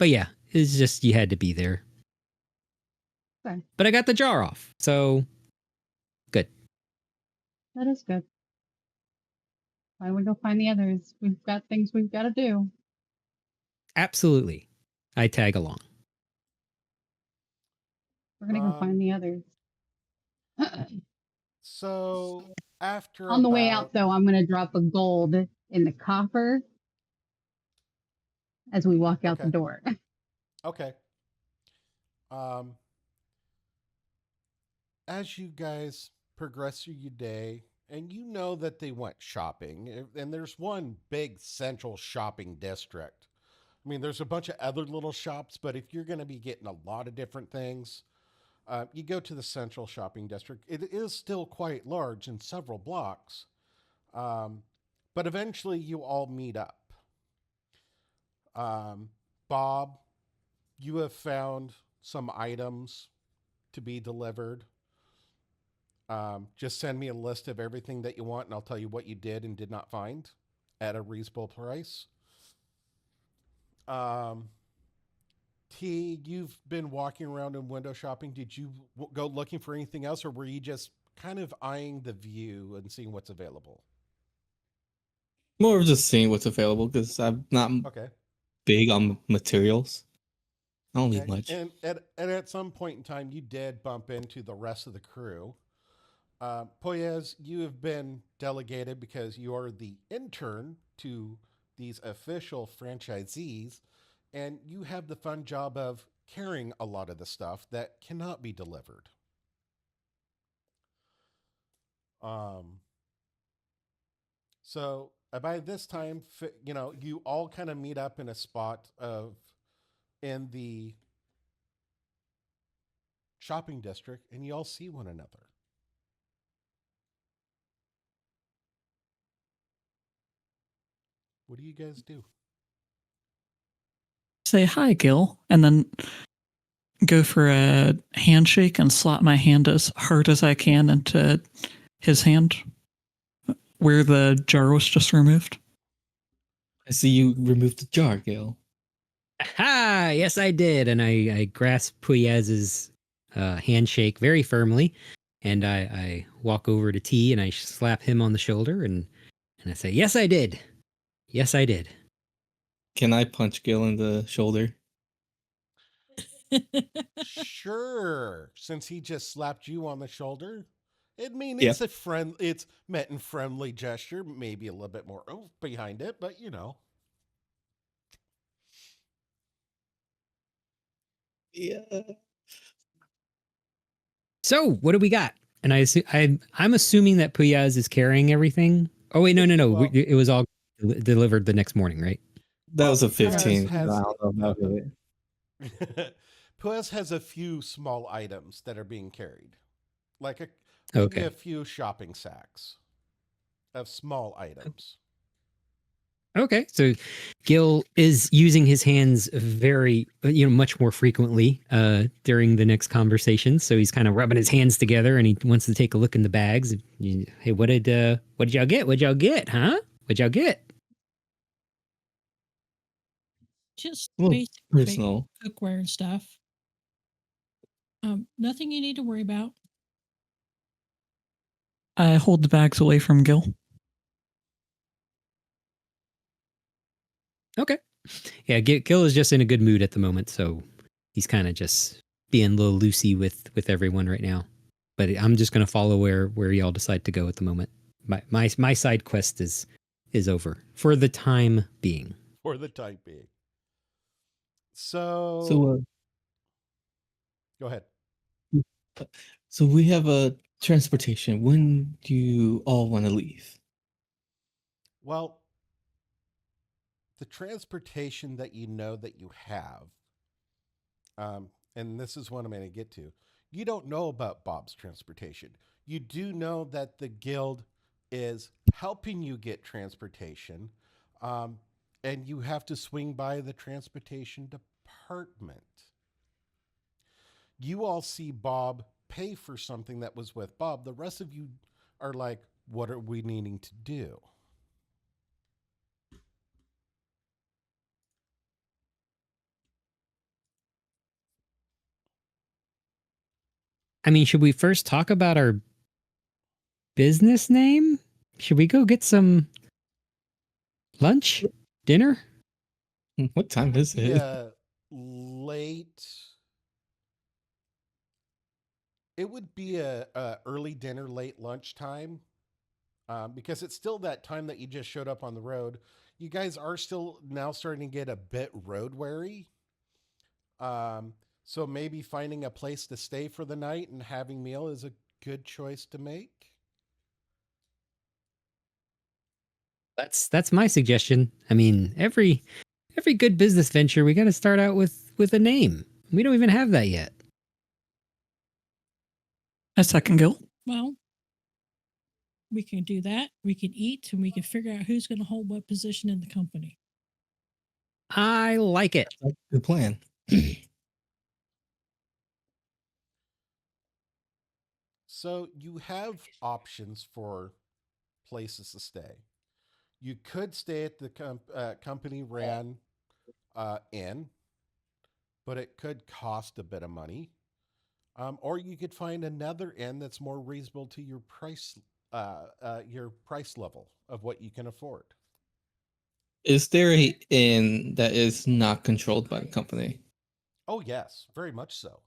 yeah, it's just you had to be there. Okay. But I got the jar off, so good. That is good. Why don't we go find the others? We've got things we've got to do. Absolutely. I tag along. We're going to go find the others. So after On the way about out, though, I'm going to drop a gold in the coffer as we walk out the Okay. door. Okay. As you guys progress through your day, and you know that they went shopping, and there's one big central shopping district. I mean, there's a bunch of other little shops, but if you're going to be getting a lot of different things, you go to the central shopping district. It is still quite large in several blocks, but eventually you all meet up. Bob, you have found some items to be delivered. Just send me a list of everything that you want, and I'll tell you what you did and did not find at a reasonable price. T, you've been walking around and window shopping. Did you go looking for anything else, or were you just kind of eyeing the view and seeing what's available? More of just seeing what's available because I'm not Okay. big on materials. I don't need Okay. much. And at some point in time, you did bump into the rest of the crew. Poyez, you have been delegated because you are the intern to these official franchisees, and you have the fun job of carrying a lot of the stuff that cannot be delivered. So by this time, you all kind of meet up in a spot in the shopping district, and you all see one another. What do you guys do? Say hi, Gil, and then go for a handshake and slot my hand as hard as I can into his hand where the jar was just removed. I see you removed the jar, Gil. Aha! Yes, I did. And I grasp Puyaz's handshake very firmly. And I walk over to T and I slap him on the shoulder and I say, yes, I did. Yes, I did. Can I punch Gil in the shoulder? Sure. Since he just slapped you on the shoulder, Yeah. it's meant in friendly gesture, maybe a little bit more oomph behind it, but you know. Yeah. So, what do we got? And I'm assuming that Puyaz is carrying everything. Oh wait, no. Well, It was all delivered the next morning, right? That was a Puyez 15. has- I don't know about it. Puez has a few small items that are being carried, like Okay. a few shopping sacks of small items. Okay, so Gil is using his hands very, much more frequently during the next conversation. So he's kind of rubbing his hands together, and he wants to take a look in the bags. Hey, what did y'all get? What'd y'all get? Huh? What'd y'all get? Just Well, basic personal. cookware and stuff. Nothing you need to worry about. I hold the bags away from Gil. Okay. Yeah, Gil is just in a good mood at the moment, so he's kind of just being a little loosey with everyone right now. But I'm just gonna follow where y'all decide to go at the moment. My side quest is over for the time being. For the time being. So, So, go ahead. so we have a transportation. When do you all want to leave? Well, the transportation that you know that you have, and this is what I'm going to get to. You don't know about Bob's transportation. You do know that the guild is helping you get transportation, um, and you have to swing by the transportation department. You all see Bob pay for something that was with Bob. The rest of you are like, what are we needing to do? I mean, should we first talk about our business name? Should we go get some lunch, dinner? What time is Be it? a late. It would be a early dinner, late lunchtime, because it's still that time that you just showed up on the road. You guys are still now starting to get a bit road weary. So maybe finding a place to stay for the night and having meal is a good choice to make. That's my suggestion. I mean, every good business venture, we got to start out with a name. We don't even have that yet. A second Gil. Well, we can do that. We can eat, and we can figure out who's going to hold what position in the company. I like it. Good plan. So you have options for places to stay. You could stay at the company ran inn, but it could cost a bit of money. Or you could find another inn that's more reasonable to your price level of what you can afford. Is there a inn that is not controlled by the company? Oh yes, very much so.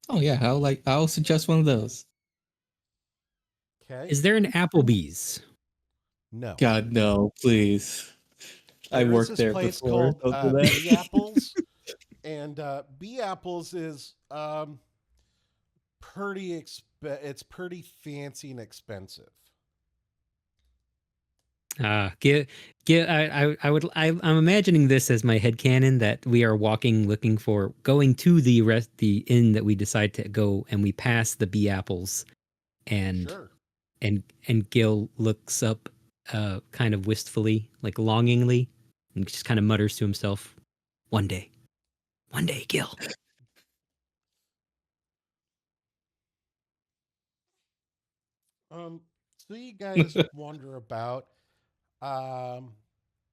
Oh yeah, I'll suggest one of those. Okay. Is there an Applebee's? No. God no, please. I There is worked this there place before. called Don't do that. B Apples, and B Apples is it's pretty fancy and expensive. I'm imagining this as my headcanon that we are going to the inn that we decide to go, and we pass the bee apples, and Sure. and Gil looks up, kind of wistfully, like longingly, and just kind of mutters to himself, one day, Gil. So you guys wander about. Um,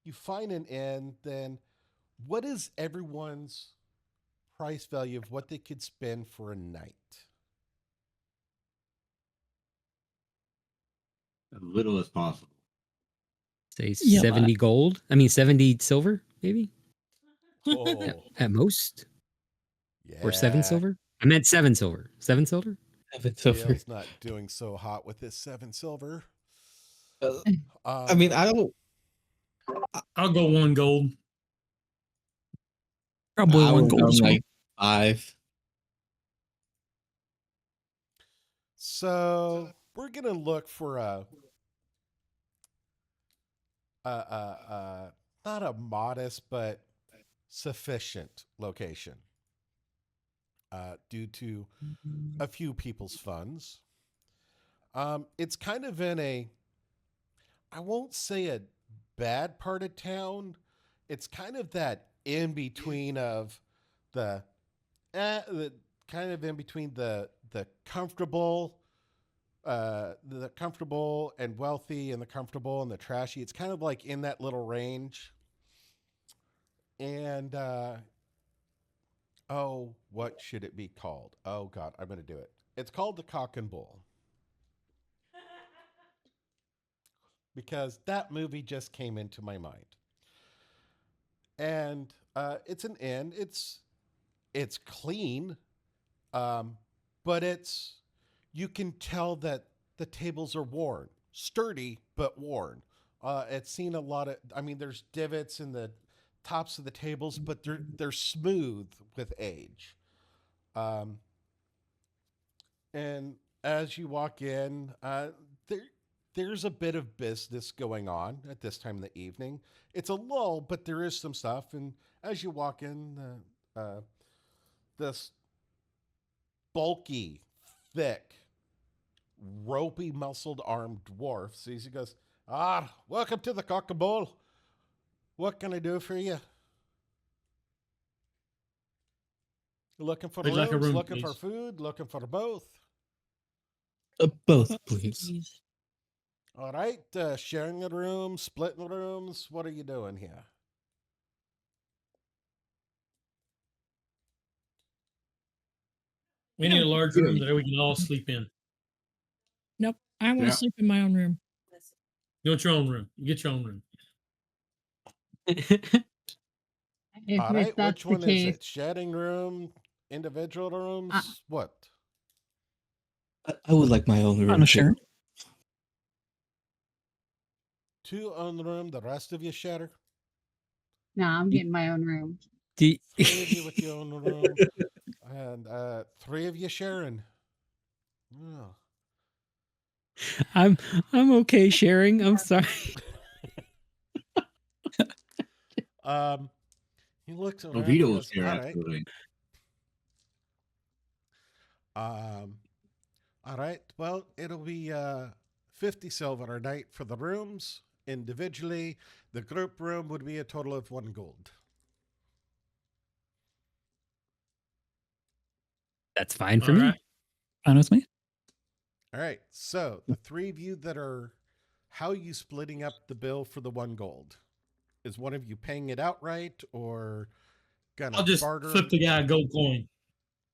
you find an inn. Then, what is everyone's price value of what they could spend for a night? As little as possible. Say Yep. 70 gold. I mean 70 silver, maybe Oh, at most, or 7 yeah. silver. I meant 7 silver. 7 silver. Have it over. Gale's not doing so hot with his 7 silver. I mean, I don't. I'll go 1 gold. Probably I one will gold go as well. like 5. So we're gonna look for not a modest but sufficient location, due to a few people's funds. It's kind of in I won't say a bad part of town. It's kind of that in between of the kind of in between the comfortable and wealthy, and the comfortable and the trashy. It's kind of like in that little range. And oh, what should it be called? Oh God, I'm gonna do it. It's called the Cock and Bull, because that movie just came into my mind. and it's an inn. It's clean, but you can tell that the tables are worn, sturdy but worn. It's seen a lot of. I mean, there's divots in the tops of the tables, but they're smooth with age. Um, and as you walk in, there's a bit of business going on at this time of the evening. It's a lull, but there is some stuff. And as you walk in, this bulky, thick, ropey, muscled armed dwarf sees you, goes, "Ah, welcome to the Cock and Bull. What can I do for you? Looking for I'd like a rooms, room, looking for please." food, looking for both. Both, please. All right, sharing the room, splitting the rooms. What are you doing here? We need a large room that we can all sleep in. Nope. I want to Yeah. sleep in my own room. You want your own room. You get your own room. If All right, that's which the one is case, it? Sharing room, individual rooms? What? I would like my own room. On a too. share. Two own the room, the rest of you share? nah, I'm getting my own room. Do Three of you with your own room, and three of you sharing. Oh. I'm okay sharing. I'm sorry. He looks around. Well, He Vito will goes, share, all right. absolutely. All right. Well, it'll be 50 silver a night for the rooms individually. The group room would be a total of 1 gold. That's fine for All me. right. Fine with me. All right. So the three of you that are, how are you splitting up the bill for the 1 gold? Is one of you paying it outright or gonna I'll just barter? flip the guy a gold coin.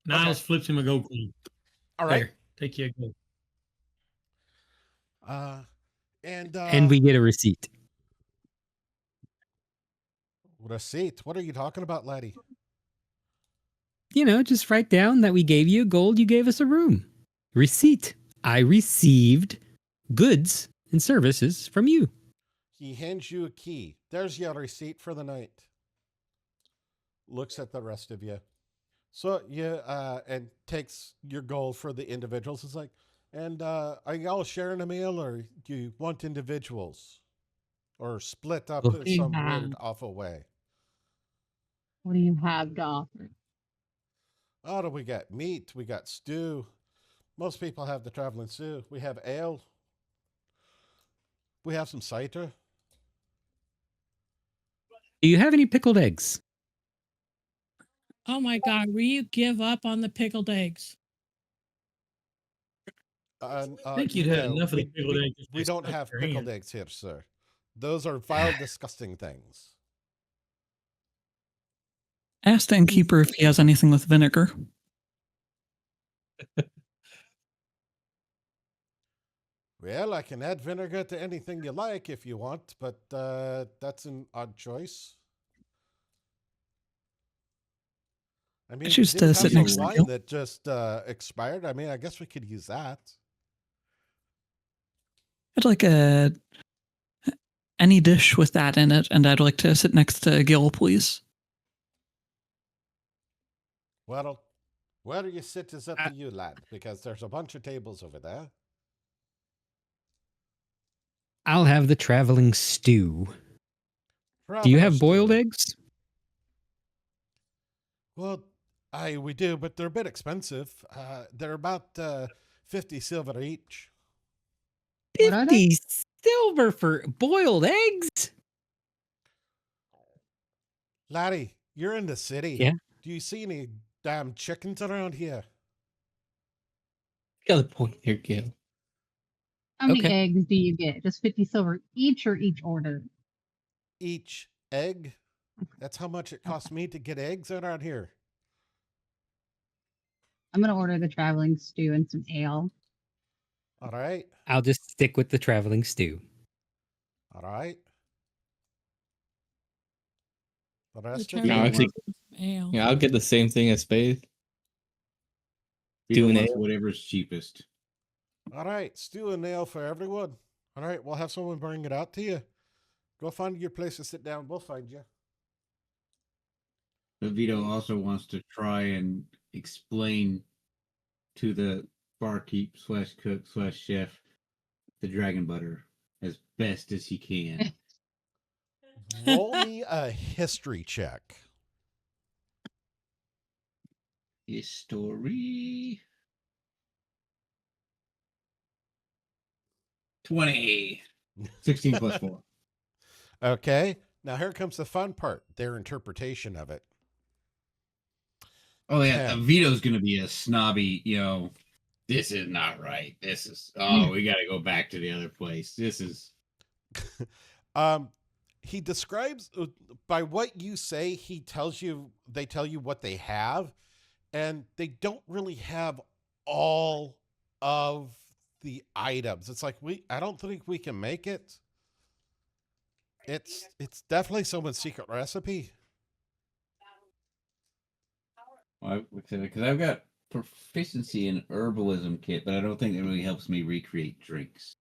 Niles flips him a gold coin. All right. There, take you a gold. And we get a receipt. receipt. What are you talking about, laddie? Just write down that we gave you gold, you gave us a room. Receipt. I received goods and services from you. He hands you a key. There's your receipt for the night. Looks at the rest of you. So and takes your gold for the individuals. It's like, and are y'all sharing a meal or do you want individuals? Or split up in some weird, awful way? What do you have to offer? Oh, do we got meat? We got stew. Most people have the traveling stew. We have ale. We have some cider. Do you have any pickled eggs? Oh my God, will you give up on the pickled eggs? I think you'd had enough of the pickled eggs. if We they don't stuck have your pickled hand. eggs here, sir. Those are vile, disgusting things. Ask the innkeeper if he has anything with vinegar. Well, I can add vinegar to anything you like if you want, but that's an odd choice. I mean, we choose did to have sit some next to wine Gil. that just expired. I mean, I guess we could use that. I'd like any dish with that in it, and I'd like to sit next to Gil, please. Well, where you sit is up to you, lad, because there's a bunch of tables over there. I'll have the traveling stew. Do you have boiled eggs? Well, we do, but they're a bit expensive. They're about 50 silver each. What are they? 50 silver for boiled eggs? Laddie, you're in the city. Yeah. Do you see any damn chickens around here? Got a point here, Gil. How many Okay. eggs do you get? Just 50 silver each or each order? Each egg? That's how much it costs me to get eggs around here. I'm going to order the traveling stew and some ale. All right. I'll just stick with the traveling stew. All right. The rest Return of you, No, actually- ale. Yeah, I'll get the same thing as Faith. Vito Doing wants it. whatever's cheapest. all right, stew and nail for everyone. All right, we'll have someone bring it out to you. Go find your place to sit down. We'll find you. But Vito also wants to try and explain to the barkeep / cook / chef the dragon butter as best as he can. Roll me a history check. History 20. 16 plus 4. Okay. Now here comes the fun part, their interpretation of it. Oh yeah, 10. Vito's gonna be a snobby, this is not right. This is we gotta go back to the other place. This is He describes by what you say, they tell you what they have, and they don't really have all of the items. It's like I don't think we can make it. It's definitely someone's secret recipe. because I've got proficiency in herbalism kit, but I don't think it really helps me recreate drinks.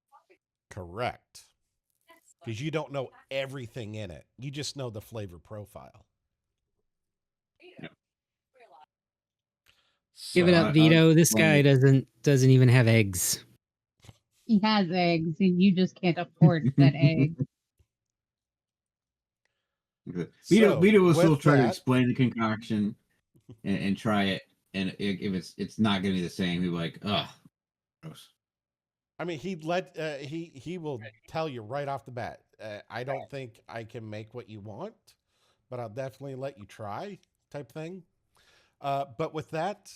Correct. Because you don't know everything in it. You just know the flavor profile. Give it So up, Vito. This guy well, doesn't even have eggs. He has eggs, and you just can't afford that egg. Vito will with still try to that- explain the concoction and try it, and if it's not going to be the same, he'll be like, ugh, gross. I mean, he will tell you right off the bat. I don't think I can make what you want, but I'll definitely let you try, type thing. But with that,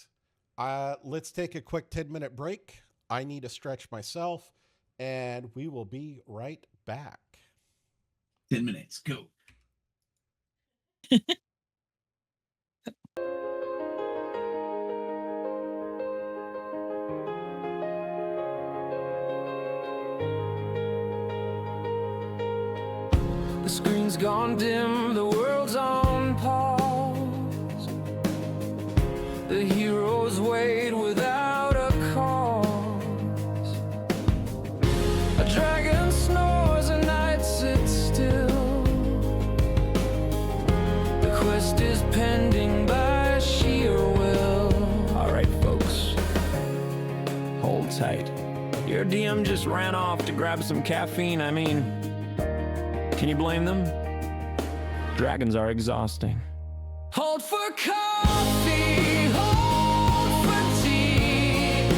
let's take a quick 10-minute break. I need to stretch myself, and we will be right back. 10 minutes, go. The screen's gone dim, the world's on pause. The heroes wait without a cause. A dragon snores, a night sits still. The quest is pending by sheer will. Alright, folks, hold tight. Your DM just ran off to grab some caffeine. I mean, can you blame them? Dragons are exhausting. Hold for coffee, hold for tea,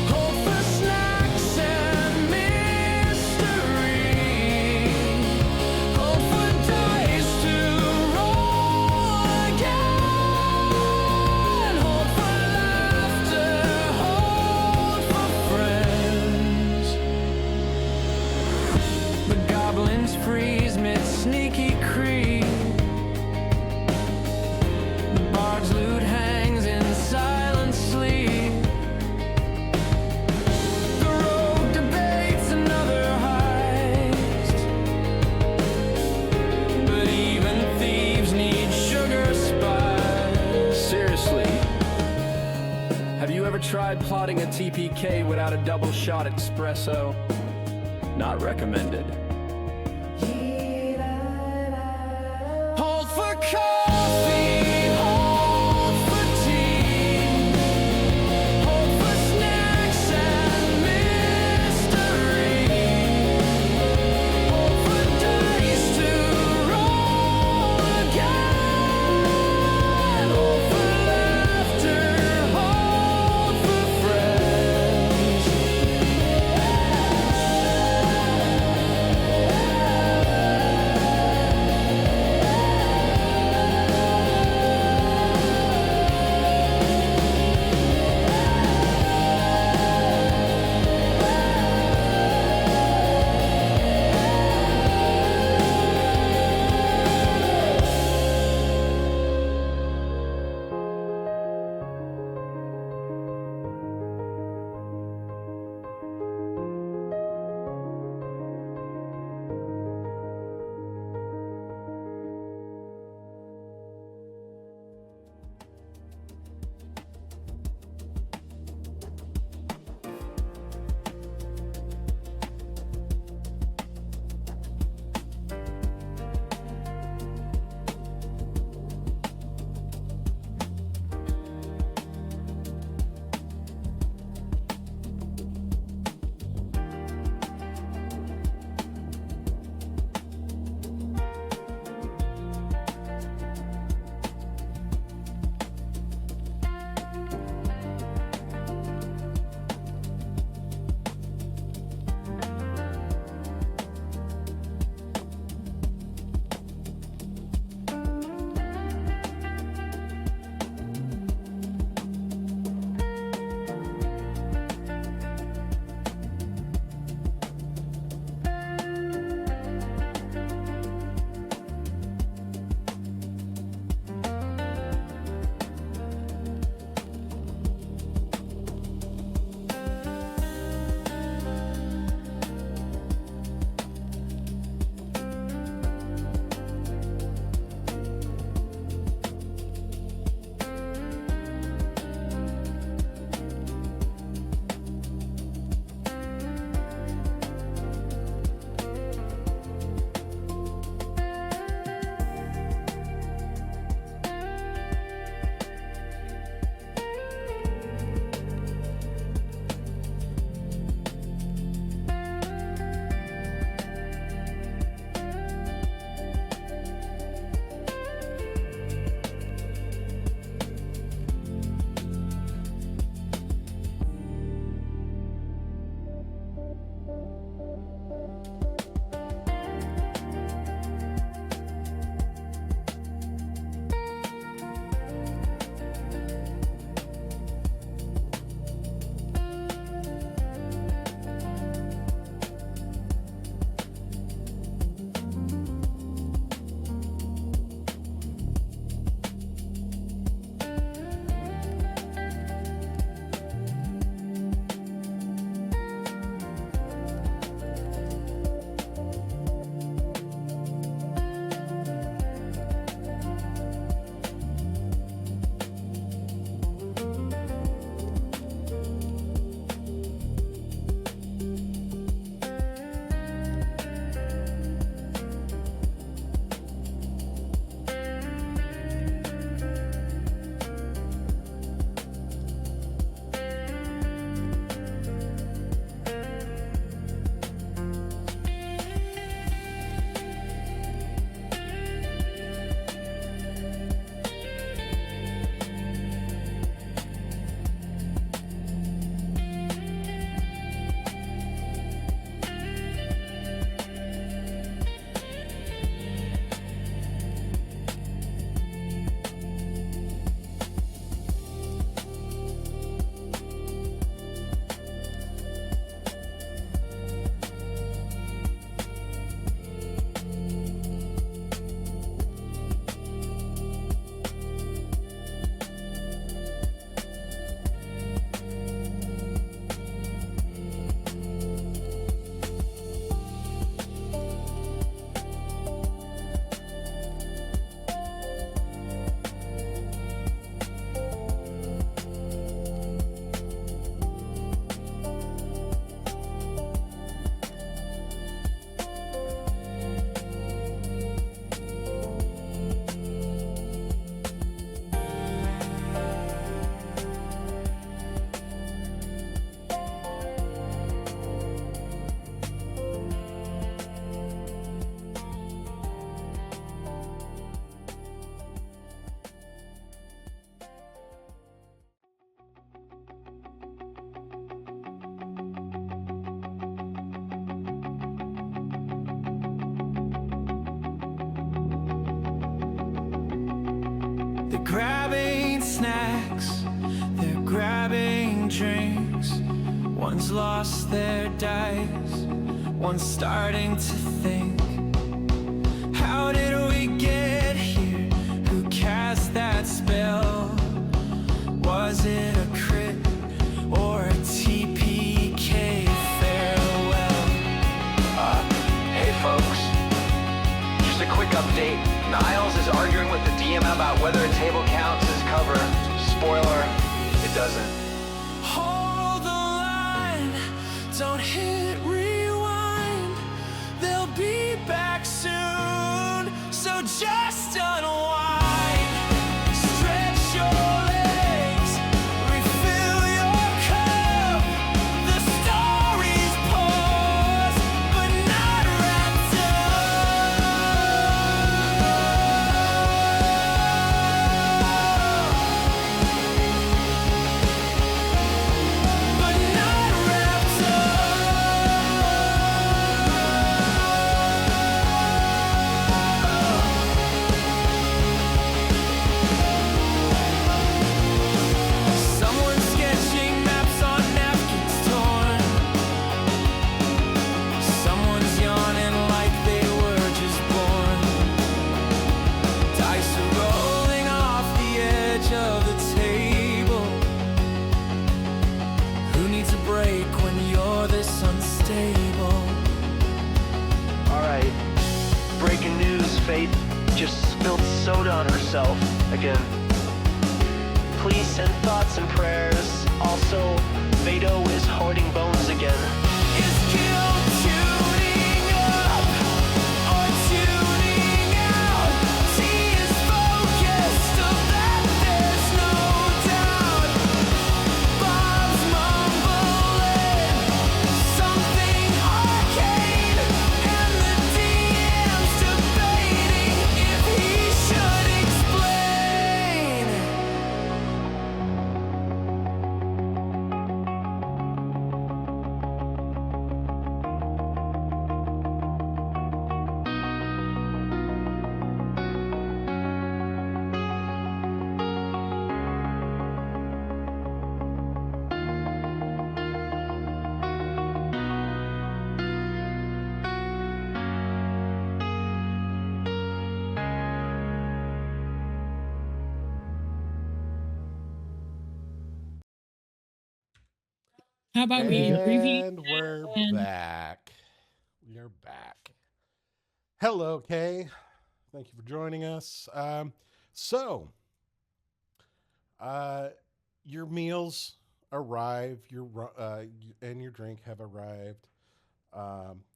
hold for snacks and mystery, hold for dice to roll again, hold for laughter, hold for friends. The goblins freeze mid sneaky creep. The bard's lute hangs in silent sleep. The rogue debates another heist. But even thieves need sugar spice. Seriously, have you ever tried plotting a TPK without a double shot espresso? Not recommended. Hold for coffee, hold for tea, hold for snacks and mystery, hold for dice to roll again, hold for laughter, hold for friends. grabbing snacks, they're grabbing drinks. One's lost their dice, one's starting to think, how did we get here? Who cast that spell? Was it a crit or a TPK farewell? Hey folks, just a quick update. Niles is arguing with the DM about whether a table counts as cover. Spoiler, it doesn't. Hold the line, don't hit rewind. They'll be back soon, so just unwind. Stretch your legs, refill your cup. The story's paused, but not wrapped up. But not wrapped up. Someone sketching maps on napkins torn. Someone's yawning like they were just born. Dice are rolling off the edge of the table. Who needs a break when you're this unstable? Alright, breaking news, Fate just spilled soda on herself again. Please send thoughts and prayers. Also, Vado is hoarding bones again. Is Kill tuning up or tuning out? She is focused, of that there's no doubt. Bob's mumbling something arcane, and the DM's debating if he should explain. How about we abbreviate? And we're and- back. We are back. Hello, Kay. Thank you for joining us. Your meals arrive. And your drink have arrived.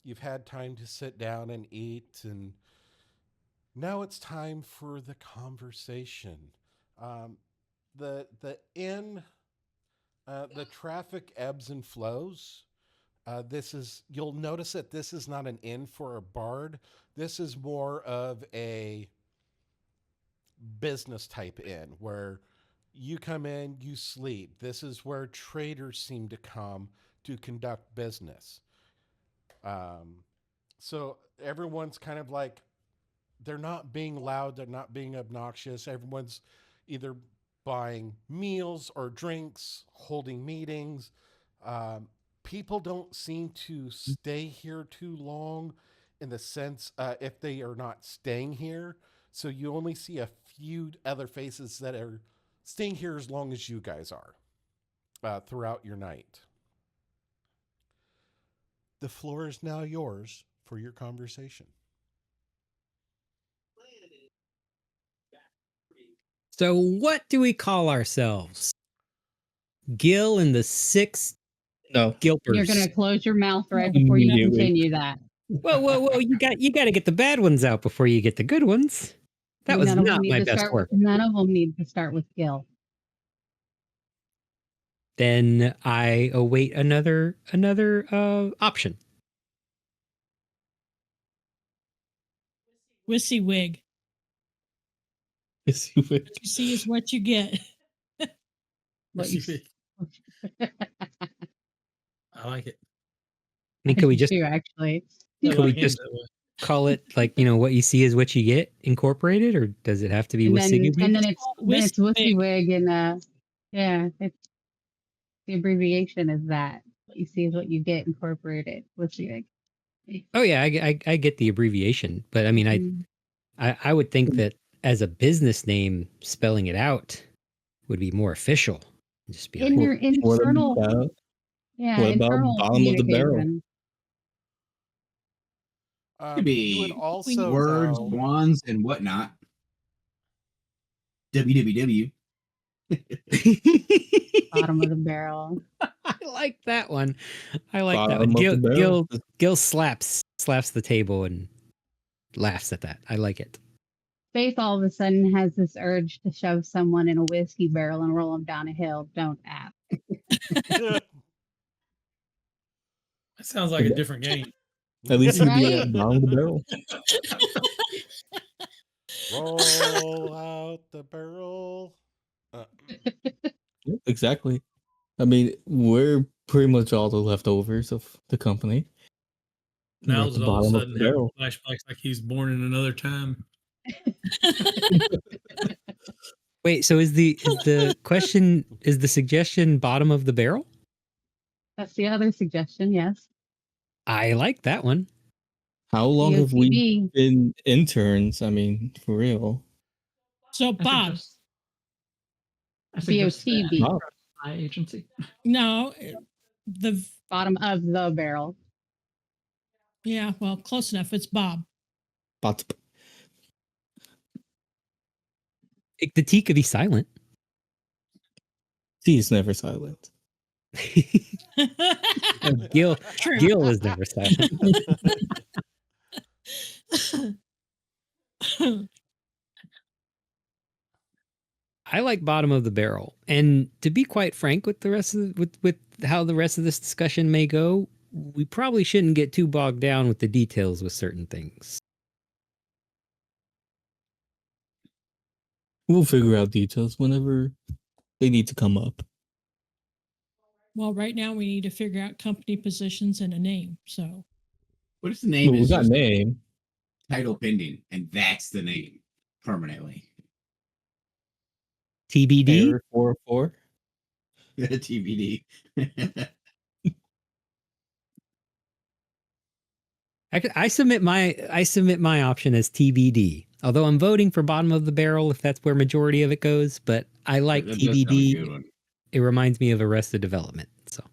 You've had time to sit down and eat, and now it's time for the conversation. The inn. The traffic ebbs and flows. You'll notice that this is not an inn for a bard. This is more of a business type inn where you come in, you sleep. This is where traders seem to come to conduct business. So everyone's kind of like, they're not being loud, they're not being obnoxious. Everyone's either buying meals or drinks, holding meetings. People don't seem to stay here too long in the sense if they are not staying here. So you only see a few other faces that are staying here as long as you guys are throughout your night. The floor is now yours for your conversation. So what do we call ourselves? Gil and the Six No. Gilpers. You're gonna close your mouth right before you Immediately. continue that. Whoa! You got to get the bad ones out before you get the good ones. That was None of them not need my to best start work. None of them need to start with Gil. Then I await another option. Wissy wig. Yes, you would. What you see is what you get. What you- I like it. I mean, can we do just too, actually? I Can we like him just- that way. call it like, what you see is what you get incorporated, or does it have to be And Wissiggy? then it's Wiswig. Wussywig, and yeah, it's the abbreviation is that. What you see is what you get incorporated. Wussywig. Oh yeah, I get the abbreviation, but I mean, Mhm. I would think that as a business name, spelling it out would be more official. Just be In like, your What internal, about internal bottom of the barrel? communication. Could You would be also words, though, wands, and whatnot. WWW. Bottom of the barrel. I like that one. I like that Bottom one. of the barrel. Gil slaps the table and laughs at that. I like it. Faith all of a sudden has this urge to shove someone in a whiskey barrel and roll them down a hill. Don't ask. That sounds like a different game. At least he'd be Right? at bottom of the barrel. roll out the barrel. Yeah, exactly. I mean, we're pretty much all the leftovers of the company. We're at Now's the all of a bottom of sudden the having barrel. flashbacks like he's born in another time. Wait, so is the question, is the suggestion bottom of the barrel? That's the other suggestion. Yes. I like that one. How long have we BOTB. been interns? I mean, for real. So Bob, I suggest that BOTB. Wow. my agency. no, the Bottom of the barrel. yeah, well, close enough. It's Bob. Bot- The T could be silent. T is never silent. Gil True. is never silent. I like bottom of the barrel. And to be quite frank with the rest of with how the rest of this discussion may go, we probably shouldn't get too bogged down with the details with certain things. We'll figure out details whenever they need to come up. Well, right now we need to figure out company positions and a name. So What if the name Well, we is got just name. title pending, and that's the name permanently? TBD. Error 404. TBD. I submit my option as TBD. Although I'm voting for bottom of the barrel if that's where majority of it goes, but I like That does sound like a good TBD. one. It reminds me of Arrested Development. So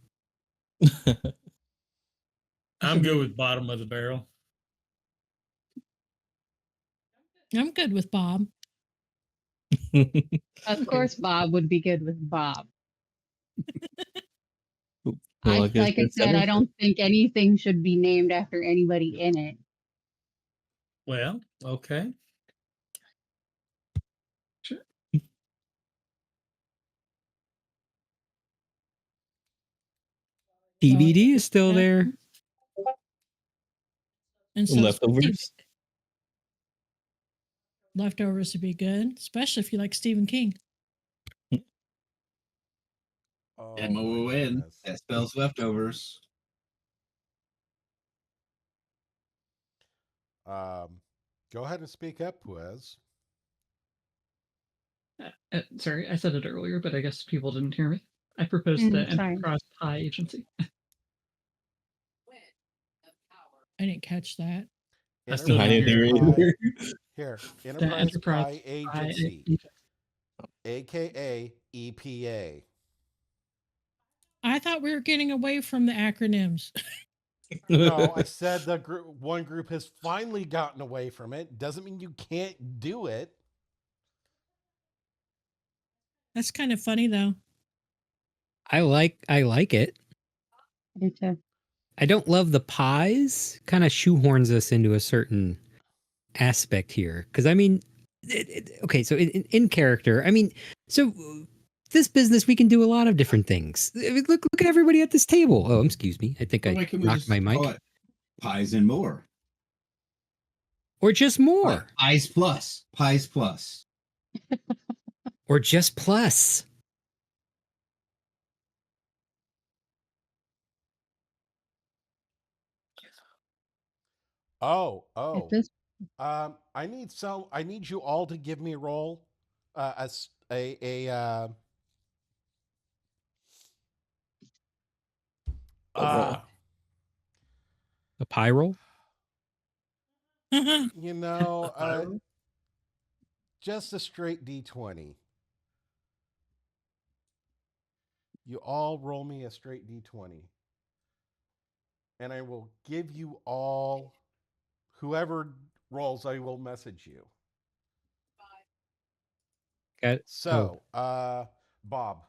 I'm good with bottom of the barrel. I'm good with Bob. Of course, Bob would be good with Bob. Well, I guess Like I that's said, I everything. don't think anything should be named after anybody in it. Well, okay. TBD is still Yeah. there. And so Leftovers. leftovers would be good, especially if you like Stephen King. Oh, M O O my N. goodness. That spells leftovers. Go ahead and speak up, Puez. Sorry, I said it earlier, but I guess people didn't hear me. I proposed the Sorry. Enterprise Pie Agency. I didn't catch that. I still I didn't didn't hear hear it either. Here, The Enterprise Enterprise Pie Pie Agency, Agency. aka EPA. I thought we were getting away from the acronyms. No, I said the one group has finally gotten away from it. Doesn't mean you can't do it. That's kind of funny though. I like it. I do too. I don't love the pies. Kind of shoehorns us into a certain aspect here. Because I mean, okay, so in character, I mean, so this business we can do a lot of different things. I mean, look at everybody at this table. Oh, excuse me. I think Why I can't we knocked just my mic. call it Pies and More? Or just more. Pies Plus. Pies Plus. Or just plus. At this, I need you all to give me a roll, as A roll. A pie roll? you know, just a straight D20. You all roll me a straight D20. And I will give you all, whoever rolls, I will message you. Got it. So, Bob,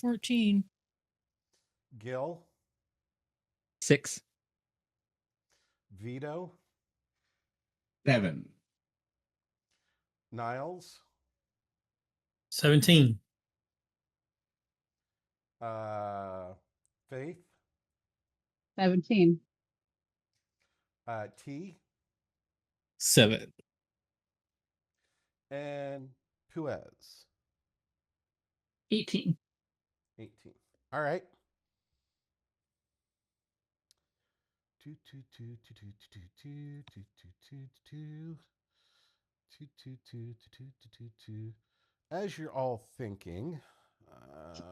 14. Gil, 6. Vito, 7. Niles, 17. Faith, 17. T, 7. and Puez, 18. 18. All right. 2, 2, 2, 2, 2, 2, 2, 2, 2, 2, 2, 2, 2, 2, 2, 2, 2. As you're all thinking, see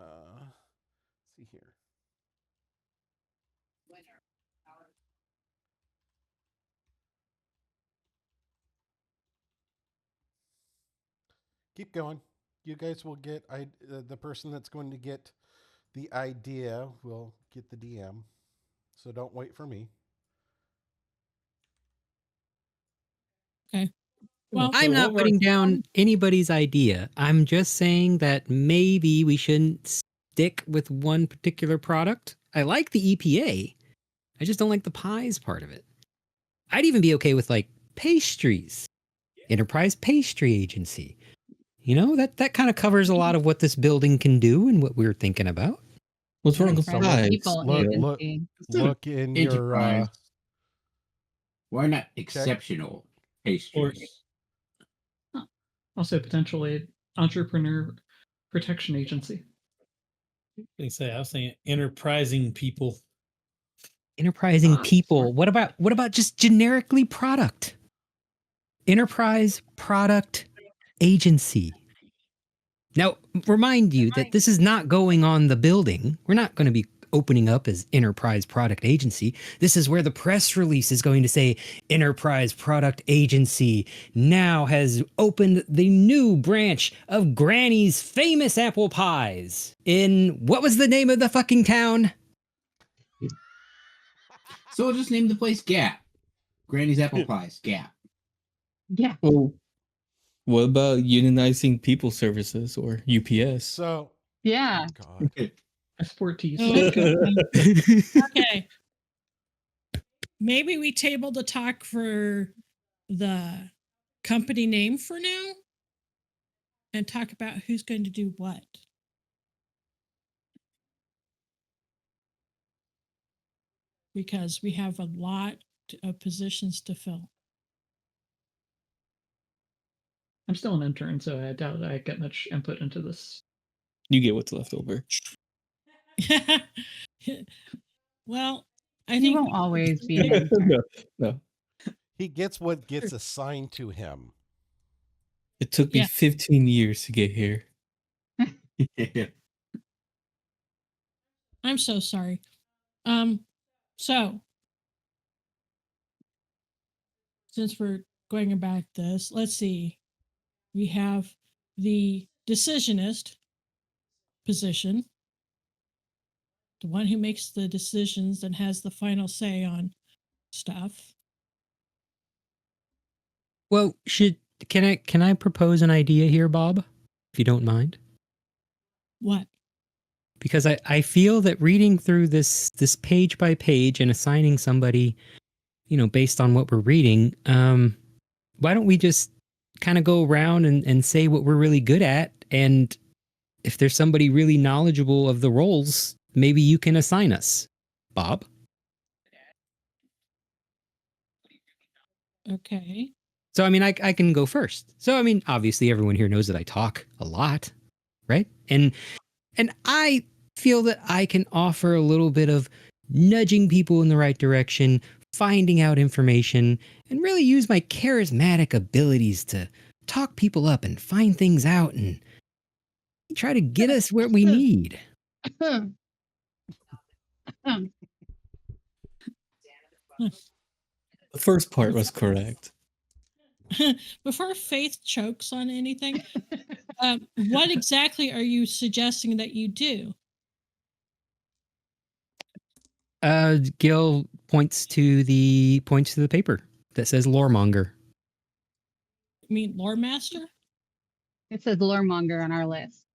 here. Keep going. You guys will get the person that's going to get the idea will get the DM. So don't wait for me. Okay. Well, I'm not putting down anybody's idea. I'm just saying that maybe we shouldn't stick with one particular product. I like the EPA. I just don't like the pies part of it. I'd even be okay with like pastries. Enterprise Pastry Agency. You know, that kind of covers a lot of what this building can do and what we're thinking about. What's wrong with Enterprise pies? People Agency. Look in your Enterprise. Why not exceptional pastries? Also, potentially entrepreneur protection agency. I was saying enterprising people. Enterprising people. What about just generically product? Enterprise Product Agency. Now, remind you that this is not going on the building. We're not going to be opening up as Enterprise Product Agency. This is where the press release is going to say Enterprise Product Agency now has opened the new branch of Granny's famous apple pies in, what was the name of the fucking town? So we'll just name the place Gap. Granny's Apple Pies, Gap. Yeah. Well, what about unionizing people services or UPS? So Yeah. God. I support teas. Okay. Maybe we table the talk for the company name for now and talk about who's going to do what. Because we have a lot of positions to fill. I'm still an intern, so I doubt I get much input into this. You get what's left over. Well, I He think won't always be an intern. No. He gets what gets assigned to him. It took me Yeah. 15 years to get here. I'm so sorry. So since we're going about this, let's see. We have the decisionist position, the one who makes the decisions and has the final say on stuff. Well, can I propose an idea here, Bob? If you don't mind. What? Because I feel that reading through this page by page and assigning somebody, you know, based on what we're reading, why don't we just kind of go around and say what we're really good at, and if there's somebody really knowledgeable of the roles, maybe you can assign us, Bob. Okay. So I mean, I can go first. So I mean, obviously everyone here knows that I talk a lot, right? And I feel that I can offer a little bit of nudging people in the right direction, finding out information, and really use my charismatic abilities to talk people up and find things out and try to get us where we need. The first part was correct. Before Faith chokes on anything, what exactly are you suggesting that you do? Gil points to the paper that says loremonger. You mean lore master? It says loremonger on our list.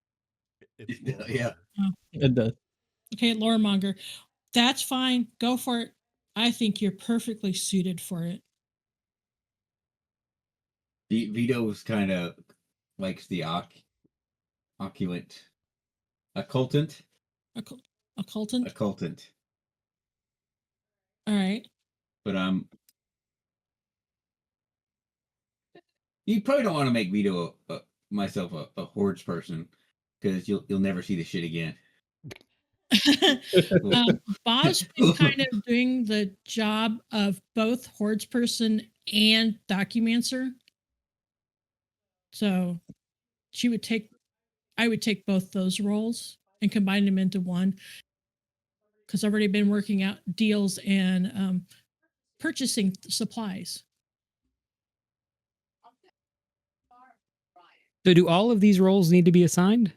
Yeah. It does. Okay, loremonger. That's fine. Go for it. I think you're perfectly suited for it. Vito's kind of likes the occultant. Occultant? Occultant? Occultant. All right. But you probably don't want to make Vito myself a hordes person, because you'll never see the shit again. Bob's been kind of doing the job of both hordes person and documancer. So I would take both those roles and combine them into one, because I've already been working out deals and purchasing supplies. So do all of these roles need to be assigned?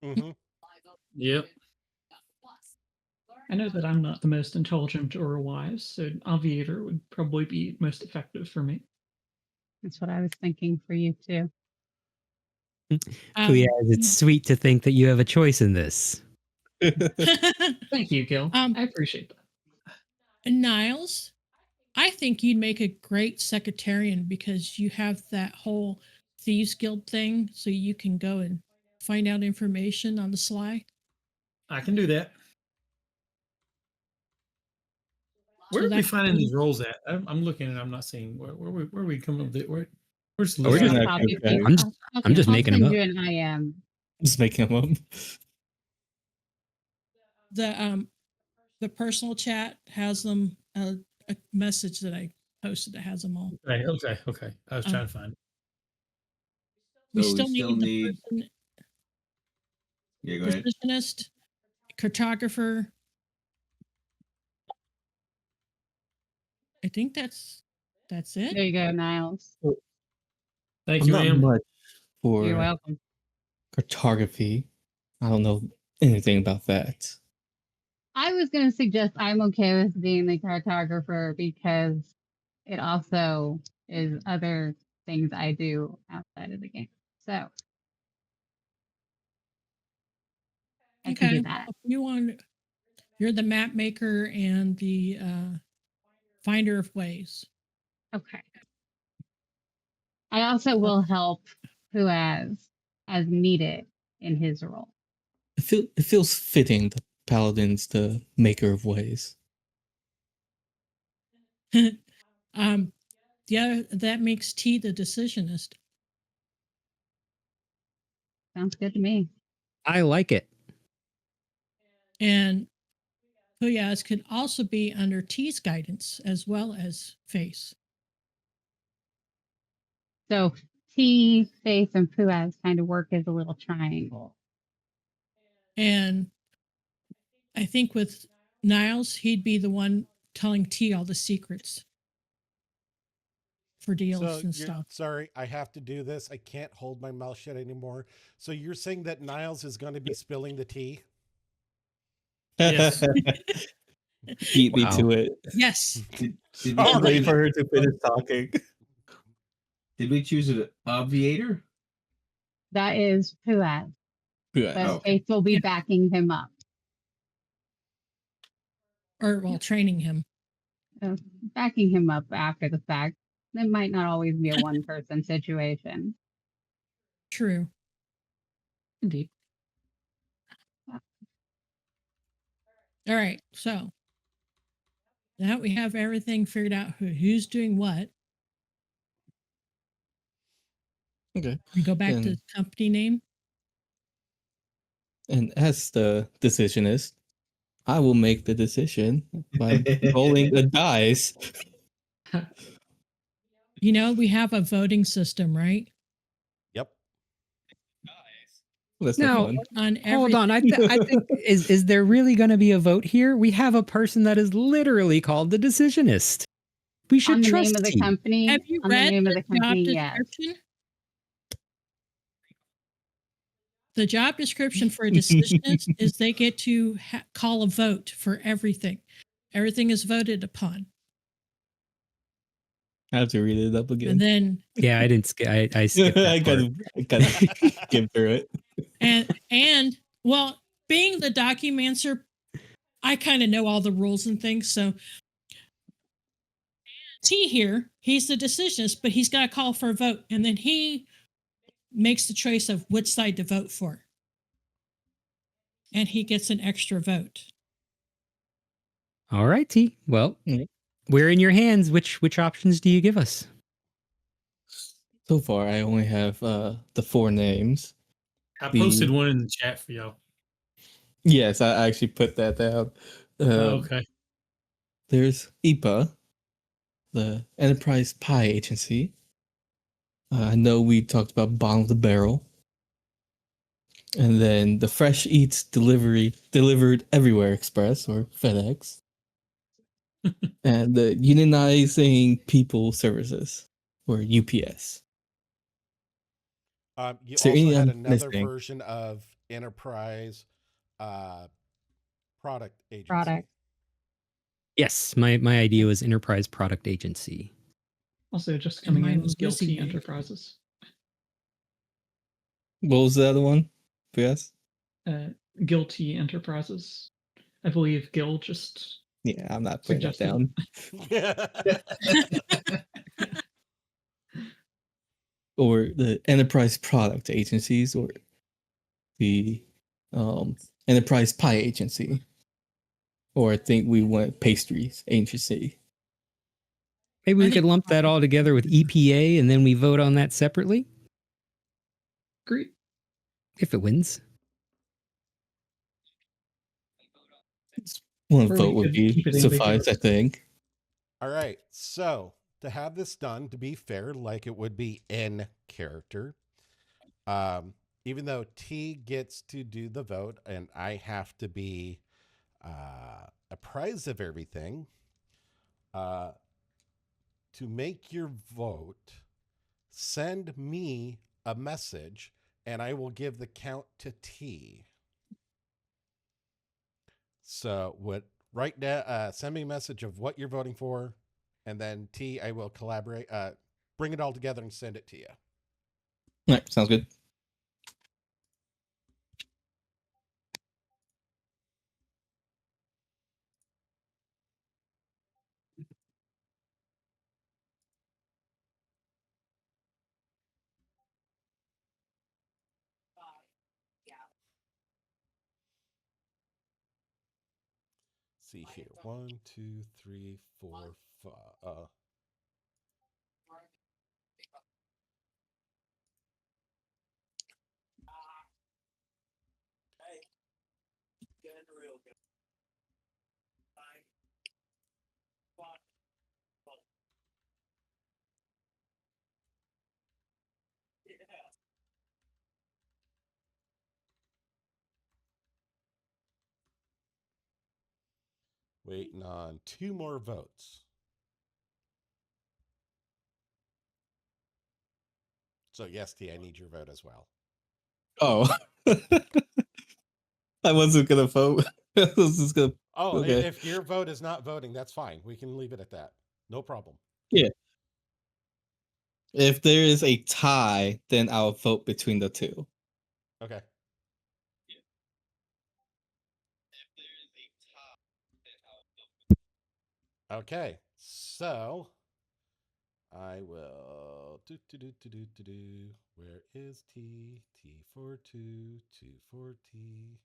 Mm-hmm. Yep. I know that I'm not the most intelligent or wise, so Aviator would probably be most effective for me. That's what I was thinking for you too. Yes, it's sweet to think that you have a choice in this. Thank you, Gil. I appreciate that. Niles, I think you'd make a great secretarian, because you have that whole Thieves Guild thing, so you can go and find out information on the sly. I can do that. Where So are we that- finding these roles at? I'm looking and I'm not seeing where we coming up with it. Where's the We're list? just Copy okay. paste. I'm just I'll making them send up. you an IM. Just making them up. The personal chat has them, a message that I posted that has them all. Okay. I was trying to find it. We So still need the person, Yeah, go ahead. precisionist, cartographer. I think that's it. There you go, Niles. Thank I'm you, not ma'am. much You're for welcome. cartography. I don't know anything about that. I was going to suggest I'm okay with being the cartographer, because it also is other things I do outside of the game. So I can do that. If you want, you're the map maker and the finder of ways. Okay. I also will help who as needed in his role. It feels fitting that Paladin's the maker of ways. Yeah, that makes T the decisionist. Sounds good to me. I like it. And Puyaz could also be under T's guidance as well as Face. So T, Faith, and Puaz kind of work as a little triangle. And I think with Niles, he'd be the one telling T all the secrets for deals So and you're- stuff. Sorry, I have to do this. I can't hold my mouth shut anymore. So you're saying that Niles is going to be spilling the tea? Yes. Beat me Wow. to it. Yes. Did I'm we, waiting for her to finish talking. did we choose an obviator? That is Puaz. Yeah. But okay. Faith will be backing him up. Or well, training him. Backing him up after the fact. It might not always be a one-person situation. True. Indeed. All right. So now we have everything figured out who's doing what. Okay. We go back to And- the company name. And as the decisionist, I will make the decision by rolling the dice. You know, we have a voting system, right? Yep. That's Now, not fun. On hold on. I think is there really going to be a vote here? We have a person that is literally called the decisionist. We should On the trust name of the T. company. Have you On the read name of the the job company, yes. description? The job description for a decisionist is they get to call a vote for everything. Everything is voted upon. I have to read it up again. And then Yeah, I didn't. I skipped that I gotta skip through it. and well, being the documancer, I kind of know all the rules and things. So T here, he's the decisionist, but he's got to call for a vote, and then he makes the choice of which side to vote for, and he gets an extra vote. All right, T. Well, we're in your hands. Which options do you give us? So far, I only have the 4 names. I posted one in the chat for y'all. Yes, I actually put that down. Okay. There's IPA, the Enterprise Pie Agency. I know we talked about bottom of the barrel. And then the Fresh Eats Delivered Everywhere Express, or FedEx. And the Unionizing People Services, or UPS. You Is there also any had I'm another missing? version of enterprise product agency. Product. Yes, my idea was Enterprise Product Agency. Also, just And coming mine in was was Guilty Busy Bee. Enterprises. What was the other one? Yes? Guilty Enterprises. I believe Gil just Yeah, I'm not putting that suggested. down. Or the Enterprise Product Agencies, or the Enterprise Pie Agency. Or I think we went Pastries Agency. Maybe we could lump that all together with EPA and then we vote on that separately? Great. If it wins. One Or vote we would could be keep it suffice, I ambiguous. think. All right. So to have this done, to be fair, like it would be in character, even though T gets to do the vote and I have to be apprised of everything, to make your vote, send me a message and I will give the count to T. So right now, send me a message of what you're voting for, and then T, I will collaborate, bring it all together and send it to you. All right, sounds good. See here, 1, 2, 3, 4, 5. Waiting on 2 more votes. So yes, T, I need your vote as well. Oh. I wasn't going to vote. I was just going to... Oh, Okay. if your vote is not voting, that's fine. We can leave it at that. No problem. Yeah. If there is a tie, then I'll vote between the two. Okay. Okay, so I will Where is T? T for 2, 2 for T.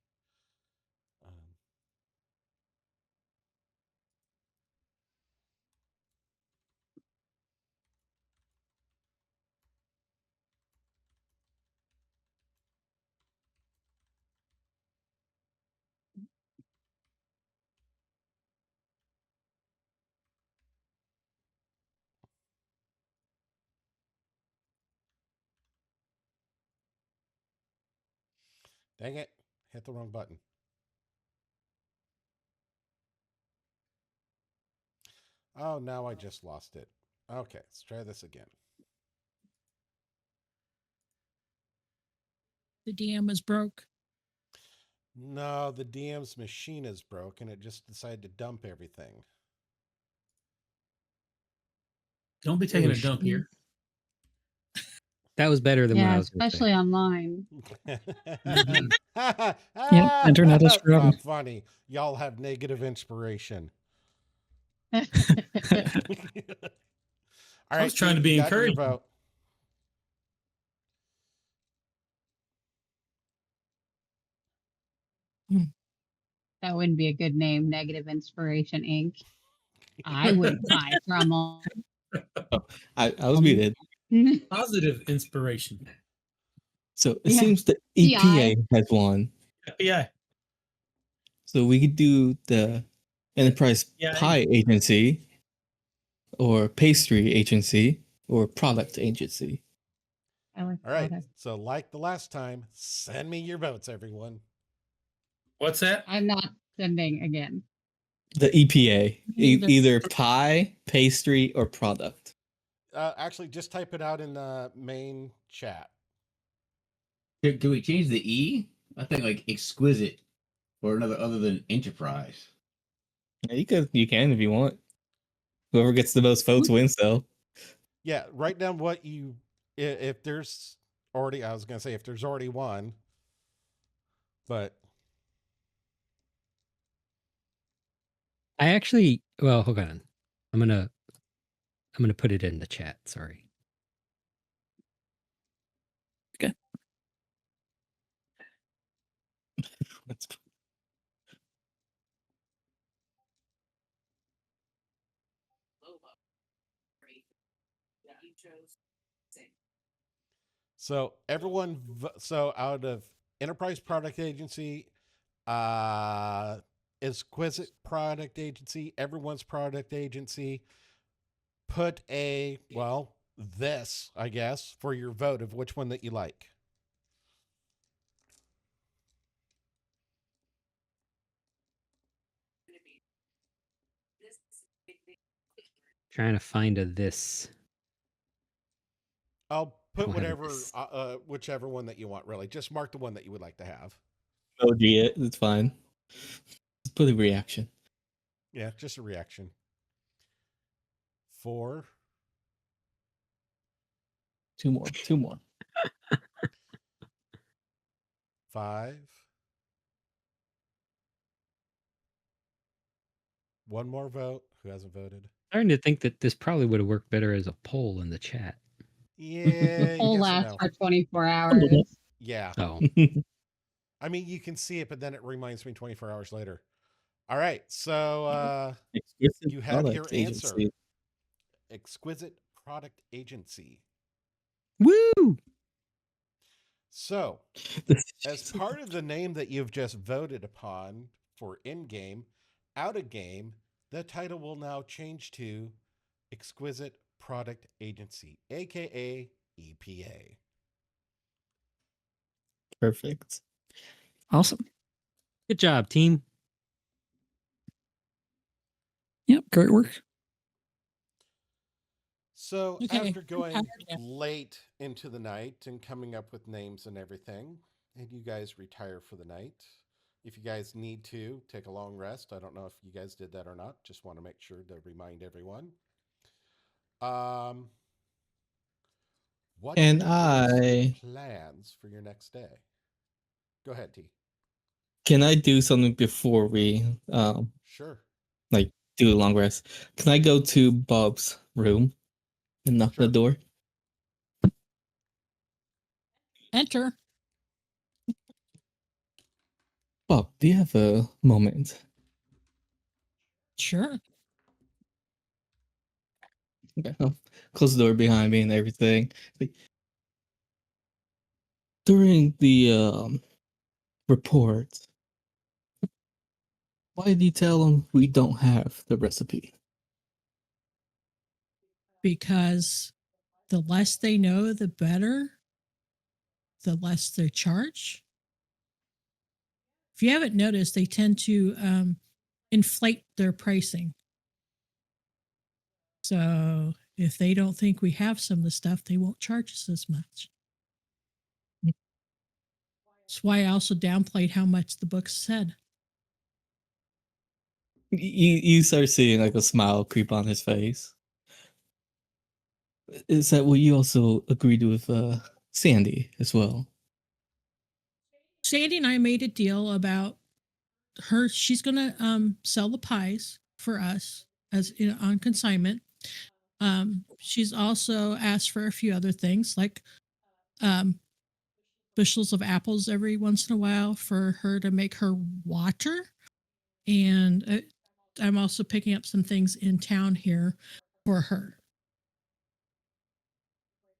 Dang it. Hit the wrong button. Oh, now I just lost it. Okay, let's try this again. The DM is broke. No, the DM's machine is broken. It just decided to dump everything. Don't be taking a dump here. That was better than what I Yeah, was going to say. especially online. Yeah, internet is forever. Not funny. Y'all have negative inspiration. All right, was trying to Steve, be you got your encouraging. vote. That wouldn't be a good name, Negative Inspiration Inc. I wouldn't buy from them. I was muted. Positive inspiration. So it Yeah. seems the CI. EPA has one. Yeah. So we could do the Enterprise Yeah. Pie Agency, or Pastry Agency, or Product Agency. I like All right, that. so like the last time, send me your votes, everyone. What's that? I'm not sending again. The EPA, Either. either pie, pastry, or product. Actually, just type it out in the main chat. Can we change the E? I think like exquisite or another other than enterprise. Yeah, you can if you want. Whoever gets the most votes wins, though. Yeah, write down what you, if there's already, I was going to say if there's already one, but. I actually, well, hold on. I'm gonna put it in the chat. Sorry. Okay. So everyone, so out of Enterprise Product Agency, Exquisite Product Agency, Everyone's Product Agency, put this, I guess, for your vote of which one that you like. Trying to find a this. I'll put don't have a whatever, whichever one that you want, really. Just mark the one that you would like to have. OG it. It's fine. Just put a reaction. Yeah, just a reaction. 4. 2 more. 2 more. 5. 1 more vote. Who hasn't voted? Starting to think that this probably would have worked better as a poll in the chat. Yeah, Poll yes and lasts no. for 24 hours. Yeah. Oh, I mean, you can see it, but then it reminds me 24 hours later. All right. So you have your answer. Exquisite Product Agency. woo! So, as part of the name that you've just voted upon for in-game, out-of-game, the title will now change to Exquisite Product Agency, aka EPA. Perfect. Awesome. Good job, team. Yep, great work. So Okay, after going I'm tired. late into the night and coming up with names and everything, and you guys retire for the night. If you guys need to take a long rest, I don't know if you guys did that or not. Just want to make sure to remind everyone. What And is your plans for your next day? Go ahead, T. Can I do something before we Sure. like do a long rest? Can I go to Bob's room and knock Sure. the door? Enter. Bob, do you have a moment? Sure. Okay, I'll close the door behind me and everything. During the report, why did you tell them we don't have the recipe? Because the less they know, the better. The less they charge. if you haven't noticed, they tend to inflate their pricing. So if they don't think we have some of the stuff, they won't charge us as much. That's why I also downplayed how much the book said. You start seeing like a smile creep on his face. Is that what you also agreed with Sandy as well? Sandy and I made a deal about her. She's going to sell the pies for us as on consignment. She's also asked for a few other things like bushels of apples every once in a while for her to make her water. And I'm also picking up some things in town here for her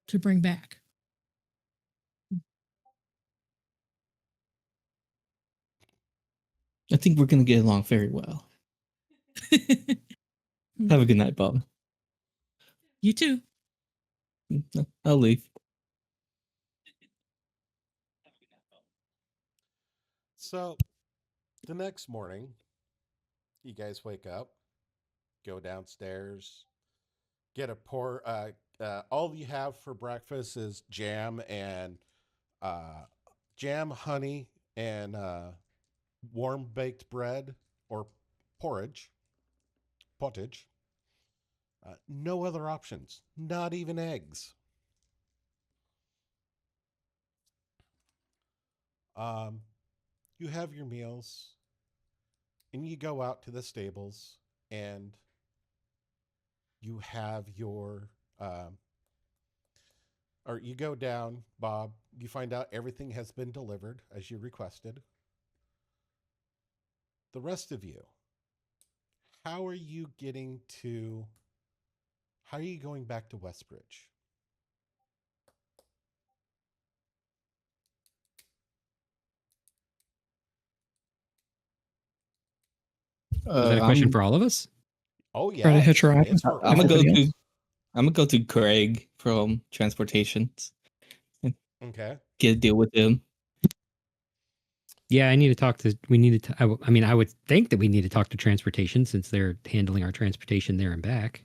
to bring back. I think we're going to get along very well. Have a good night, Bob. You too. I'll leave. So the next morning, you guys wake up, go downstairs, get a pour. All you have for breakfast is jam, honey, and warm baked bread or pottage. No other options, not even eggs. You have your meals, and you go out to the stables, and you have your, or you go down, Bob. You find out everything has been delivered as you requested. The rest of you, how are you going back to Westbridge? Is that a question for all of us? Oh yeah, Try to hitch a ride. I'm gonna go to Greg from Transportations. Okay. Get a deal with him. Yeah, I would think that we need to talk to Transportation since they're handling our transportation there and back.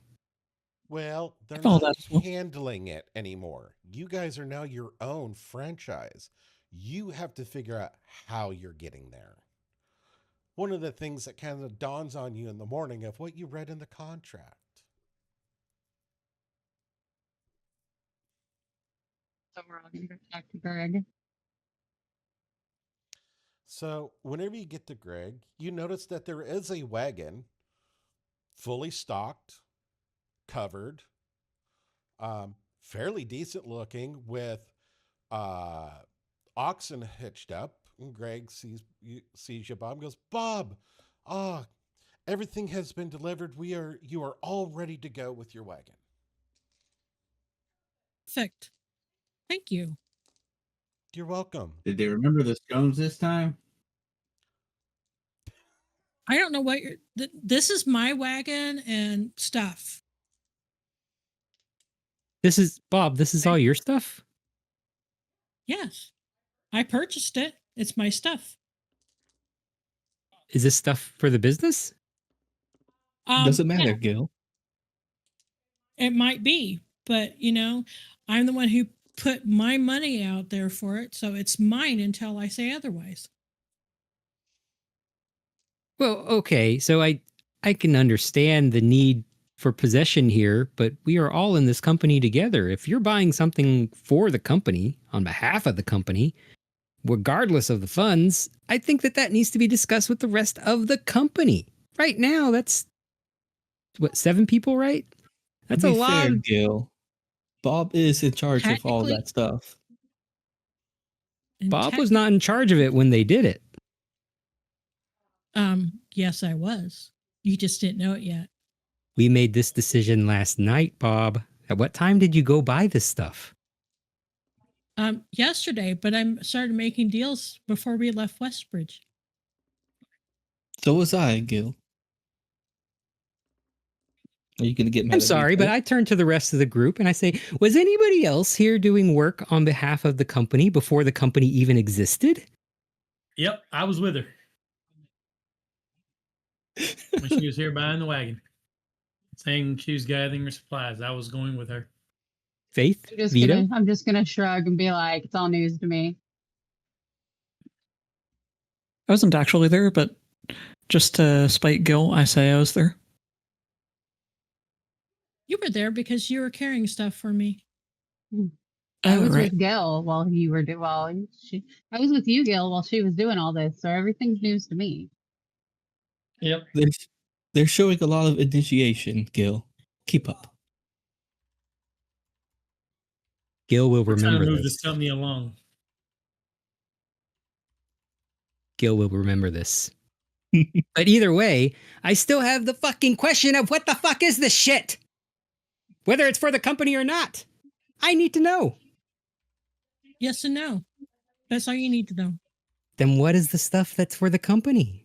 Well, they're Oh, not that's cool. handling it anymore. You guys are now your own franchise. You have to figure out how you're getting there. One of the things that kind of dawns on you in the morning of what you read in the contract. So we're all going to go talk to Greg. So whenever you get to Greg, you notice that there is a wagon fully stocked, covered, fairly decent looking with oxen hitched up. And Greg sees you, Bob, and goes, Bob, everything has been delivered. You are all ready to go with your wagon. Perfect. Thank you. You're welcome. Did they remember the scones this time? I don't know what this is my wagon and stuff. This is Bob. This is all your stuff? Yes. I purchased it. It's my stuff. Is this stuff for the business? Doesn't matter, Yeah, Gil. it might be, but I'm the one who put my money out there for it, so it's mine until I say otherwise. Well, okay. So I can understand the need for possession here, but we are all in this company together. If you're buying something for the company, on behalf of the company, regardless of the funds, I think that needs to be discussed with the rest of the company. Right now, that's, 7 people, right? That's To a be lot. fair, Gil. Bob is in charge of all that stuff. And Bob was not in charge of it when they did it. Yes, I was. You just didn't know it yet. We made this decision last night, Bob. At what time did you go buy this stuff? Yesterday, but I started making deals before we left Westbridge. So was I, Gil. Are you going to get mad I'm at me, sorry, but Gil? I turn to the rest of the group and I say, was anybody else here doing work on behalf of the company before the company even existed? Yep, I was with her. when she was here buying the wagon, saying she was gathering her supplies. I was going with her. Faith, Vito. I'm just gonna shrug and be like, it's all news to me. I wasn't actually there, but just to spite Gil, I say I was there. You were there because you were carrying stuff for me. I was right. with Gil while you were I was with you, Gil, while she was doing all this, so everything's news to me. Yep. They're showing a lot of initiation, Gil. Keep up. Gil will We're trying remember to move this. this company along. Gil will remember this. But either way, I still have the fucking question of what the fuck is this shit? Whether it's for the company or not. I need to know. Yes and no. That's all you need to know. Then what is the stuff that's for the company?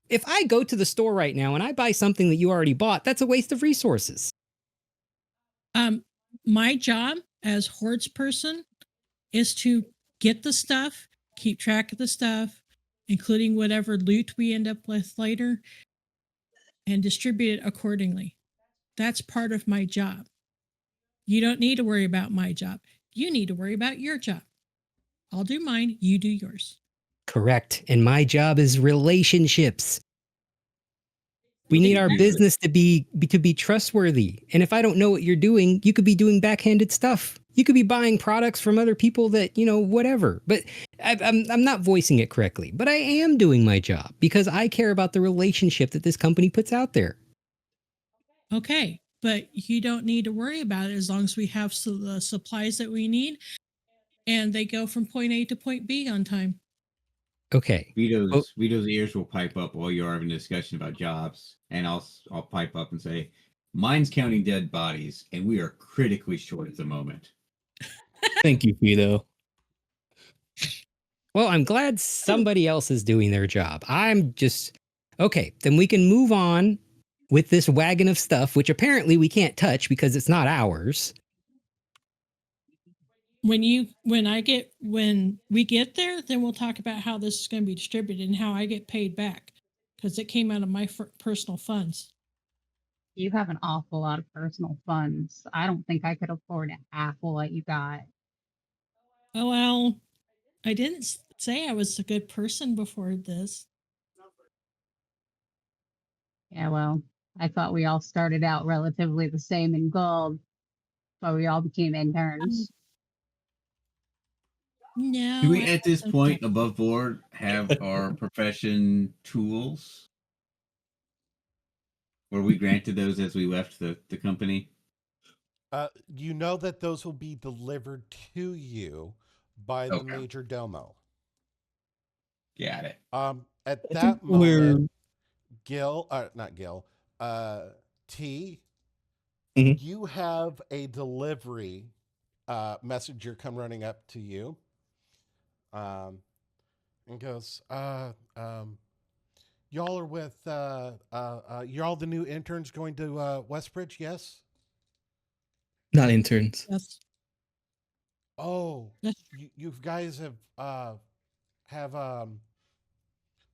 If I go to the store right now and I buy something that you already bought, that's a waste of resources. My job as Hordes person is to get the stuff, keep track of the stuff, including whatever loot we end up with later, and distribute it accordingly. That's part of my job. You don't need to worry about my job. You need to worry about your job. I'll do mine, you do yours. Correct. And my job is relationships. We need our business to be trustworthy. And if I don't know what you're doing, you could be doing backhanded stuff. You could be buying products from other people that, whatever. But I'm not voicing it correctly. But I am doing my job because I care about the relationship that this company puts out there. Okay, but you don't need to worry about it as long as we have the supplies that we need and they go from point A to point B on time. Okay. Vito's ears will pipe up while you're having a discussion about jobs, and I'll pipe up and say, "Mine's counting dead bodies, and we are critically short at the moment." Thank you, Vito. Well, I'm glad somebody else is doing their job. I'm just okay. Then we can move on with this wagon of stuff, which apparently we can't touch because it's not ours. When we get there, then we'll talk about how this is going to be distributed and how I get paid back because it came out of my personal funds. You have an awful lot of personal funds. I don't think I could afford half of what you got. Oh, well, I didn't say I was a good person before this. Yeah, well, I thought we all started out relatively the same in gold, but we all became interns. No. Do we, at this point, above board, have our profession tools? Were we granted those as we left the company? You know that those will be delivered to you by the major domo. Got it. At that moment, not Gil, T, you have a delivery messenger come running up to you. And goes, y'all are with, you're all the new interns going to Westbridge, yes? Not interns. Yes. Oh, you guys have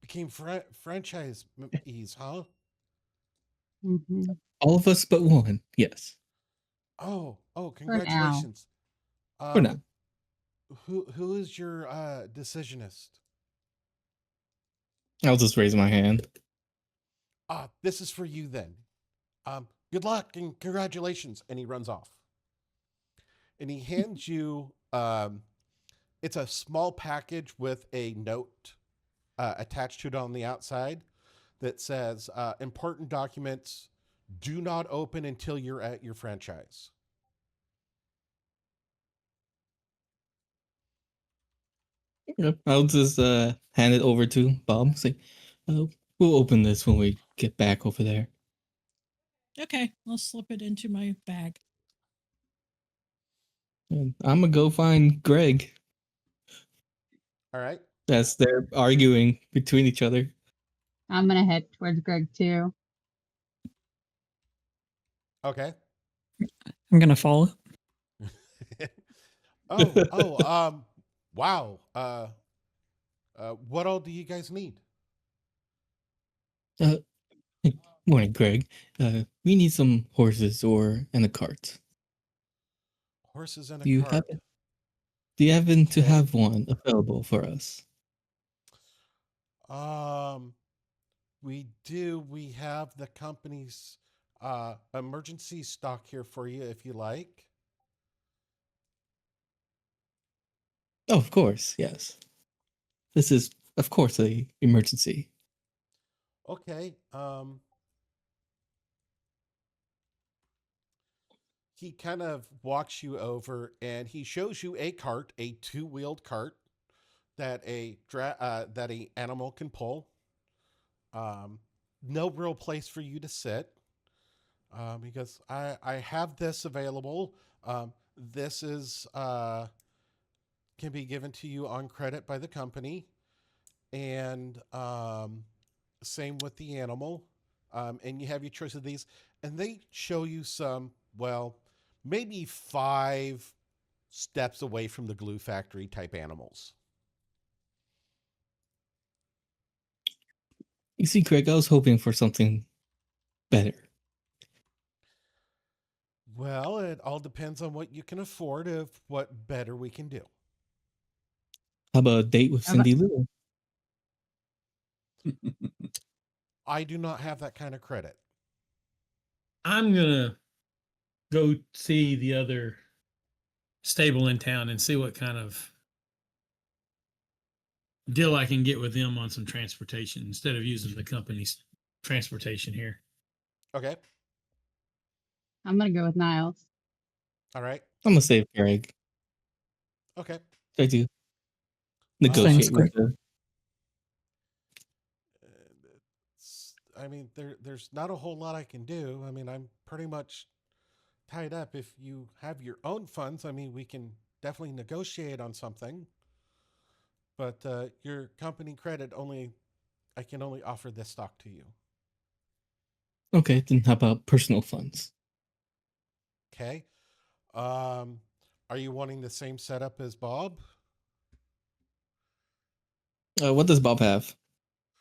became franchisees, huh? Mm-hmm. All of us but one, yes. Oh, congratulations. For now. Who is your decisionist? I'll just raise my hand. This is for you then. Good luck and congratulations. And he runs off. And he hands you, it's a small package with a note attached to it on the outside that says, important documents do not open until you're at your franchise. I'll just hand it over to Bob. Say, we'll open this when we get back over there. Okay, I'll slip it into my bag. And I'm gonna go find Greg. All right. As they're arguing between each other. I'm gonna head towards Greg too. Okay. I'm gonna follow. Wow. What all do you guys need? Morning, Greg. We need some horses and a cart. Horses and a Do you cart. happen to Okay. have one available for us? We do. We have the company's emergency stock here for you if you like. Oh, of course, yes. This is, of course, a emergency. Okay. He kind of walks you over and he shows you a cart, a two-wheeled cart that that a animal can pull. No real place for you to sit because I have this available. This is can be given to you on credit by the company, and same with the animal. And you have your choice of these, and they show you some, well, maybe 5 steps away from the glue factory type animals. You see, Greg, I was hoping for something better. Well, it all depends on what you can afford, of what better we can do. How about a date with How about- Cindy Lou? I do not have that kind of credit. I'm gonna go see the other stable in town and see what kind of deal I can get with them on some transportation instead of using the company's transportation here. Okay. I'm gonna go with Niles. All right. I'm gonna save Greg. Okay. Try to Thanks, negotiate Greg. with her. I mean, there's not a whole lot I can do. I mean, I'm pretty much tied up. If you have your own funds, I mean, we can definitely negotiate on something. But your company credit I can only offer this stock to you. Okay, then how about personal funds? Okay. Are you wanting the same setup as Bob? What does Bob have?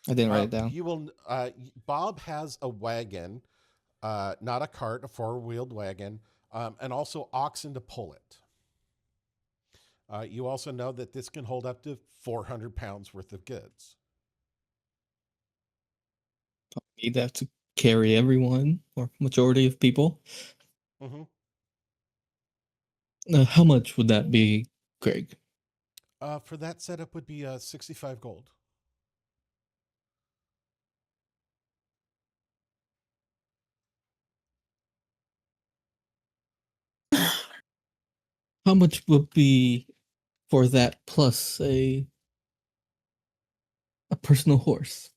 I didn't write it down. You will. Bob has a wagon, not a cart, a 4-wheeled wagon, and also oxen to pull it. You also know that this can hold up to 400 pounds worth of goods. Need that to carry everyone or majority of people. Mm-hmm. How much would that be, Greg? For that setup would be 65 gold. How much would be for that plus a personal horse?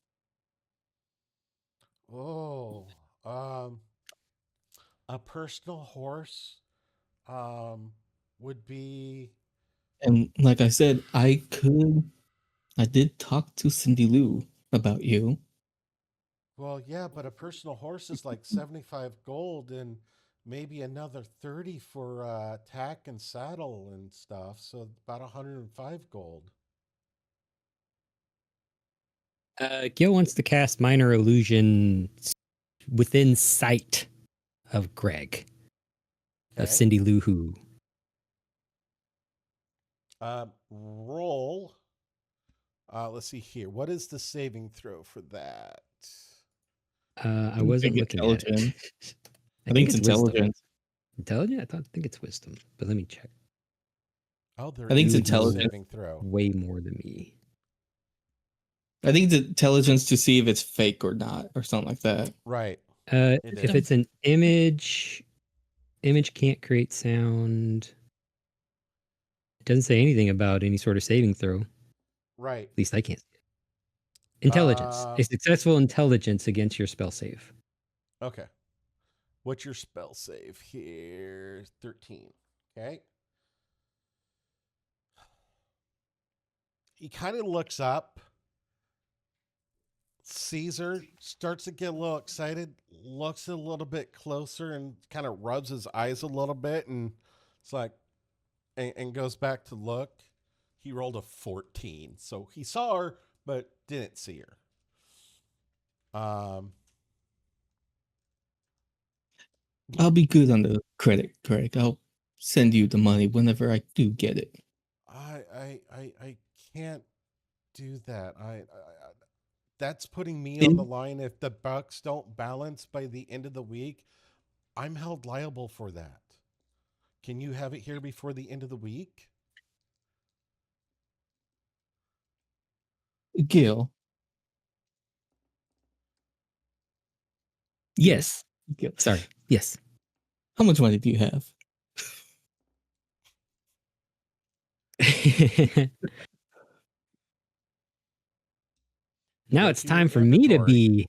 Oh, a personal horse would be. And like I said, I did talk to Cindy Lou about you. Well, yeah, but a personal horse is like 75 gold and maybe another 30 for tack and saddle and stuff. So about 105 gold. Gil wants to cast minor illusion within sight of Greg, of Okay. Cindy Lou Who. Roll. Let's see here. What is the saving throw for that? I wasn't think looking at it. intelligence. I think think it's it's wisdom. intelligence. Intelligent? I think it's wisdom, but let me check. Oh, there I think is it's no intelligence. saving throw. Way more than me. I think it's intelligence to see if it's fake or not, or something like that. Right. If is. it's an image can't create sound. It doesn't say anything about any sort of saving throw. Right. At least I can't see it. Intelligence. A successful intelligence against your spell save. Okay. What's your spell save here? 13. Okay. He kind of looks up, sees her, starts to get a little excited, looks a little bit closer and kind of rubs his eyes a little bit, and it's like, and goes back to look. He rolled a 14. So he saw her, but didn't see her. I'll be good on the credit, Greg. I'll send you the money whenever I do get it. I can't do that. That's putting me on the line. If the bucks don't balance by the end of the week, I'm held liable for that. Can you have it here before the end of the week? Gil. Yes. Gil. Sorry. Yes. How much money do you have? Now Go it's to your time for me to inventory. be.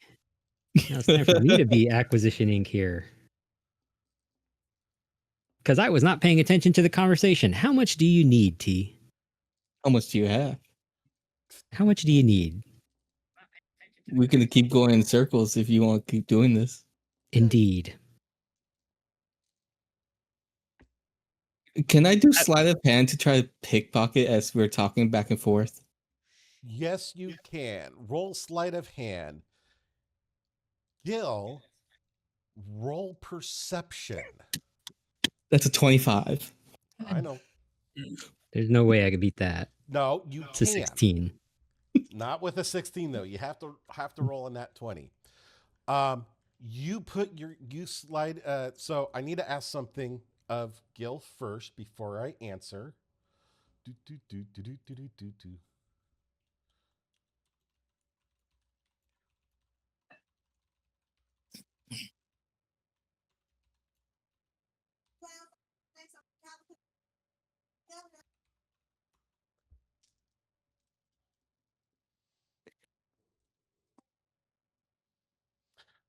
Now it's time for me to be Acquisition Inc. here. Because I was not paying attention to the conversation. How much do you need, T? How much do you have? How much do you need? We're gonna keep going in circles if you want to keep doing this. Indeed. Can I do sleight of hand to try to pickpocket as we're talking back and forth? Yes, you can. Roll sleight of hand. Gil, roll perception. That's a 25. I know. There's no way I could beat that. No, you It's a can't. 16. Not with a 16 though. You have to roll in that 20. You slide. So I need to ask something of Gil first before I answer.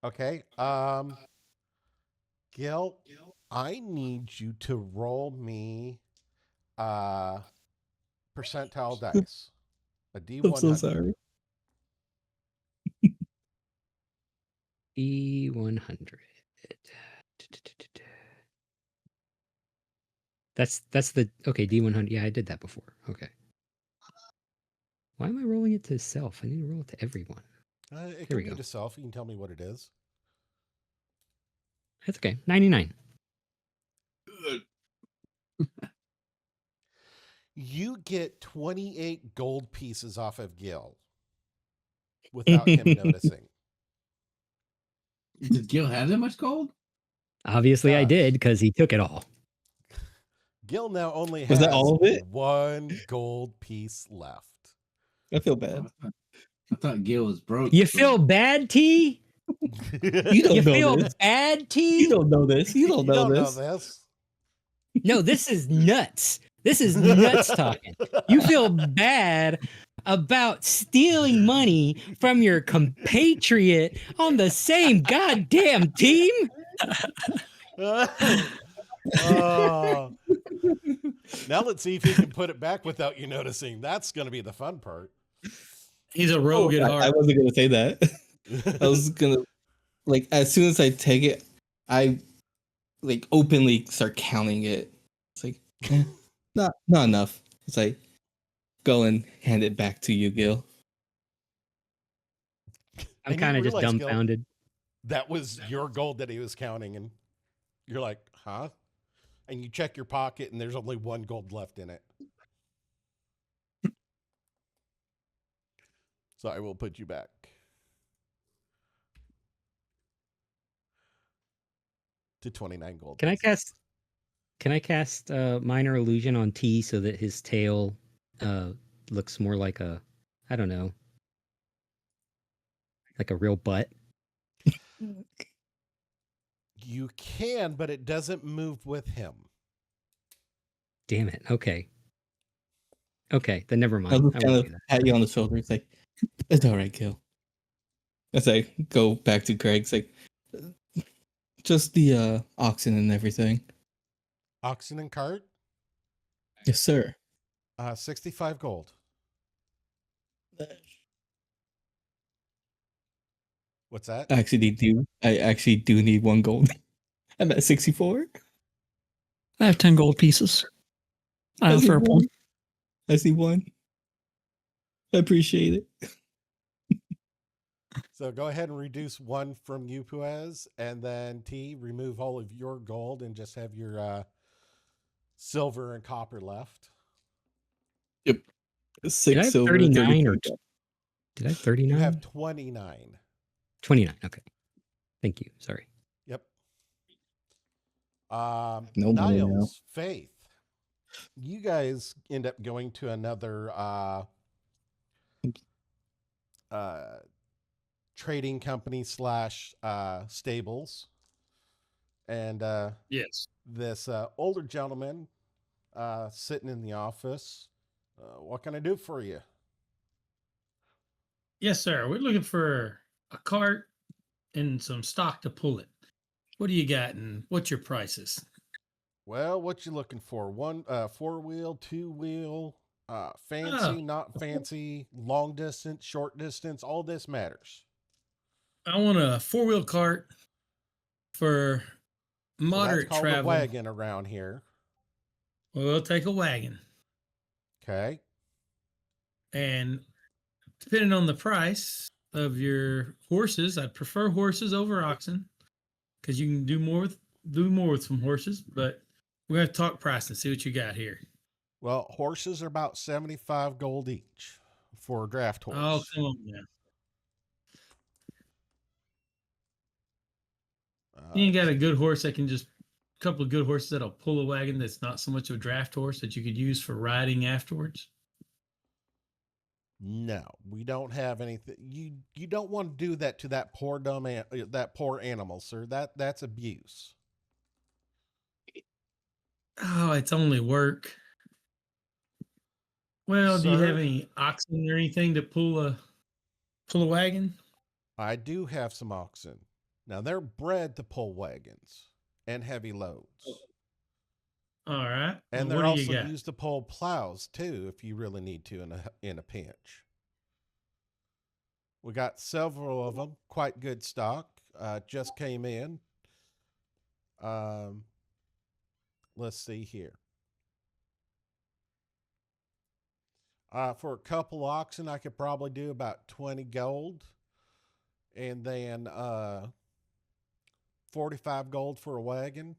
Okay. Gil, I need you to roll me percentile dice. A D100. I'm so sorry. D100. That's the okay, D100. Yeah, I did that before. Okay. Why am I rolling it to self? I need to roll it to everyone. It Here can we be go. to self. You can tell me what it is. That's okay. 99. You get 28 gold pieces off of Gil without him noticing. Does Gil have that much gold? Obviously, I Does. did because he took it all. Gil now only Was has that all of it? 1 gold piece left. I feel bad. I thought Gil was broke. You feel bad, T? You don't You know feel this. bad, T? You don't know this. You don't You know don't this. know this. No, this is nuts. This is nuts talking. You feel bad about stealing money from your compatriot on the same goddamn team? Oh. Now let's see if he can put it back without you noticing. That's going to be the fun part. He's a rogue at I heart. wasn't gonna say that. I was gonna as soon as I take it, I openly start counting it. It's like not enough. It's like go and hand it back to you, Gil. I'm And you kind of just realize, Gil, dumbfounded. that was your gold that he was counting, and you're like, huh? And you check your pocket, and there's only 1 gold left in it. So I will put you back. To 29 gold. Can I cast minor illusion on T so that his tail looks more like a, I don't know, like a real butt? You can, but it doesn't move with him. Damn it. Okay. Okay, then never mind. I'll I just won't kind do of that. pat you on the shoulder. It's like it's all right, Gil. As I go back to Greg, it's like just the oxen and everything. Oxen and cart? Yes, sir. 65 gold. What's that? I actually do need 1 gold. I'm at 64. I have 10 gold pieces. I I see offer a one. point. I see 1. I appreciate it. So go ahead and reduce 1 from you, Puez, and then T, remove all of your gold and just have your silver and copper left. Yep. Did I 6 have silver, 39 or 33. did I have You 39? have 29. 29. Okay. Thank you. Sorry. Yep. No money now. Niles, Faith, you guys end up going to another trading company slash stables, and Yes. this older gentleman sitting in the office. What can I do for you? Yes, sir. We're looking for a cart and some stock to pull it. What do you got and what's your prices? Well, what you looking for? One 4-wheel, 2-wheel, fancy, not fancy, long distance, short distance, all this matters. I want a 4-wheel cart for So that's moderate called travel. a wagon around here. Well, we'll take a wagon. Okay. And depending on the price of your horses, I'd prefer horses over oxen because you can do more with some horses. But we're gonna talk price and see what you got here. Well, horses are about 75 gold each for a draft horse. Oh, come on now. You ain't got a good horse that can just a couple of good horses that'll pull a wagon that's not so much of a draft horse that you could use for riding afterwards. No, we don't have anything. You don't want to do that to that poor that poor animal, sir. That's abuse. Oh, it's only work. Well, do you have Sir? any oxen or anything to pull a wagon? I do have some oxen. Now they're bred to pull wagons and heavy loads. All right. And Well, they're what do you also got? used to pull plows too, if you really need to in a pinch. We got several of them, quite good stock. Just came in. Let's see here. For a couple oxen, I could probably do about 20 gold, and then 45 gold for a wagon.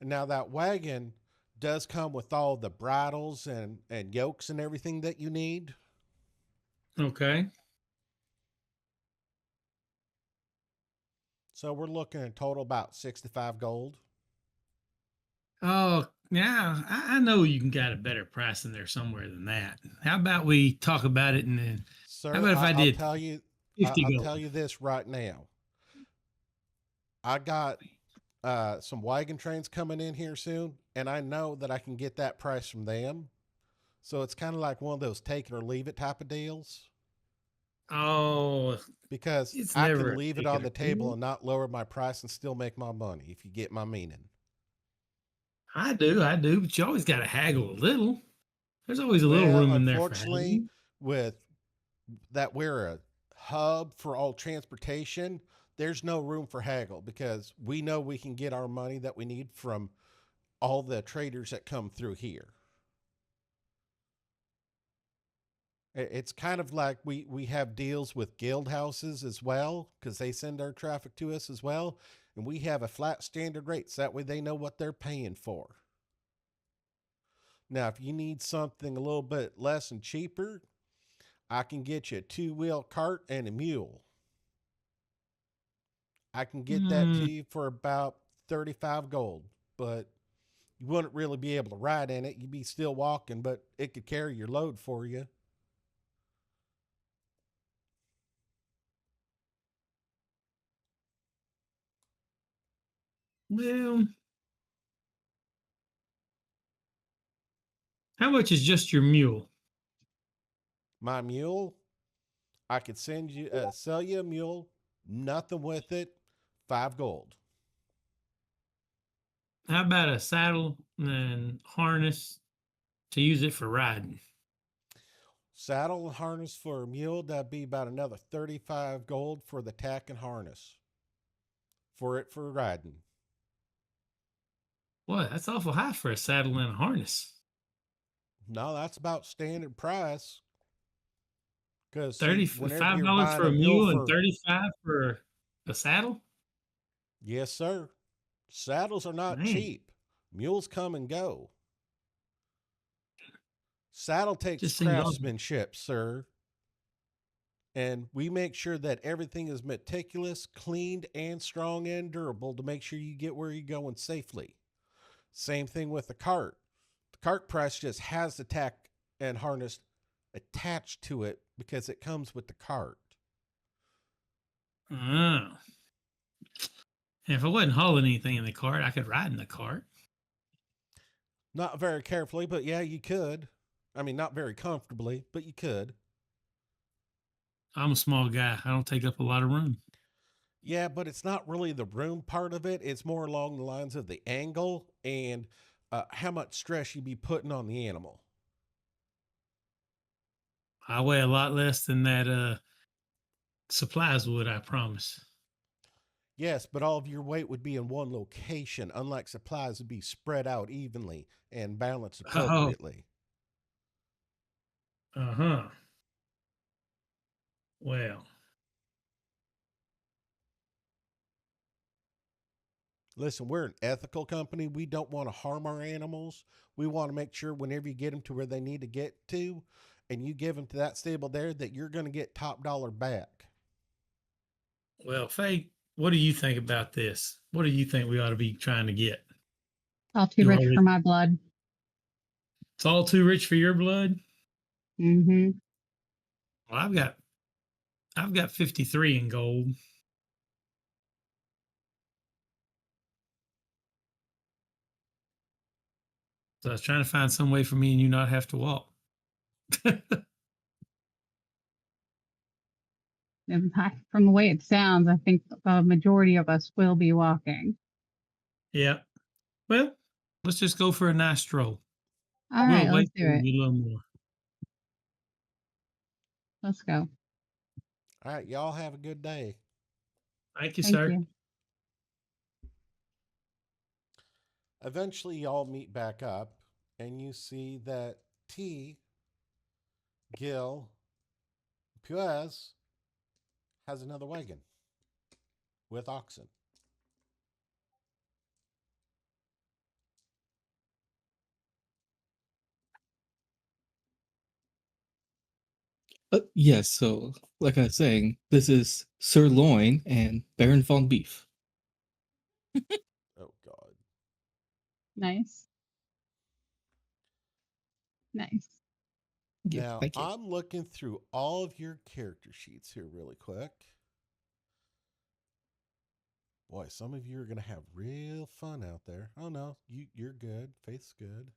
And now that wagon does come with all the bridles and yokes and everything that you need. Okay. So we're looking at total about 65 gold. Oh, yeah. I know you can got a better price in there somewhere than that. How about we talk about it and then Sir, how about if I I'll did tell you, 50 I'll gold? tell you this right now. I got some wagon trains coming in here soon, and I know that I can get that price from them. So it's kind of like one of those take it or leave it type of deals. Oh, Because it's I never can a leave it take on it the or table leave it. and not lower my price and still make my money, if you get my meaning. I do, but you always got to haggle a little. There's always a little Well, room in there for unfortunately, haggling. with that we're a hub for all transportation, there's no room for haggle because we know we can get our money that we need from all the traders that come through here. It's kind of like we have deals with guild houses as well because they send our traffic to us as well. And we have a flat standard rate. So that way they know what they're paying for. Now, if you need something a little bit less and cheaper, I can get you a 2-wheel cart and a mule. I can get that to you for about 35 gold, but you wouldn't really be able to ride in it. You'd be still walking, but it could carry your load for you. Well, how much is just your mule? My mule, I could send you, sell you a mule, nothing with it, 5 gold. How about a saddle and harness to use it for riding? Saddle and harness for a mule, that'd be about another 35 gold for the tack and harness for riding. Boy, that's awful high for a saddle and a harness. No, that's about standard price. Because $35 for a mule and 35 for a saddle. Yes, sir. Saddles are not Man. cheap. Mules come and go. Saddle takes Just seems awesome. craftsmanship, sir. And we make sure that everything is meticulous, cleaned, and strong and durable to make sure you get where you're going safely. Same thing with the cart. The cart press just has the tack and harness attached to it because it comes with the cart. Oh. And if I wasn't hauling anything in the cart, I could ride in the cart. Not very carefully, but yeah, you could. I mean, not very comfortably, but you could. I'm a small guy. I don't take up a lot of room. Yeah, but it's not really the room part of it. It's more along the lines of the angle and how much stress you'd be putting on the animal. I weigh a lot less than that supplies would, I promise. Yes, but all of your weight would be in one location, unlike supplies would be spread out evenly and balanced appropriately. Uh-huh. Well. Listen, we're an ethical company. We don't want to harm our animals. We want to make sure whenever you get them to where they need to get to, and you give them to that stable there, that you're going to get top dollar back. Well, Faye, what do you think about this? What do you think we ought to be trying to get? All too rich for my blood. It's all too rich for your blood? Mm-hmm. Well, I've got 53 in gold. So I was trying to find some way for me and you not have to walk. From the way it sounds, I think the majority of us will be walking. Yeah. Well, let's just go for a nice stroll. All right, let's do it. A little more. Let's go. All right, y'all have a good day. Thank you, sir. You. Eventually, y'all meet back up, and you see that T, Gil, Puez has another wagon with oxen. Yes, so like I was saying, this is sirloin and Baron von Beef. Oh, God. Nice. Nice. Now, I'm looking through all of your character sheets here really quick. Boy, some of you are going to have real fun out there. Oh, no, you're good. Faith's good.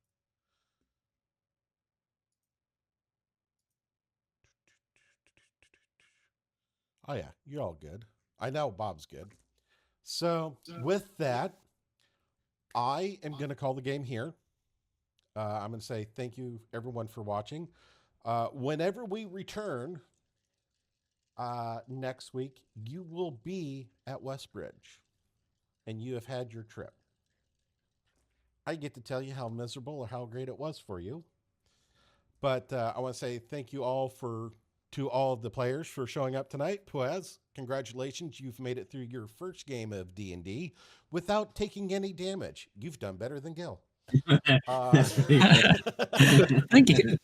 Oh, yeah, you're all good. I know Bob's good. So with that, I am going to call the game here. I'm going to say thank you, everyone, for watching. Whenever we return next week, you will be at Westbridge, and you have had your trip. I get to tell you how miserable or how great it was for you. But I want to say thank you all to all of the players for showing up tonight. Puez, congratulations. You've made it through your first game of D&D without taking any damage. You've done better than Gil. Thank you.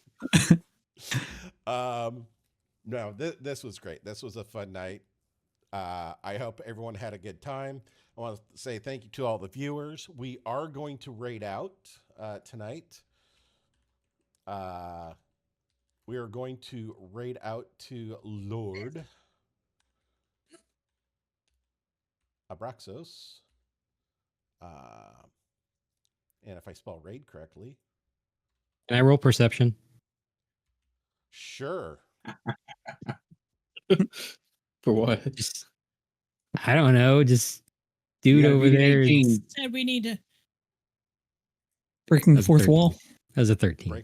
No, this was great. This was a fun night. I hope everyone had a good time. I want to say thank you to all the viewers. We are going to raid out tonight. We are going to raid out to Lord Abraxos. And if I spell raid correctly. Can I roll perception? Sure. For what? I don't know. Just dude over there. Said we need to breaking the fourth 13. wall. That was a 13.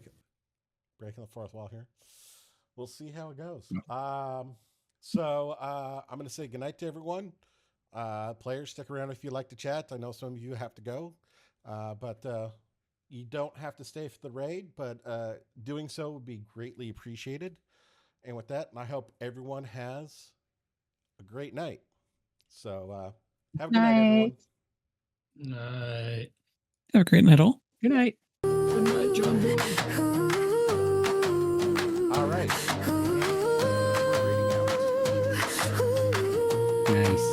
Breaking the fourth wall here. We'll see how it goes. So I'm going to say goodnight to everyone. Players, stick around if you like to chat. I know some of you have to go, but you don't have to stay for the raid, but doing so would be greatly appreciated. And with that, I hope everyone has a great night. So have a good night, everyone. Night. Have a great night, all. Good night. Good night, John Boy. All right. Nice.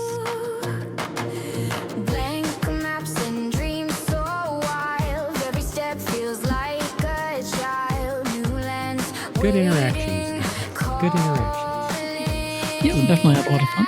Blank maps and dreams so wild. Every step feels like a child. New lands. Good interactions. Good interactions. Yeah, definitely had a lot of fun.